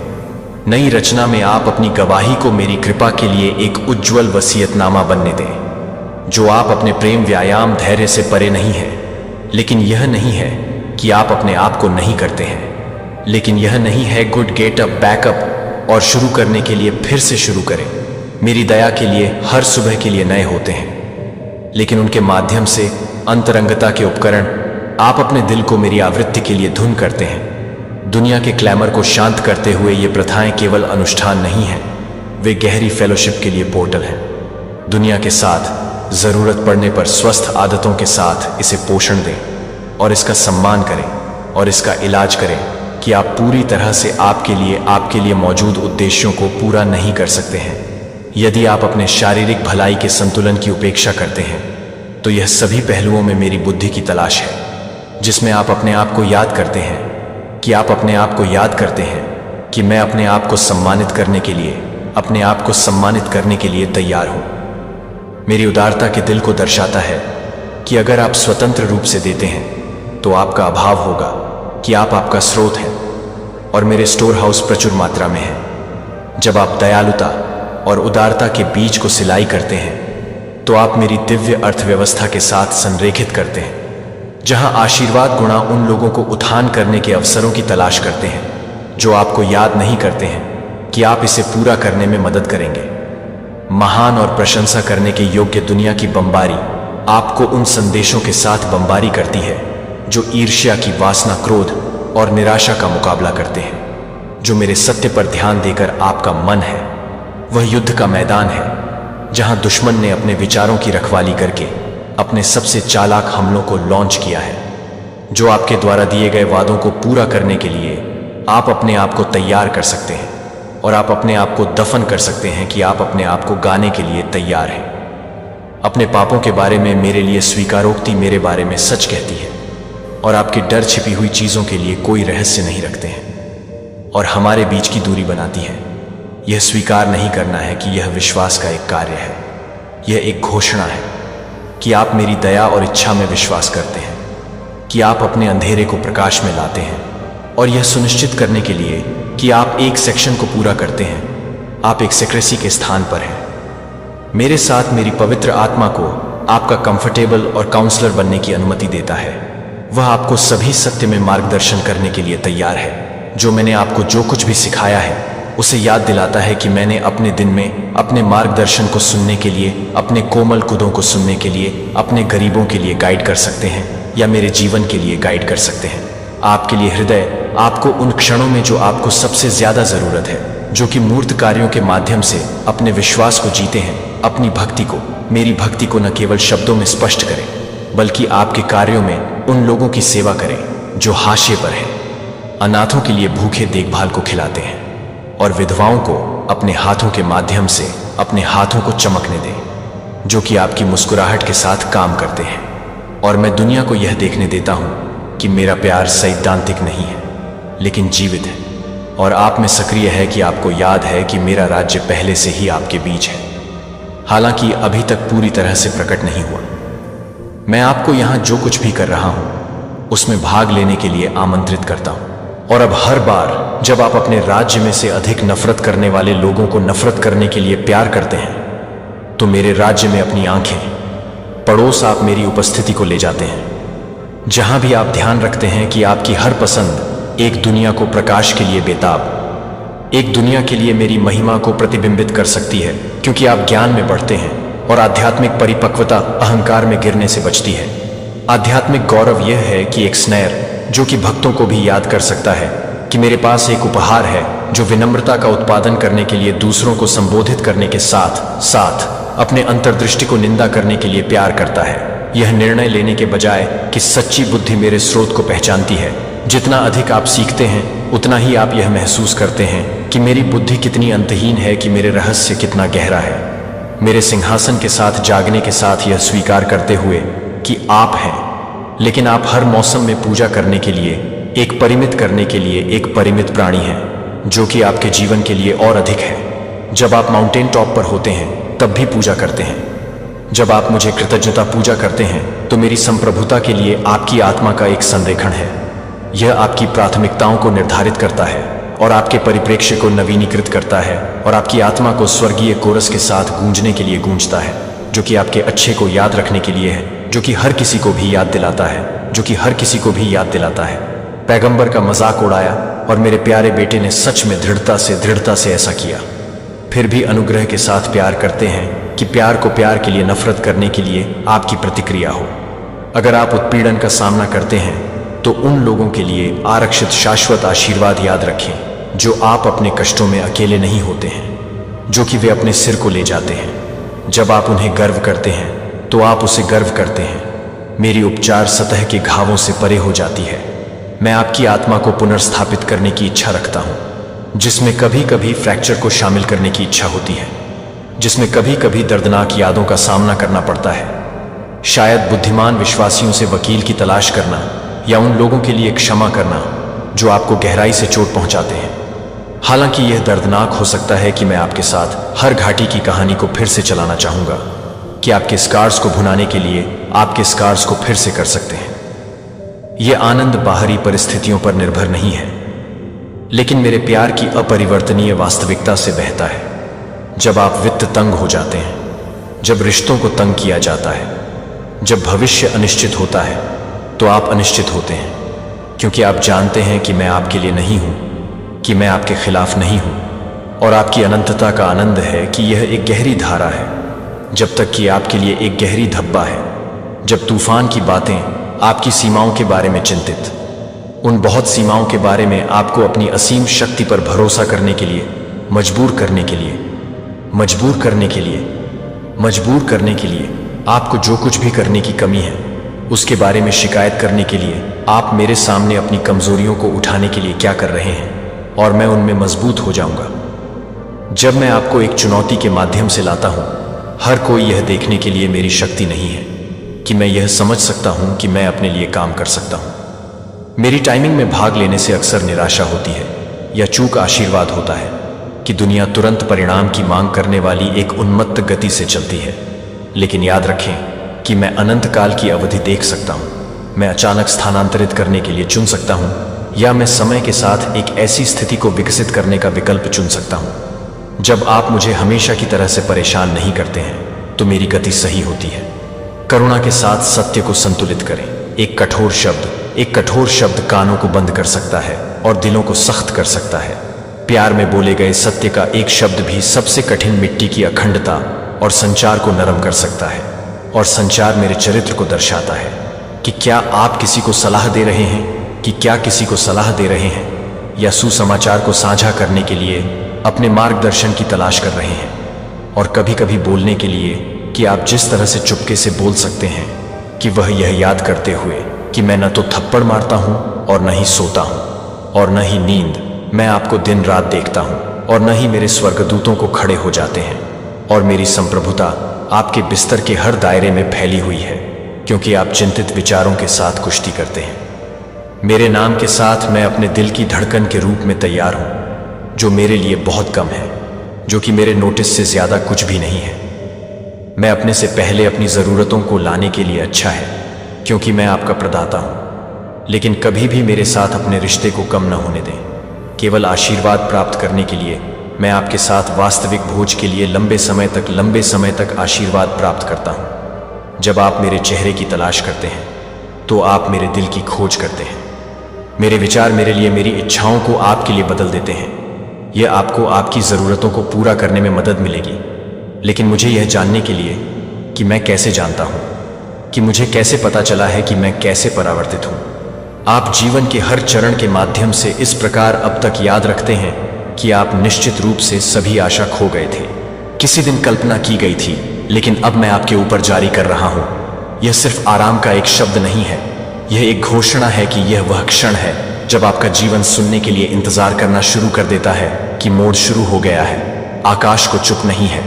[SPEAKER 1] नई रचना में आप अपनी गवाही को मेरी कृपा के लिए एक उज्ज्वल वसीयतनामा बनने दें, जो आप अपने प्रेम व्यायाम धैर्य से परे नहीं है। लेकिन यह नहीं है कि आप अपने आप को नहीं करते हैं, लेकिन यह नहीं है गुड गेट अप बैकअप और शुरू करने के लिए फिर से शुरू करें। मेरी दया के लिए हर सुबह के लिए नए होते हैं, लेकिन उनके माध्यम से अंतरंगता के उपकरण आप अपने दिल को मेरी आवृत्ति के लिए धुन करते हैं। दुनिया के क्लैमर को शांत करते हुए ये प्रथाएं केवल अनुष्ठान नहीं हैं, वे गहरी फेलोशिप के लिए पोर्टल हैं। दुनिया के साथ जरूरत पड़ने पर स्वस्थ आदतों के साथ इसे पोषण दें और इसका सम्मान करें और इसका इलाज करें कि आप पूरी तरह से आपके लिए मौजूद उद्देश्यों को पूरा नहीं कर सकते हैं। यदि आप अपने शारीरिक भलाई के संतुलन की उपेक्षा करते हैं, तो यह सभी पहलुओं में मेरी बुद्धि की तलाश है, जिसमें आप अपने आप को याद करते हैं कि आप अपने आप को याद करते हैं कि मैं अपने आप को सम्मानित करने के लिए, अपने आप को सम्मानित करने के लिए तैयार हूं। मेरी उदारता के दिल को दर्शाता है कि अगर आप स्वतंत्र रूप से देते हैं तो आपका अभाव होगा, कि आप आपका स्रोत हैं और मेरे स्टोर हाउस प्रचुर मात्रा में है। जब आप दयालुता और उदारता के बीज को सिलाई करते हैं तो आप मेरी दिव्य अर्थव्यवस्था के साथ संरेखित करते हैं, जहां आशीर्वाद गुणा उन लोगों को उत्थान करने के अवसरों की तलाश करते हैं जो आपको याद नहीं करते हैं कि आप इसे पूरा करने में मदद करेंगे। महान और प्रशंसा करने के योग्य दुनिया की बमबारी आपको उन संदेशों के साथ बमबारी करती है जो ईर्ष्या की वासना, क्रोध और निराशा का मुकाबला करते हैं। जो मेरे सत्य पर ध्यान देकर आपका मन है, वह युद्ध का मैदान है जहां दुश्मन ने अपने विचारों की रखवाली करके अपने सबसे चालाक हमलों को लॉन्च किया है। जो आपके द्वारा दिए गए वादों को पूरा करने के लिए आप अपने आप को तैयार कर सकते हैं और आप अपने आप को दफन कर सकते हैं कि आप अपने आप को गाने के लिए तैयार हैं। अपने पापों के बारे में मेरे लिए स्वीकारोक्ति मेरे बारे में सच कहती है और आपकी डर छिपी हुई चीजों के लिए कोई रहस्य नहीं रखते हैं और हमारे बीच की दूरी बनाती है। यह स्वीकार नहीं करना है कि यह विश्वास का एक कार्य है, यह एक घोषणा है कि आप मेरी दया और इच्छा में विश्वास करते हैं, कि आप अपने अंधेरे को प्रकाश में लाते हैं और यह सुनिश्चित करने के लिए कि आप एक सेक्शन को पूरा करते हैं, आप एक सेक्रेसी के स्थान पर हैं। मेरे साथ मेरी पवित्र आत्मा को आपका कंफर्टेबल और काउंसलर बनने की अनुमति देता है। वह आपको सभी सत्य में मार्गदर्शन करने के लिए तैयार है। जो मैंने आपको जो कुछ भी सिखाया है उसे याद दिलाता है कि मैंने अपने दिन में अपने मार्गदर्शन को सुनने के लिए, अपने कोमल कुदों को सुनने के लिए, अपने गरीबों के लिए गाइड कर सकते हैं या मेरे जीवन के लिए गाइड कर सकते हैं। आपके लिए हृदय आपको उन क्षणों में जो आपको सबसे ज्यादा जरूरत है, जो कि मूर्त कार्यों के माध्यम से अपने विश्वास को जीते हैं, अपनी भक्ति को, मेरी भक्ति को न केवल शब्दों में स्पष्ट करें बल्कि आपके कार्यों में उन लोगों की सेवा करें जो हाशिए पर हैं, अनाथों के लिए भूखे देखभाल को खिलाते हैं और विधवाओं को अपने हाथों के माध्यम से अपने हाथों को चमकने दें, जो कि आपकी मुस्कुराहट के साथ काम करते हैं। और मैं दुनिया को यह देखने देता हूं कि मेरा प्यार सैद्धांतिक नहीं है लेकिन जीवित है और आप में सक्रिय है, कि आपको याद है कि मेरा राज्य पहले से ही आपके बीच है, हालांकि अभी तक पूरी तरह से प्रकट नहीं हुआ। मैं आपको यहां जो कुछ भी कर रहा हूं उसमें भाग लेने के लिए आमंत्रित करता हूं। और अब हर बार जब आप अपने राज्य में से अधिक नफरत करने वाले लोगों को नफरत करने के लिए प्यार करते हैं, तो मेरे राज्य में अपनी आंखें पड़ोस आप मेरी उपस्थिति को ले जाते हैं। जहां भी आप ध्यान रखते हैं कि आपकी हर पसंद एक दुनिया को प्रकाश के लिए बेताब, एक दुनिया के लिए मेरी महिमा को प्रतिबिंबित कर सकती है, क्योंकि आप ज्ञान में बढ़ते हैं और आध्यात्मिक परिपक्वता अहंकार में गिरने से बचती है। आध्यात्मिक गौरव यह है कि एक स्नेह जो कि भक्तों को भी याद कर सकता है कि मेरे पास एक उपहार है जो विनम्रता का उत्पादन करने के लिए दूसरों को संबोधित करने के साथ साथ अपने अंतर्दृष्टि को निंदा करने के लिए प्यार करता है। यह निर्णय लेने के बजाय कि सच्ची बुद्धि मेरे स्रोत को पहचानती है। जितना अधिक आप सीखते हैं उतना ही आप यह महसूस करते हैं कि मेरी बुद्धि कितनी अंतहीन है, कि मेरे रहस्य कितना गहरा है। मेरे सिंहासन के साथ जागने के साथ यह स्वीकार करते हुए कि आप हैं, लेकिन आप हर मौसम में पूजा करने के लिए, एक परिमित करने के लिए एक परिमित प्राणी हैं, जो कि आपके जीवन के लिए और अधिक है। जब आप माउंटेन टॉप पर होते हैं तब भी पूजा करते हैं। जब आप मुझे कृतज्ञता पूजा करते हैं तो मेरी संप्रभुता के लिए आपकी आत्मा का एक संरेखण है। यह आपकी प्राथमिकताओं को निर्धारित करता है और आपके परिप्रेक्ष्य को नवीनीकृत करता है और आपकी आत्मा को स्वर्गीय कोरस के साथ गूंजने के लिए गूंजता है, जो कि आपके अच्छे को याद रखने के लिए है, जो कि हर किसी को भी याद दिलाता है, जो कि हर किसी को भी याद दिलाता है। पैगंबर का मजाक उड़ाया और मेरे प्यारे बेटे ने सच में दृढ़ता से ऐसा किया। फिर भी अनुग्रह के साथ प्यार करते हैं कि प्यार को प्यार के लिए नफरत करने के लिए आपकी प्रतिक्रिया हो। अगर आप उत्पीड़न का सामना करते हैं तो उन लोगों के लिए आरक्षित शाश्वत आशीर्वाद याद रखें जो आप अपने कष्टों में अकेले नहीं होते हैं, जो कि वे अपने सिर को ले जाते हैं। जब आप उन्हें गर्व करते हैं तो आप उसे गर्व करते हैं। मेरी उपचार सतह के घावों से परे हो जाती है। मैं आपकी आत्मा को पुनर्स्थापित करने की इच्छा रखता हूं, जिसमें कभी कभी फ्रैक्चर को शामिल करने की इच्छा होती है, जिसमें कभी कभी दर्दनाक यादों का सामना करना पड़ता है। शायद बुद्धिमान विश्वासियों से वकील की तलाश करना या उन लोगों के लिए क्षमा करना जो आपको गहराई से चोट पहुंचाते हैं। हालांकि यह दर्दनाक हो सकता है कि मैं आपके साथ हर घाटी की कहानी को फिर से चलाना चाहूंगा कि आपके स्कार्स को भुनाने के लिए आपके स्कार्स को फिर से कर सकते हैं। यह आनंद बाहरी परिस्थितियों पर निर्भर नहीं है, लेकिन मेरे प्यार की अपरिवर्तनीय वास्तविकता से बहता है। जब आप वित्त तंग हो जाते हैं, जब रिश्तों को तंग किया जाता है, जब भविष्य अनिश्चित होता है, तो आप अनिश्चित होते हैं, क्योंकि आप जानते हैं कि मैं आपके लिए नहीं हूं, कि मैं आपके खिलाफ नहीं हूं। और आपकी अनंतता का आनंद है कि यह एक गहरी धारा है, जब तक कि आपके लिए एक गहरी धब्बा है। जब तूफान की बातें आपकी सीमाओं के बारे में चिंतित, उन बहुत सीमाओं के बारे में आपको अपनी असीम शक्ति पर भरोसा करने के लिए मजबूर करने के लिए आपको जो कुछ भी करने की कमी है उसके बारे में शिकायत करने के लिए आप मेरे सामने अपनी कमजोरियों को उठाने के लिए क्या कर रहे हैं, और मैं उनमें मजबूत हो जाऊंगा। जब मैं आपको एक चुनौती के माध्यम से लाता हूं, हर कोई यह देखने के लिए मेरी शक्ति नहीं है कि मैं यह समझ सकता हूं कि मैं अपने लिए काम कर सकता हूं। मेरी टाइमिंग में भाग लेने से अक्सर निराशा होती है या चूक आशीर्वाद होता है कि दुनिया तुरंत परिणाम की मांग करने वाली एक उन्मत्त गति से चलती है। लेकिन याद रखें कि मैं अनंत काल की अवधि देख सकता हूं। मैं अचानक स्थानांतरित करने के लिए चुन सकता हूं, या मैं समय के साथ एक ऐसी स्थिति को विकसित करने का विकल्प चुन सकता हूं। जब आप मुझे हमेशा की तरह से परेशान नहीं करते हैं तो मेरी गति सही होती है। करुणा के साथ सत्य को संतुलित करें। एक कठोर शब्द कानों को बंद कर सकता है और दिलों को सख्त कर सकता है। प्यार में बोले गए सत्य का एक शब्द भी सबसे कठिन मिट्टी की अखंडता और संचार को नरम कर सकता है। और संचार मेरे चरित्र को दर्शाता है कि क्या आप किसी को सलाह दे रहे हैं, या सुसमाचार को साझा करने के लिए अपने मार्गदर्शन की तलाश कर रहे हैं। और कभी कभी बोलने के लिए कि आप जिस तरह से चुपके से बोल सकते हैं कि वह यह याद करते हुए कि मैं न तो थप्पड़ मारता हूं और न ही सोता हूं और न ही नींद, मैं आपको दिन रात देखता हूं और न ही मेरे स्वर्गदूतों को खड़े हो जाते हैं। और मेरी संप्रभुता आपके बिस्तर के हर दायरे में फैली हुई है, क्योंकि आप चिंतित विचारों के साथ कुश्ती करते हैं। मेरे नाम के साथ मैं अपने दिल की धड़कन के रूप में तैयार हूं, जो मेरे लिए बहुत कम है, जो कि मेरे नोटिस से ज्यादा कुछ भी नहीं है। मैं अपने से पहले अपनी जरूरतों को लाने के लिए अच्छा है, क्योंकि मैं आपका प्रदाता हूं। लेकिन कभी भी मेरे साथ अपने रिश्ते को कम न होने दें। केवल आशीर्वाद प्राप्त करने के लिए मैं आपके साथ वास्तविक भोज के लिए लंबे समय तक आशीर्वाद प्राप्त करता हूं। जब आप मेरे चेहरे की तलाश करते हैं तो आप मेरे दिल की खोज करते हैं। मेरे विचार मेरे लिए मेरी इच्छाओं को आपके लिए बदल देते हैं। यह आपको आपकी ज़रूरतों को पूरा करने में मदद मिलेगी। लेकिन मुझे यह जानने के लिए कि मैं कैसे जानता हूं, कि मुझे कैसे पता चला है कि मैं कैसे परावर्तित हूं। आप जीवन के हर चरण के माध्यम से इस प्रकार अब तक याद रखते हैं कि आप निश्चित रूप से सभी आशा खो गए थे। किसी दिन कल्पना की गई थी, लेकिन अब मैं आपके ऊपर जारी कर रहा हूं। यह सिर्फ आराम का एक शब्द नहीं है, यह एक घोषणा है कि यह वह क्षण है जब आपका जीवन सुनने के लिए इंतजार करना शुरू कर देता है कि मोड़ शुरू हो गया है। आकाश को चुप नहीं है।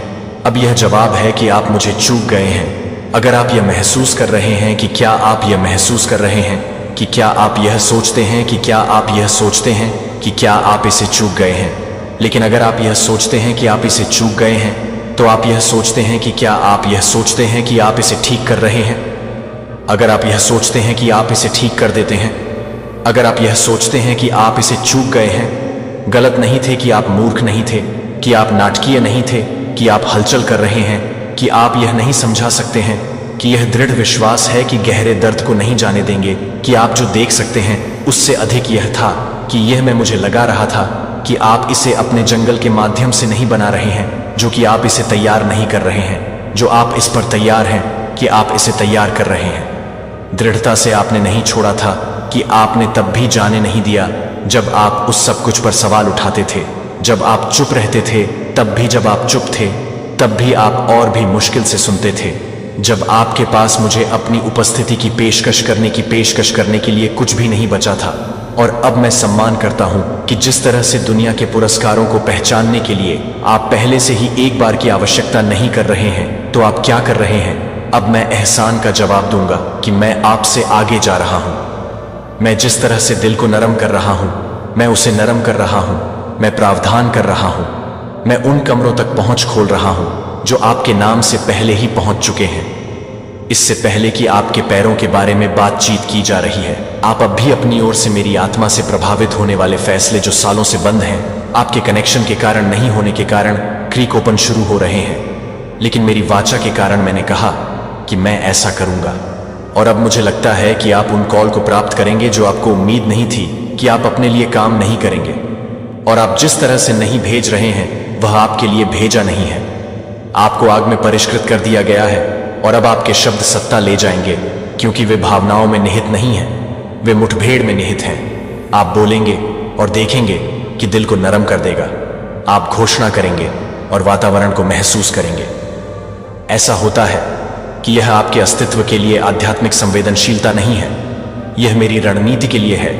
[SPEAKER 1] अब यह जवाब है कि आप मुझे चूक गए हैं। अगर आप यह महसूस कर रहे हैं कि क्या आप यह महसूस कर रहे हैं कि क्या आप यह सोचते हैं कि क्या आप यह सोचते हैं कि क्या आप इसे चूक गए हैं। लेकिन अगर आप यह सोचते हैं कि आप इसे चूक गए हैं, तो आप यह सोचते हैं कि क्या आप यह सोचते हैं कि आप इसे ठीक कर रहे हैं। अगर आप यह सोचते हैं कि आप इसे ठीक कर देते हैं, अगर आप यह सोचते हैं कि आप इसे चूक गए हैं, गलत नहीं थे, कि आप मूर्ख नहीं थे, कि आप नाटकीय नहीं थे, कि आप हलचल कर रहे हैं, कि आप यह नहीं समझा सकते हैं, कि यह दृढ़ विश्वास है कि गहरे दर्द को नहीं जाने देंगे, कि आप जो देख सकते हैं उससे अधिक यह था कि यह मैं मुझे लगा रहा था कि आप इसे अपने जंगल के माध्यम से नहीं बना रहे हैं, जो कि आप इसे तैयार नहीं कर रहे हैं, जो आप इस पर तैयार हैं कि आप इसे तैयार कर रहे हैं। दृढ़ता से आपने नहीं छोड़ा था कि आपने तब भी जाने नहीं दिया जब आप उस सब कुछ पर सवाल उठाते थे, जब आप चुप रहते थे, तब भी जब आप चुप थे तब भी आप और भी मुश्किल से सुनते थे, जब आपके पास मुझे अपनी उपस्थिति की पेशकश करने के लिए कुछ भी नहीं बचा था। और अब मैं सम्मान करता हूं कि जिस तरह से दुनिया के पुरस्कारों को पहचानने के लिए आप पहले से ही एक बार की आवश्यकता नहीं कर रहे हैं, तो आप क्या कर रहे हैं? अब मैं एहसान का जवाब दूंगा कि मैं आपसे आगे जा रहा हूं। मैं जिस तरह से दिल को नरम कर रहा हूं, मैं उसे नरम कर रहा हूं। मैं प्रावधान कर रहा हूं। मैं उन कमरों तक पहुंच खोल रहा हूं जो आपके नाम से पहले ही पहुंच चुके हैं, इससे पहले कि आपके पैरों के बारे में बातचीत की जा रही है। आप अब भी अपनी ओर से मेरी आत्मा से प्रभावित होने वाले फैसले जो सालों से बंद हैं, आपके कनेक्शन के कारण नहीं होने के कारण क्रीक ओपन शुरू हो रहे हैं। लेकिन मेरी वाचा के कारण मैंने कहा कि मैं ऐसा करूंगा। और अब मुझे लगता है कि आप उन कॉल को प्राप्त करेंगे जो आपको उम्मीद नहीं थी कि आप अपने लिए काम नहीं करेंगे। और आप जिस तरह से नहीं भेज रहे हैं वह आपके लिए भेजा नहीं है। आपको आग में परिष्कृत कर दिया गया है और अब आपके शब्द सत्ता ले जाएंगे, क्योंकि वे भावनाओं में निहित नहीं हैं, वे मुठभेड़ में निहित हैं। आप बोलेंगे और देखेंगे कि दिल को नरम कर देगा। आप घोषणा करेंगे और वातावरण को महसूस करेंगे। ऐसा होता है कि यह आपके अस्तित्व के लिए आध्यात्मिक संवेदनशीलता नहीं है, यह मेरी रणनीति के लिए है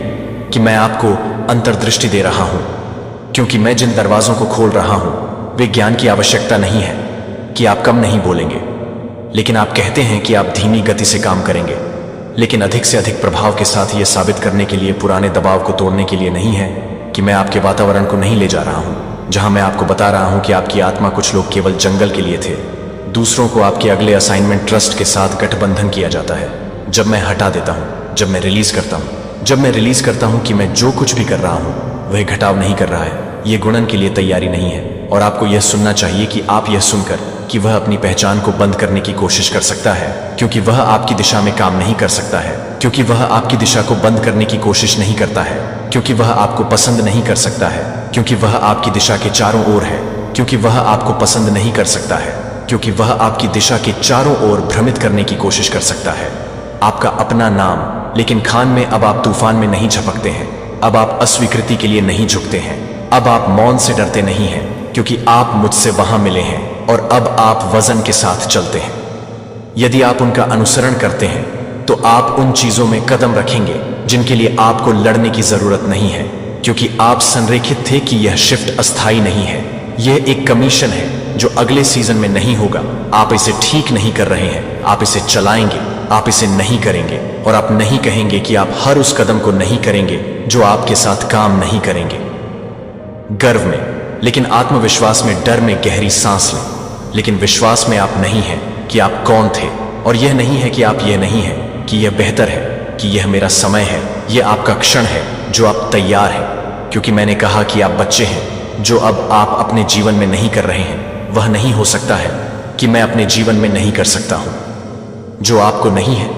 [SPEAKER 1] कि मैं आपको अंतर्दृष्टि दे रहा हूं, क्योंकि मैं जिन दरवाजों को खोल रहा हूं वे ज्ञान की आवश्यकता नहीं है कि आप कम नहीं बोलेंगे, लेकिन आप कहते हैं कि आप धीमी गति से काम करेंगे, लेकिन अधिक से अधिक प्रभाव के साथ यह साबित करने के लिए, पुराने दबाव को तोड़ने के लिए नहीं है कि मैं आपके वातावरण को नहीं ले जा रहा हूं, जहां मैं आपको बता रहा हूं कि आपकी आत्मा, कुछ लोग केवल जंगल के लिए थे, दूसरों को आपके अगले असाइनमेंट ट्रस्ट के साथ गठबंधन किया जाता है। जब मैं हटा देता हूं, जब मैं रिलीज करता हूं, जब मैं रिलीज करता हूं कि मैं जो कुछ भी कर रहा हूं वह घटाव नहीं कर रहा है, यह गुणन के लिए तैयारी नहीं है। और आपको यह सुनना चाहिए कि आप यह सुनकर कि वह अपनी पहचान को बंद करने की कोशिश कर सकता है, क्योंकि वह आपकी दिशा में काम नहीं कर सकता है, क्योंकि वह आपकी दिशा को बंद करने की कोशिश नहीं करता है, क्योंकि वह आपको पसंद नहीं कर सकता है, क्योंकि वह आपकी दिशा के चारों ओर है, क्योंकि वह आपको पसंद नहीं कर सकता है, क्योंकि वह आपकी दिशा के चारों ओर भ्रमित करने की कोशिश कर सकता है। आपका अपना नाम, लेकिन खान में अब आप तूफान में नहीं झपकते हैं, अब आप अस्वीकृति के लिए नहीं झुकते हैं, अब आप मौन से डरते नहीं हैं, क्योंकि आप मुझसे वहां मिले हैं, और अब आप वजन के साथ चलते हैं। यदि आप उनका अनुसरण करते हैं तो आप उन चीजों में कदम रखेंगे जिनके लिए आपको लड़ने की जरूरत नहीं है, क्योंकि आप संरेखित थे कि यह शिफ्ट अस्थायी नहीं है, यह एक कमीशन है जो अगले सीजन में नहीं होगा। आप इसे ठीक नहीं कर रहे हैं, आप इसे चलाएंगे, आप इसे नहीं करेंगे, और आप नहीं कहेंगे कि आप हर उस कदम को नहीं करेंगे जो आपके साथ काम नहीं करेंगे। गर्व में, लेकिन आत्मविश्वास में, डर में गहरी सांस लें, लेकिन विश्वास में आप नहीं हैं कि आप कौन थे, और यह नहीं है कि आप यह नहीं हैं कि यह बेहतर है, कि यह मेरा समय है, यह आपका क्षण है जो आप तैयार हैं, क्योंकि मैंने कहा कि आप बच्चे हैं जो अब आप अपने जीवन में नहीं कर रहे हैं। वह नहीं हो सकता है कि मैं अपने जीवन में नहीं कर सकता हूं। जो आपको नहीं है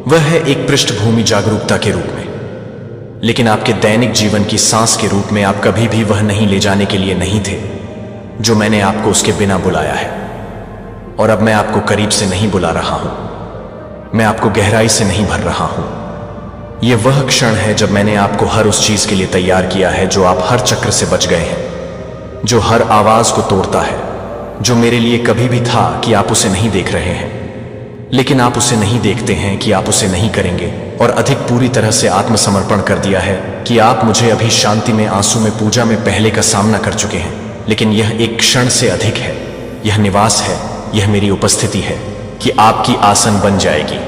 [SPEAKER 1] वह है एक पृष्ठभूमि जागरूकता के रूप में, लेकिन आपके दैनिक जीवन की सांस के रूप में आप कभी भी वह नहीं ले जाने के लिए नहीं थे जो मैंने आपको उसके बिना बुलाया है। और अब मैं आपको करीब से नहीं बुला रहा हूं, मैं आपको गहराई से नहीं भर रहा हूं। यह वह क्षण है जब मैंने आपको हर उस चीज के लिए तैयार किया है जो आप हर चक्र से बच गए हैं, जो हर आवाज को तोड़ता है, जो मेरे लिए कभी भी था कि आप उसे नहीं देख रहे हैं, लेकिन आप उसे नहीं देखते हैं कि आप उसे नहीं करेंगे, और अधिक पूरी तरह से आत्मसमर्पण कर दिया है कि आप मुझे अभी शांति में, आंसू में, पूजा में पहले का सामना कर चुके हैं। लेकिन यह एक क्षण से अधिक है, यह निवास है, यह मेरी उपस्थिति है कि आपकी आसन बन जाएगी।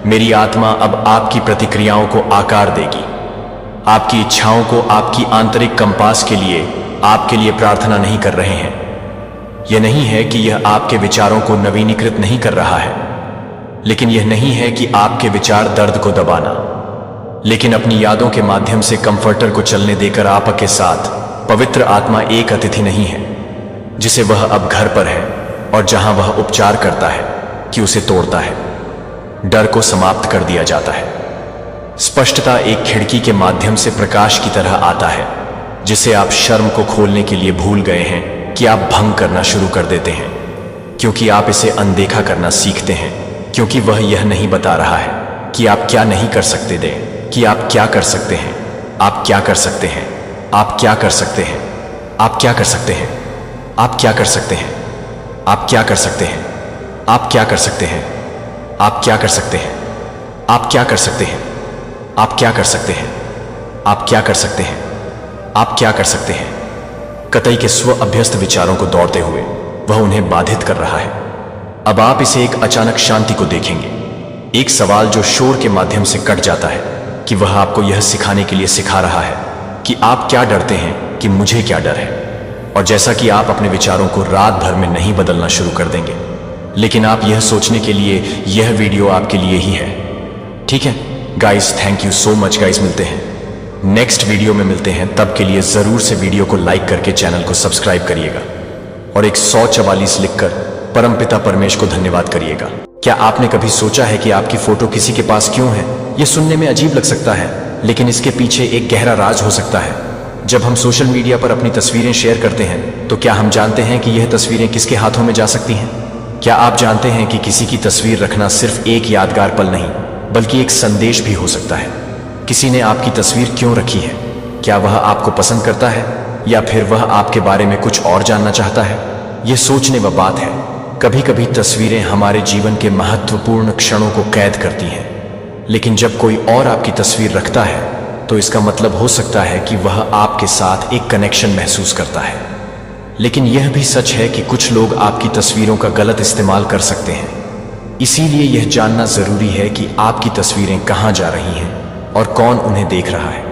[SPEAKER 1] मेरी आत्मा अब आपकी प्रतिक्रियाओं को आकार देगी, आपकी इच्छाओं को, आपकी आंतरिक कंपास के लिए आपके लिए प्रार्थना नहीं कर रहे हैं। यह नहीं है कि यह आपके विचारों को नवीनीकृत नहीं कर रहा है, लेकिन यह नहीं है कि आपके विचार दर्द को दबाना, लेकिन अपनी यादों के माध्यम से कंफर्टर को चलने देकर आपके साथ पवित्र आत्मा एक अतिथि नहीं है जिसे वह अब घर पर है और जहां वह उपचार करता है कि उसे तोड़ता है। डर को समाप्त कर दिया जाता है। स्पष्टता एक खिड़की के माध्यम से प्रकाश की तरह आता है जिसे आप शर्म को खोलने के लिए भूल गए हैं कि आप भंग करना शुरू कर देते हैं, क्योंकि आप इसे अनदेखा करना सीखते हैं, क्योंकि वह यह नहीं बता रहा है कि आप क्या नहीं कर सकते दे, कि आप क्या कर सकते हैं, आप क्या कर सकते हैं, आप क्या कर सकते हैं, आप क्या कर सकते हैं, आप क्या कर सकते हैं, आप क्या कर सकते हैं, आप क्या कर सकते हैं, आप क्या कर सकते हैं, आप क्या कर सकते हैं, आप क्या कर सकते हैं, आप क्या कर सकते हैं, आप क्या कर सकते हैं। कतई के स्व अभ्यस्त विचारों को दौड़ते हुए वह उन्हें बाधित कर रहा है। अब आप इसे एक अचानक शांति को देखेंगे, एक सवाल जो शोर के माध्यम से कट जाता है कि वह आपको यह सिखाने के लिए सिखा रहा है कि आप क्या डरते हैं कि मुझे क्या डर है। और जैसा कि आप अपने विचारों को रात भर में नहीं बदलना शुरू कर देंगे, लेकिन आप यह सोचने के लिए यह वीडियो आपके लिए ही है। ठीक है guys, thank you so much guys. मिलते हैं नेक्स्ट वीडियो में, मिलते हैं। तब के लिए जरूर से वीडियो को लाइक करके चैनल को सब्सक्राइब करिएगा और 144 लिखकर परमपिता परमेश को धन्यवाद करिएगा। क्या आपने कभी सोचा है कि आपकी फोटो किसी के पास क्यों है? यह सुनने में अजीब लग सकता है, लेकिन इसके पीछे एक गहरा राज हो सकता है। जब हम सोशल मीडिया पर अपनी तस्वीरें शेयर करते हैं तो क्या हम जानते हैं कि यह तस्वीरें किसके हाथों में जा सकती हैं? क्या आप जानते हैं कि किसी की तस्वीर रखना सिर्फ एक यादगार पल नहीं बल्कि एक संदेश भी हो सकता है? किसी ने आपकी तस्वीर क्यों रखी है? क्या वह आपको पसंद करता है या फिर वह आपके बारे में कुछ और जानना चाहता है? यह सोचने वाली बात है। कभी कभी तस्वीरें हमारे जीवन के महत्वपूर्ण क्षणों को कैद करती हैं, लेकिन जब कोई और आपकी तस्वीर रखता है तो इसका मतलब हो सकता है कि वह आपके साथ एक कनेक्शन महसूस करता है। लेकिन यह भी सच है कि कुछ लोग आपकी तस्वीरों का गलत इस्तेमाल कर सकते हैं। इसीलिए यह जानना जरूरी है कि आपकी तस्वीरें कहां जा रही हैं और कौन उन्हें देख रहा है।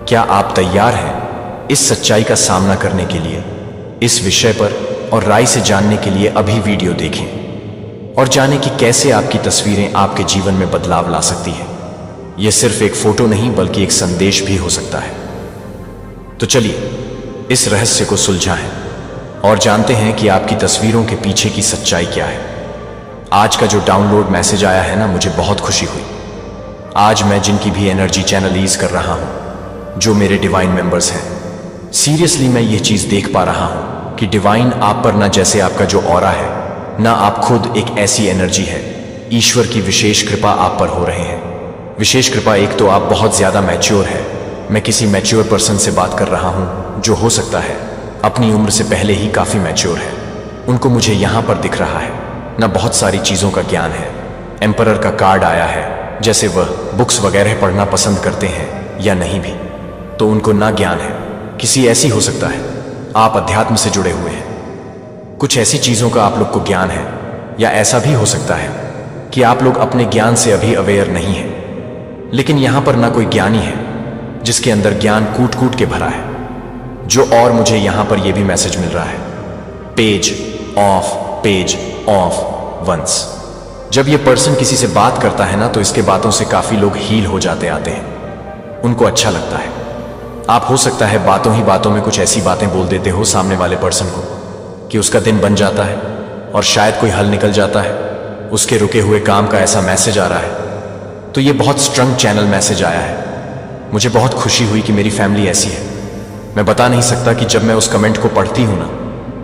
[SPEAKER 1] क्या आप तैयार हैं इस सच्चाई का सामना करने के लिए? इस विषय पर और राय से जानने के लिए अभी वीडियो देखें और जानें कि कैसे आपकी तस्वीरें आपके जीवन में बदलाव ला सकती है। यह सिर्फ एक फोटो नहीं बल्कि एक संदेश भी हो सकता है। तो चलिए इस रहस्य को सुलझाएं और जानते हैं कि आपकी तस्वीरों के पीछे की सच्चाई क्या है। आज का जो डाउनलोड मैसेज आया है ना, मुझे बहुत खुशी हुई। आज मैं जिनकी भी एनर्जी चैनलाइज कर रहा हूं, जो मेरे डिवाइन मेंबर्स हैं, सीरियसली मैं ये चीज देख पा रहा हूं कि डिवाइन आप पर, ना जैसे आपका जो ऑरा है, ना आप खुद एक ऐसी एनर्जी है, ईश्वर की विशेष कृपा आप पर हो रहे हैं। विशेष कृपा, एक तो आप बहुत ज्यादा मैच्योर है। मैं किसी मैच्योर पर्सन से बात कर रहा हूं जो हो सकता है अपनी उम्र से पहले ही काफी मैच्योर है। उनको मुझे यहां पर दिख रहा है ना, बहुत सारी चीजों का ज्ञान है। एम्परर का कार्ड आया है, जैसे वह बुक्स वगैरह पढ़ना पसंद करते हैं या नहीं भी, तो उनको ना ज्ञान है। किसी ऐसी हो सकता है आप अध्यात्म से जुड़े हुए हैं, कुछ ऐसी चीजों का आप लोग को ज्ञान है, या ऐसा भी हो सकता है कि आप लोग अपने ज्ञान से अभी अवेयर नहीं हैं, लेकिन यहां पर ना कोई ज्ञानी है जिसके अंदर ज्ञान कूट कूट के भरा है। जो और मुझे यहां पर यह भी मैसेज मिल रहा है, पेज ऑफ वंस। जब यह पर्सन किसी से बात करता है ना, तो इसके बातों से काफी लोग हील हो जाते आते हैं, उनको अच्छा लगता है। आप हो सकता है बातों ही बातों में कुछ ऐसी बातें बोल देते हो सामने वाले पर्सन को कि उसका दिन बन जाता है और शायद कोई हल निकल जाता है। उसके रुके हुए काम का ऐसा मैसेज आ रहा है। तो ये बहुत स्ट्रंग चैनल मैसेज आया है। मुझे बहुत खुशी हुई कि मेरी फैमिली ऐसी है। मैं बता नहीं सकता कि जब मैं उस कमेंट को पढ़ती हूं ना,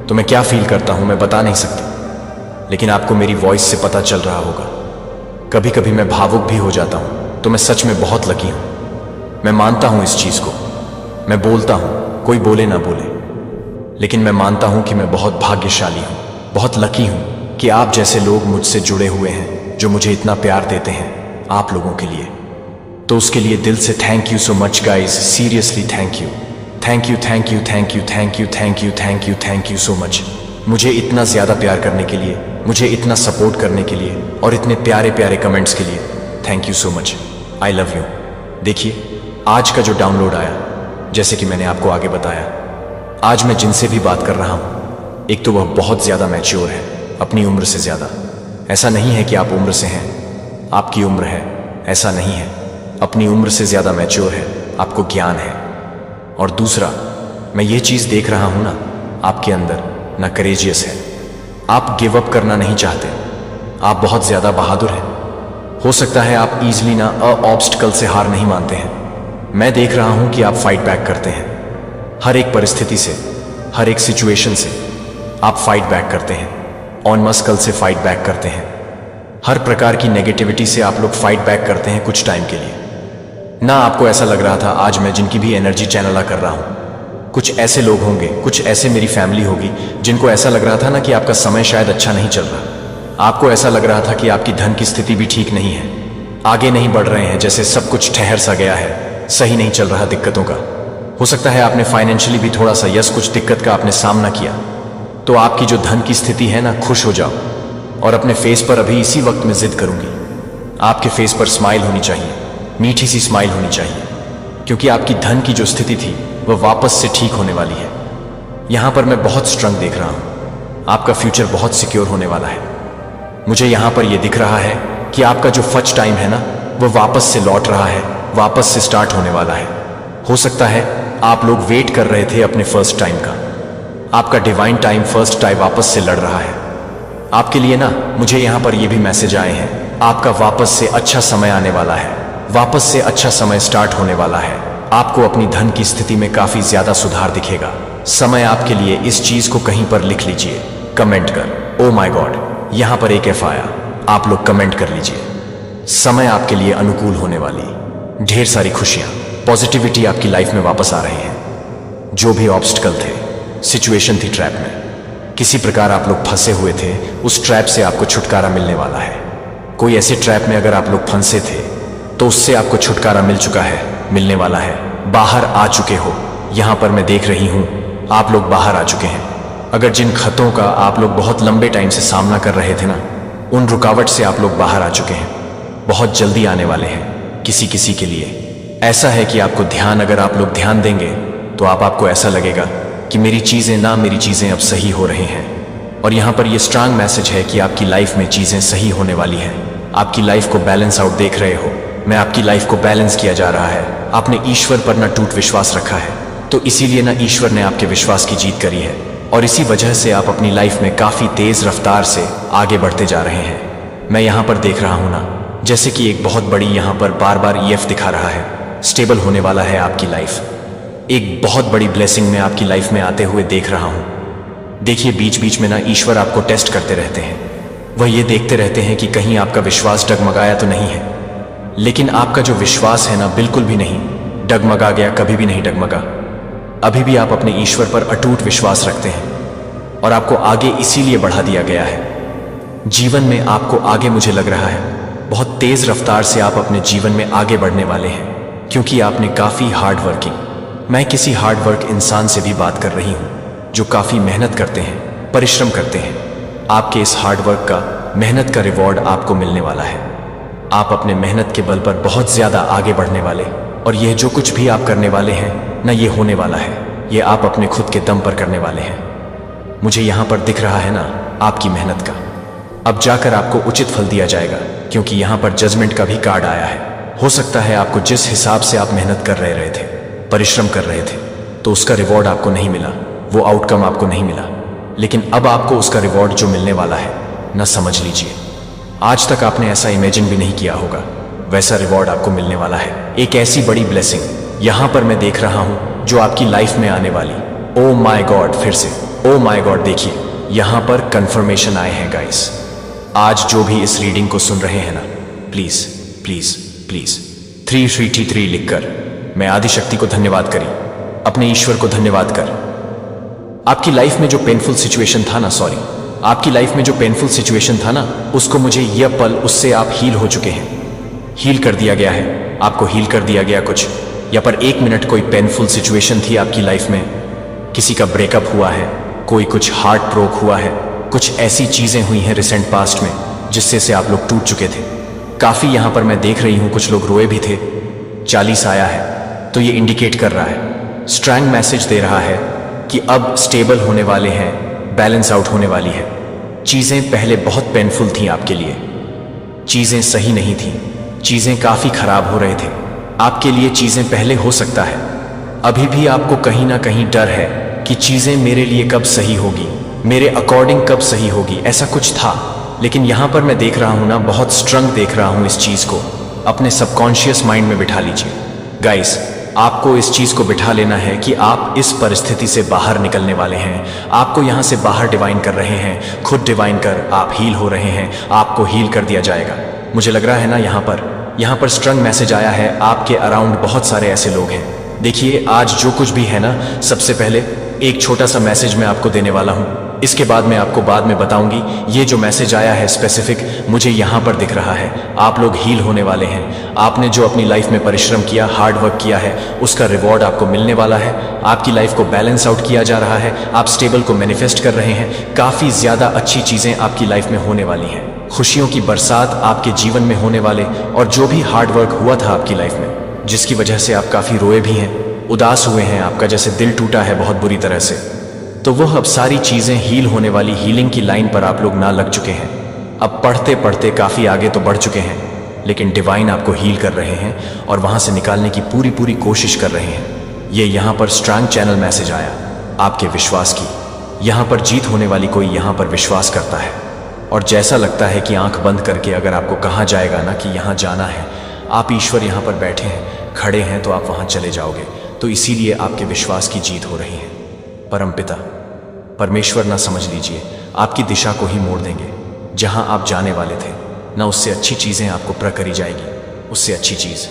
[SPEAKER 1] तो मैं क्या फील करता हूं, मैं बता नहीं सकती, लेकिन आपको मेरी वॉइस से पता चल रहा होगा। कभी कभी मैं भावुक भी हो जाता हूं, तो मैं सच में बहुत लकी हूं। मैं मानता हूं इस चीज को। मैं बोलता हूं, कोई बोले ना बोले, लेकिन मैं मानता हूं कि मैं बहुत भाग्यशाली हूं, बहुत लकी हूं कि आप जैसे लोग मुझसे जुड़े हुए हैं, जो मुझे इतना प्यार देते हैं। आप लोगों के लिए तो उसके लिए दिल से thank you so much guys. Seriously thank you, thank you, thank you, thank you, thank you, thank you, thank you, thank you so much. मुझे इतना ज्यादा प्यार करने के लिए, मुझे इतना सपोर्ट करने के लिए और इतने प्यारे प्यारे कमेंट्स के लिए thank you so much. I love you. देखिए आज का जो डाउनलोड आया, जैसे कि मैंने आपको आगे बताया, आज मैं जिनसे भी बात कर रहा हूं, एक तो वह बहुत ज्यादा मैच्योर है, अपनी उम्र से ज्यादा। ऐसा नहीं है कि आप उम्र से हैं, आपकी उम्र है, ऐसा नहीं है। अपनी उम्र से ज्यादा मैच्योर है, आपको ज्ञान है। और दूसरा, मैं ये चीज़ देख रहा हूँ ना, आपके अंदर ना करेजियस है। आप गिव अप करना नहीं चाहते। आप बहुत ज़्यादा बहादुर हैं। हो सकता है आप इजली ना ऑब्स्टिकल से हार नहीं मानते हैं। मैं देख रहा हूँ कि आप फाइट बैक करते हैं। हर एक परिस्थिति से, हर एक सिचुएशन से आप फाइट बैक करते हैं। ऑन मस्कल से फाइट बैक करते हैं। हर प्रकार की नेगेटिविटी से आप लोग फाइट बैक करते हैं कुछ टाइम के लिए। ना आपको ऐसा लग रहा था आज मैं जिनकी भी एनर्जी चैनल कर रहा हूँ, कुछ ऐसे लोग होंगे, कुछ ऐसे मेरी फैमिली होगी जिनको ऐसा लग रहा था ना कि आपका समय शायद अच्छा नहीं चल रहा। आपको ऐसा लग रहा था कि आपकी धन की स्थिति भी ठीक नहीं है, आगे नहीं बढ़ रहे हैं, जैसे सब कुछ ठहर सा गया है, सही नहीं चल रहा दिक्कतों का। हो सकता है आपने फाइनेंशियली भी थोड़ा सा कुछ दिक्कत का आपने सामना किया। तो आपकी जो धन की स्थिति है ना, खुश हो जाओ और अपने फेस पर अभी इसी वक्त में जिद करूंगी, आपके फेस पर स्माइल होनी चाहिए, मीठी सी स्माइल होनी चाहिए, क्योंकि आपकी धन की जो स्थिति थी वह वापस से ठीक होने वाली है। यहां पर मैं बहुत स्ट्रंग देख रहा हूं। आपका फ्यूचर बहुत सिक्योर होने वाला है। मुझे यहां पर यह दिख रहा है कि आपका जो फर्स्ट टाइम है ना, वह वापस से लौट रहा है, वापस से स्टार्ट होने वाला है। हो सकता है आप लोग वेट कर रहे थे अपने फर्स्ट टाइम का। आपका डिवाइन टाइम फर्स्ट टाइम वापस से लड़ रहा है आपके लिए ना। मुझे यहां पर ये भी मैसेज आए हैं, आपका वापस से अच्छा समय आने वाला है, वापस से अच्छा समय स्टार्ट होने वाला है। आपको अपनी धन की स्थिति में काफी ज्यादा सुधार दिखेगा। समय आपके लिए, इस चीज को कहीं पर लिख लीजिए, कमेंट कर। ओ माय गॉड, यहां पर एक एफ आया, आप लोग कमेंट कर लीजिए। समय आपके लिए अनुकूल होने वाली, ढेर सारी खुशियां, पॉजिटिविटी आपकी लाइफ में वापस आ रहे हैं। जो भी ऑब्स्टिकल थे, सिचुएशन थी, ट्रैप में किसी प्रकार आप लोग फंसे हुए थे, उस ट्रैप से आपको छुटकारा मिलने वाला है। कोई ऐसे ट्रैप में अगर आप लोग फंसे थे तो उससे आपको छुटकारा मिल चुका है, मिलने वाला है। बाहर आ चुके हो, यहां पर मैं देख रही हूं आप लोग बाहर आ चुके हैं। अगर जिन खतों का आप लोग बहुत लंबे टाइम से सामना कर रहे थे ना, उन रुकावट से आप लोग बाहर आ चुके हैं। बहुत जल्दी आने वाले हैं। किसी किसी के लिए ऐसा है कि आपको ध्यान, अगर आप लोग ध्यान देंगे तो आपको ऐसा लगेगा कि मेरी चीजें अब सही हो रही हैं। और यहां पर यह स्ट्रांग मैसेज है कि आपकी लाइफ में चीजें सही होने वाली हैं। आपकी लाइफ को बैलेंस आउट देख रहे हो। मैं आपकी लाइफ को बैलेंस किया जा रहा है। आपने ईश्वर पर ना टूट विश्वास रखा है, तो इसीलिए ना ईश्वर ने आपके विश्वास की जीत करी है, और इसी वजह से आप अपनी लाइफ में काफी तेज रफ्तार से आगे बढ़ते जा रहे हैं। मैं यहां पर देख रहा हूं ना, जैसे कि एक बहुत बड़ी यहां पर बार बार EF दिखा रहा है। स्टेबल होने वाला है आपकी लाइफ। एक बहुत बड़ी ब्लेसिंग में आपकी लाइफ में आते हुए देख रहा हूं। देखिए, बीच बीच में ना ईश्वर आपको टेस्ट करते रहते हैं। वह ये देखते रहते हैं कि कहीं आपका विश्वास डगमगाया तो नहीं है। लेकिन आपका जो विश्वास है ना, बिल्कुल भी नहीं डगमगा गया, कभी भी नहीं डगमगा। अभी भी आप अपने ईश्वर पर अटूट विश्वास रखते हैं और आपको आगे इसीलिए बढ़ा दिया गया है। जीवन में आपको आगे, मुझे लग रहा है बहुत तेज रफ्तार से आप अपने जीवन में आगे बढ़ने वाले हैं, क्योंकि आपने काफी हार्ड वर्किंग, मैं किसी हार्ड वर्क इंसान से भी बात कर रही हूं जो काफी मेहनत करते हैं, परिश्रम करते हैं। आपके इस हार्ड वर्क का, मेहनत का रिवॉर्ड आपको मिलने वाला है। आप अपने मेहनत के बल पर बहुत ज्यादा आगे बढ़ने वाले, और यह जो कुछ भी आप करने वाले हैं ना, ये होने वाला है। ये आप अपने खुद के दम पर करने वाले हैं। मुझे यहां पर दिख रहा है ना आपकी मेहनत का। अब जाकर आपको उचित फल दिया जाएगा, क्योंकि यहां पर जजमेंट का भी कार्ड आया है। हो सकता है आपको जिस हिसाब से आप मेहनत कर रहे थे, परिश्रम कर रहे थे, तो उसका रिवॉर्ड आपको नहीं मिला, वो आउटकम आपको नहीं मिला। लेकिन अब आपको उसका रिवॉर्ड जो मिलने वाला है ना, समझ लीजिए, आज तक आपने ऐसा इमेजिन भी नहीं किया होगा, वैसा रिवॉर्ड आपको मिलने वाला है। एक ऐसी बड़ी ब्लेसिंग यहां पर मैं देख रहा हूं जो आपकी लाइफ में आने वाली। ओ माय गॉड, फिर से ओ माय गॉड। देखिए, यहां पर कंफर्मेशन आए हैं गाइस। आज जो भी इस रीडिंग को सुन रहे हैं ना, प्लीज प्लीज प्लीज 333 लिखकर मैं आदिशक्ति को धन्यवाद करी, अपने ईश्वर को धन्यवाद कर। आपकी लाइफ में जो पेनफुल सिचुएशन था ना, सॉरी, आपकी लाइफ में जो पेनफुल सिचुएशन था ना, उसको मुझे यह पल, उससे आप हील हो चुके हैं, हील कर दिया गया है, आपको हील कर दिया गया। कुछ या पर 1 मिनट कोई पेनफुल सिचुएशन थी आपकी लाइफ में, किसी का ब्रेकअप हुआ है, कोई कुछ हार्ट ब्रोक हुआ है, कुछ ऐसी चीजें हुई हैं रिसेंट पास्ट में जिससे से आप लोग टूट चुके थे। काफी यहां पर मैं देख रही हूं कुछ लोग रोए भी थे। 40 आया है, तो ये इंडिकेट कर रहा है, स्ट्रॉन्ग मैसेज दे रहा है कि अब स्टेबल होने वाले हैं, बैलेंस आउट होने वाली है। चीजें पहले बहुत पेनफुल थी आपके लिए, चीजें सही नहीं थी, चीजें काफी खराब हो रहे थे आपके लिए। चीजें पहले, हो सकता है अभी भी आपको कहीं ना कहीं डर है कि चीज़ें मेरे लिए कब सही होगी, मेरे अकॉर्डिंग कब सही होगी, ऐसा कुछ था। लेकिन यहाँ पर मैं देख रहा हूँ ना, बहुत स्ट्रंग देख रहा हूँ इस चीज़ को। अपने सबकॉन्शियस माइंड में बिठा लीजिए गाइस। आपको इस चीज़ को बिठा लेना है कि आप इस परिस्थिति से बाहर निकलने वाले हैं। आपको यहाँ से बाहर डिवाइन कर रहे हैं, खुद डिवाइन कर आप हील हो रहे हैं, आपको हील कर दिया जाएगा। मुझे लग रहा है ना यहाँ पर स्ट्रंग मैसेज आया है। आपके अराउंड बहुत सारे ऐसे लोग हैं। देखिए आज जो कुछ भी है ना, सबसे पहले एक छोटा सा मैसेज मैं आपको देने वाला हूँ। इसके बाद मैं आपको बाद में बताऊंगी। ये जो मैसेज आया है स्पेसिफिक मुझे यहाँ पर दिख रहा है। आप लोग हील होने वाले हैं। आपने जो अपनी लाइफ में परिश्रम किया, हार्ड वर्क किया है, उसका रिवॉर्ड आपको मिलने वाला है। आपकी लाइफ को बैलेंस आउट किया जा रहा है। आप स्टेबल को मैनिफेस्ट कर रहे हैं। काफ़ी ज़्यादा अच्छी चीज़ें आपकी लाइफ में होने वाली हैं। खुशियों की बरसात आपके जीवन में होने वाले, और जो भी हार्ड वर्क हुआ था आपकी लाइफ में, जिसकी वजह से आप काफ़ी रोए भी हैं, उदास हुए हैं, आपका जैसे दिल टूटा है बहुत बुरी तरह से, तो वो अब सारी चीज़ें हील होने वाली हीलिंग की लाइन पर आप लोग ना लग चुके हैं। अब पढ़ते पढ़ते काफ़ी आगे तो बढ़ चुके हैं, लेकिन डिवाइन आपको हील कर रहे हैं और वहाँ से निकालने की पूरी कोशिश कर रहे हैं। ये यहाँ पर स्ट्रॉन्ग चैनल मैसेज आया आपके विश्वास की। यहाँ पर जीत होने वाली कोई यहाँ पर विश्वास करता है, और जैसा लगता है कि आंख बंद करके अगर आपको कहा जाएगा ना कि यहाँ जाना है, आप ईश्वर यहाँ पर बैठे हैं, खड़े हैं, तो आप वहाँ चले जाओगे। तो इसीलिए आपके विश्वास की जीत हो रही है। परमपिता परमेश्वर ना समझ लीजिए, आपकी दिशा को ही मोड़ देंगे। जहाँ आप जाने वाले थे ना, उससे अच्छी चीज़ें आपको प्रकरी जाएगी, उससे अच्छी चीज़।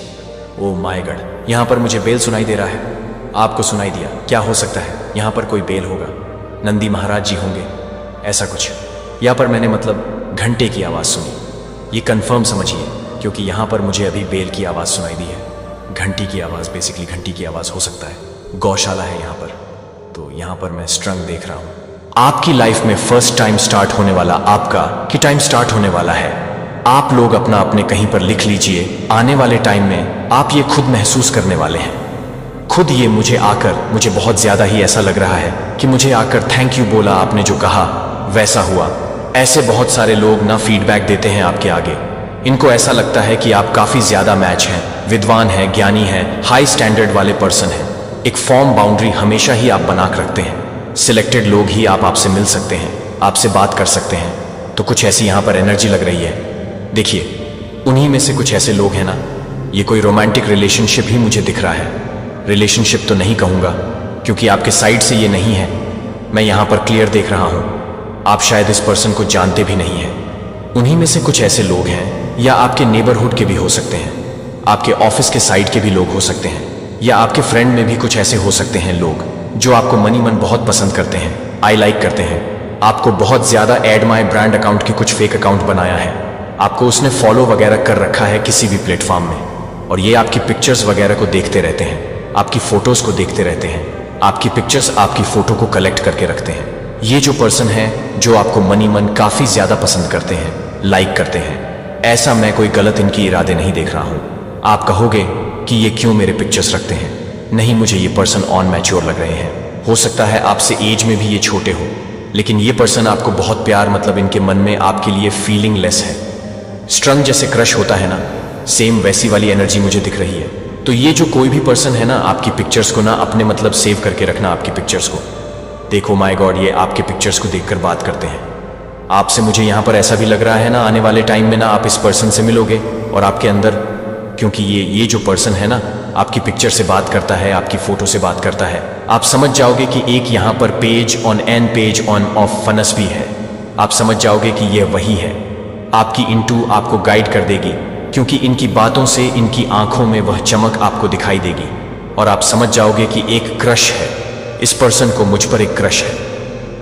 [SPEAKER 1] ओ माय गॉड, यहाँ पर मुझे बेल सुनाई दे रहा है। आपको सुनाई दिया? क्या हो सकता है यहाँ पर कोई बेल होगा, नंदी महाराज जी होंगे, ऐसा कुछ। यहाँ पर मैंने मतलब घंटे की आवाज़ सुनी। ये कंफर्म समझिए, क्योंकि यहाँ पर मुझे अभी बेल की आवाज़ सुनाई दी है। घंटी की आवाज़, बेसिकली घंटी की आवाज़ हो सकता है। गौशाला है यहाँ पर, तो यहाँ पर मैं स्ट्रंग देख रहा हूँ। आपकी लाइफ में फर्स्ट टाइम स्टार्ट होने वाला, आपका कि टाइम स्टार्ट होने वाला है। आप लोग अपना अपने कहीं पर लिख लीजिए। आने वाले टाइम में आप ये खुद महसूस करने वाले हैं। खुद ये मुझे बहुत ज़्यादा ही ऐसा लग रहा है कि मुझे आकर थैंक यू बोला, आपने जो कहा वैसा हुआ। ऐसे बहुत सारे लोग ना फीडबैक देते हैं आपके आगे। इनको ऐसा लगता है कि आप काफ़ी ज़्यादा मैच हैं, विद्वान हैं, ज्ञानी हैं, हाई स्टैंडर्ड वाले पर्सन हैं। एक फॉर्म बाउंड्री हमेशा ही आप बना कर रखते हैं। सिलेक्टेड लोग ही आपसे मिल सकते हैं, आपसे बात कर सकते हैं। तो कुछ ऐसी यहाँ पर एनर्जी लग रही है। देखिए, उन्हीं में से कुछ ऐसे लोग हैं ना, ये कोई रोमांटिक रिलेशनशिप ही मुझे दिख रहा है। रिलेशनशिप तो नहीं कहूँगा, क्योंकि आपके साइड से ये नहीं है। मैं यहाँ पर क्लियर देख रहा हूँ, आप शायद इस पर्सन को जानते भी नहीं हैं। उन्हीं में से कुछ ऐसे लोग हैं, या आपके नेबरहुड के भी हो सकते हैं, आपके ऑफिस के साइड के भी लोग हो सकते हैं, या आपके फ्रेंड में भी कुछ ऐसे हो सकते हैं लोग जो आपको मनी मन बहुत पसंद करते हैं, आई लाइक करते हैं। आपको बहुत ज़्यादा एड माई ब्रांड अकाउंट के कुछ फेक अकाउंट बनाया है, आपको उसने फॉलो वगैरह कर रखा है किसी भी प्लेटफॉर्म में, और ये आपकी पिक्चर्स वगैरह को देखते रहते हैं, आपकी फ़ोटोज़ को देखते रहते हैं, आपकी पिक्चर्स, आपकी फ़ोटो को कलेक्ट करके रखते हैं। ये जो पर्सन है जो आपको मनी मन काफ़ी ज़्यादा पसंद करते हैं, लाइक करते हैं, ऐसा मैं कोई गलत इनकी इरादे नहीं देख रहा हूँ। आप कहोगे कि ये क्यों मेरे पिक्चर्स रखते हैं? नहीं, मुझे ये पर्सन ऑन मैच्योर लग रहे हैं। हो सकता है आपसे एज में भी ये छोटे हो, लेकिन ये पर्सन आपको बहुत प्यार, मतलब इनके मन में आपके लिए फीलिंग लेस है। स्ट्रंग जैसे क्रश होता है ना, सेम वैसी वाली एनर्जी मुझे दिख रही है। तो ये जो कोई भी पर्सन है ना, आपकी पिक्चर्स को ना अपने मतलब सेव करके रखना, आपकी पिक्चर्स को देखो। माय गॉड, ये आपके पिक्चर्स को देखकर बात करते हैं आपसे। मुझे यहाँ पर ऐसा भी लग रहा है ना, आने वाले टाइम में ना आप इस पर्सन से मिलोगे और आपके अंदर, क्योंकि ये जो पर्सन है ना आपकी पिक्चर से बात करता है, आपकी फोटो से बात करता है, आप समझ जाओगे कि एक यहाँ पर page on an page on off फनस भी है। आप समझ जाओगे कि ये वही है। आपकी इंटू आपको गाइड कर देगी, क्योंकि इनकी बातों से, इनकी आंखों में वह चमक आपको दिखाई देगी, और आप समझ जाओगे कि एक क्रश है, इस पर्सन को मुझ पर एक क्रश है।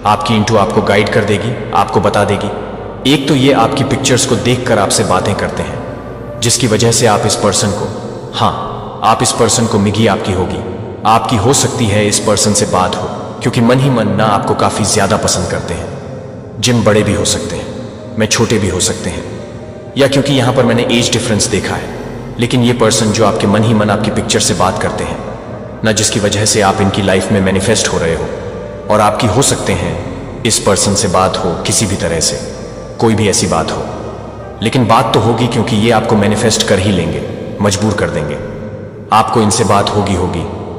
[SPEAKER 1] आपकी इंटू आपको गाइड कर देगी, आपको बता देगी। एक तो ये आपकी पिक्चर्स को देखकर आपसे बातें करते हैं, जिसकी वजह से आप इस पर्सन को, हाँ, आप इस पर्सन को मिगी आपकी होगी, आपकी हो सकती है इस पर्सन से बात हो, क्योंकि मन ही मन ना आपको काफ़ी ज़्यादा पसंद करते हैं। जिन बड़े भी हो सकते हैं, मैं छोटे भी हो सकते हैं, या क्योंकि यहाँ पर मैंने एज डिफरेंस देखा है, लेकिन ये पर्सन जो आपके मन ही मन आपकी पिक्चर से बात करते हैं ना, जिसकी वजह से आप इनकी लाइफ में मैनिफेस्ट हो रहे हो, और आपकी हो सकते हैं इस पर्सन से बात हो किसी भी तरह से, कोई भी ऐसी बात हो, लेकिन बात तो होगी, क्योंकि ये आपको मैनिफेस्ट कर ही लेंगे, मजबूर कर देंगे। आपको इनसे बात होगी,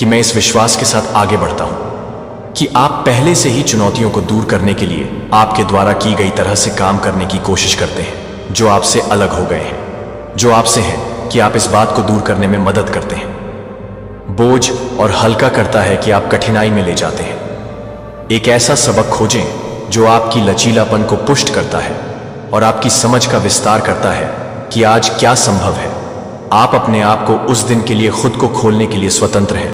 [SPEAKER 1] कि मैं इस विश्वास के साथ आगे बढ़ता हूं कि आप पहले से ही चुनौतियों को दूर करने के लिए आपके द्वारा की गई तरह से काम करने की कोशिश करते हैं, जो आपसे अलग हो गए हैं, जो आपसे हैं कि आप इस बात को दूर करने में मदद करते हैं। बोझ और हल्का करता है कि आप कठिनाई में ले जाते हैं। एक ऐसा सबक खोजें जो आपकी लचीलापन को पुष्ट करता है और आपकी समझ का विस्तार करता है कि आज क्या संभव है। आप अपने आप को उस दिन के लिए खुद को खोलने के लिए स्वतंत्र हैं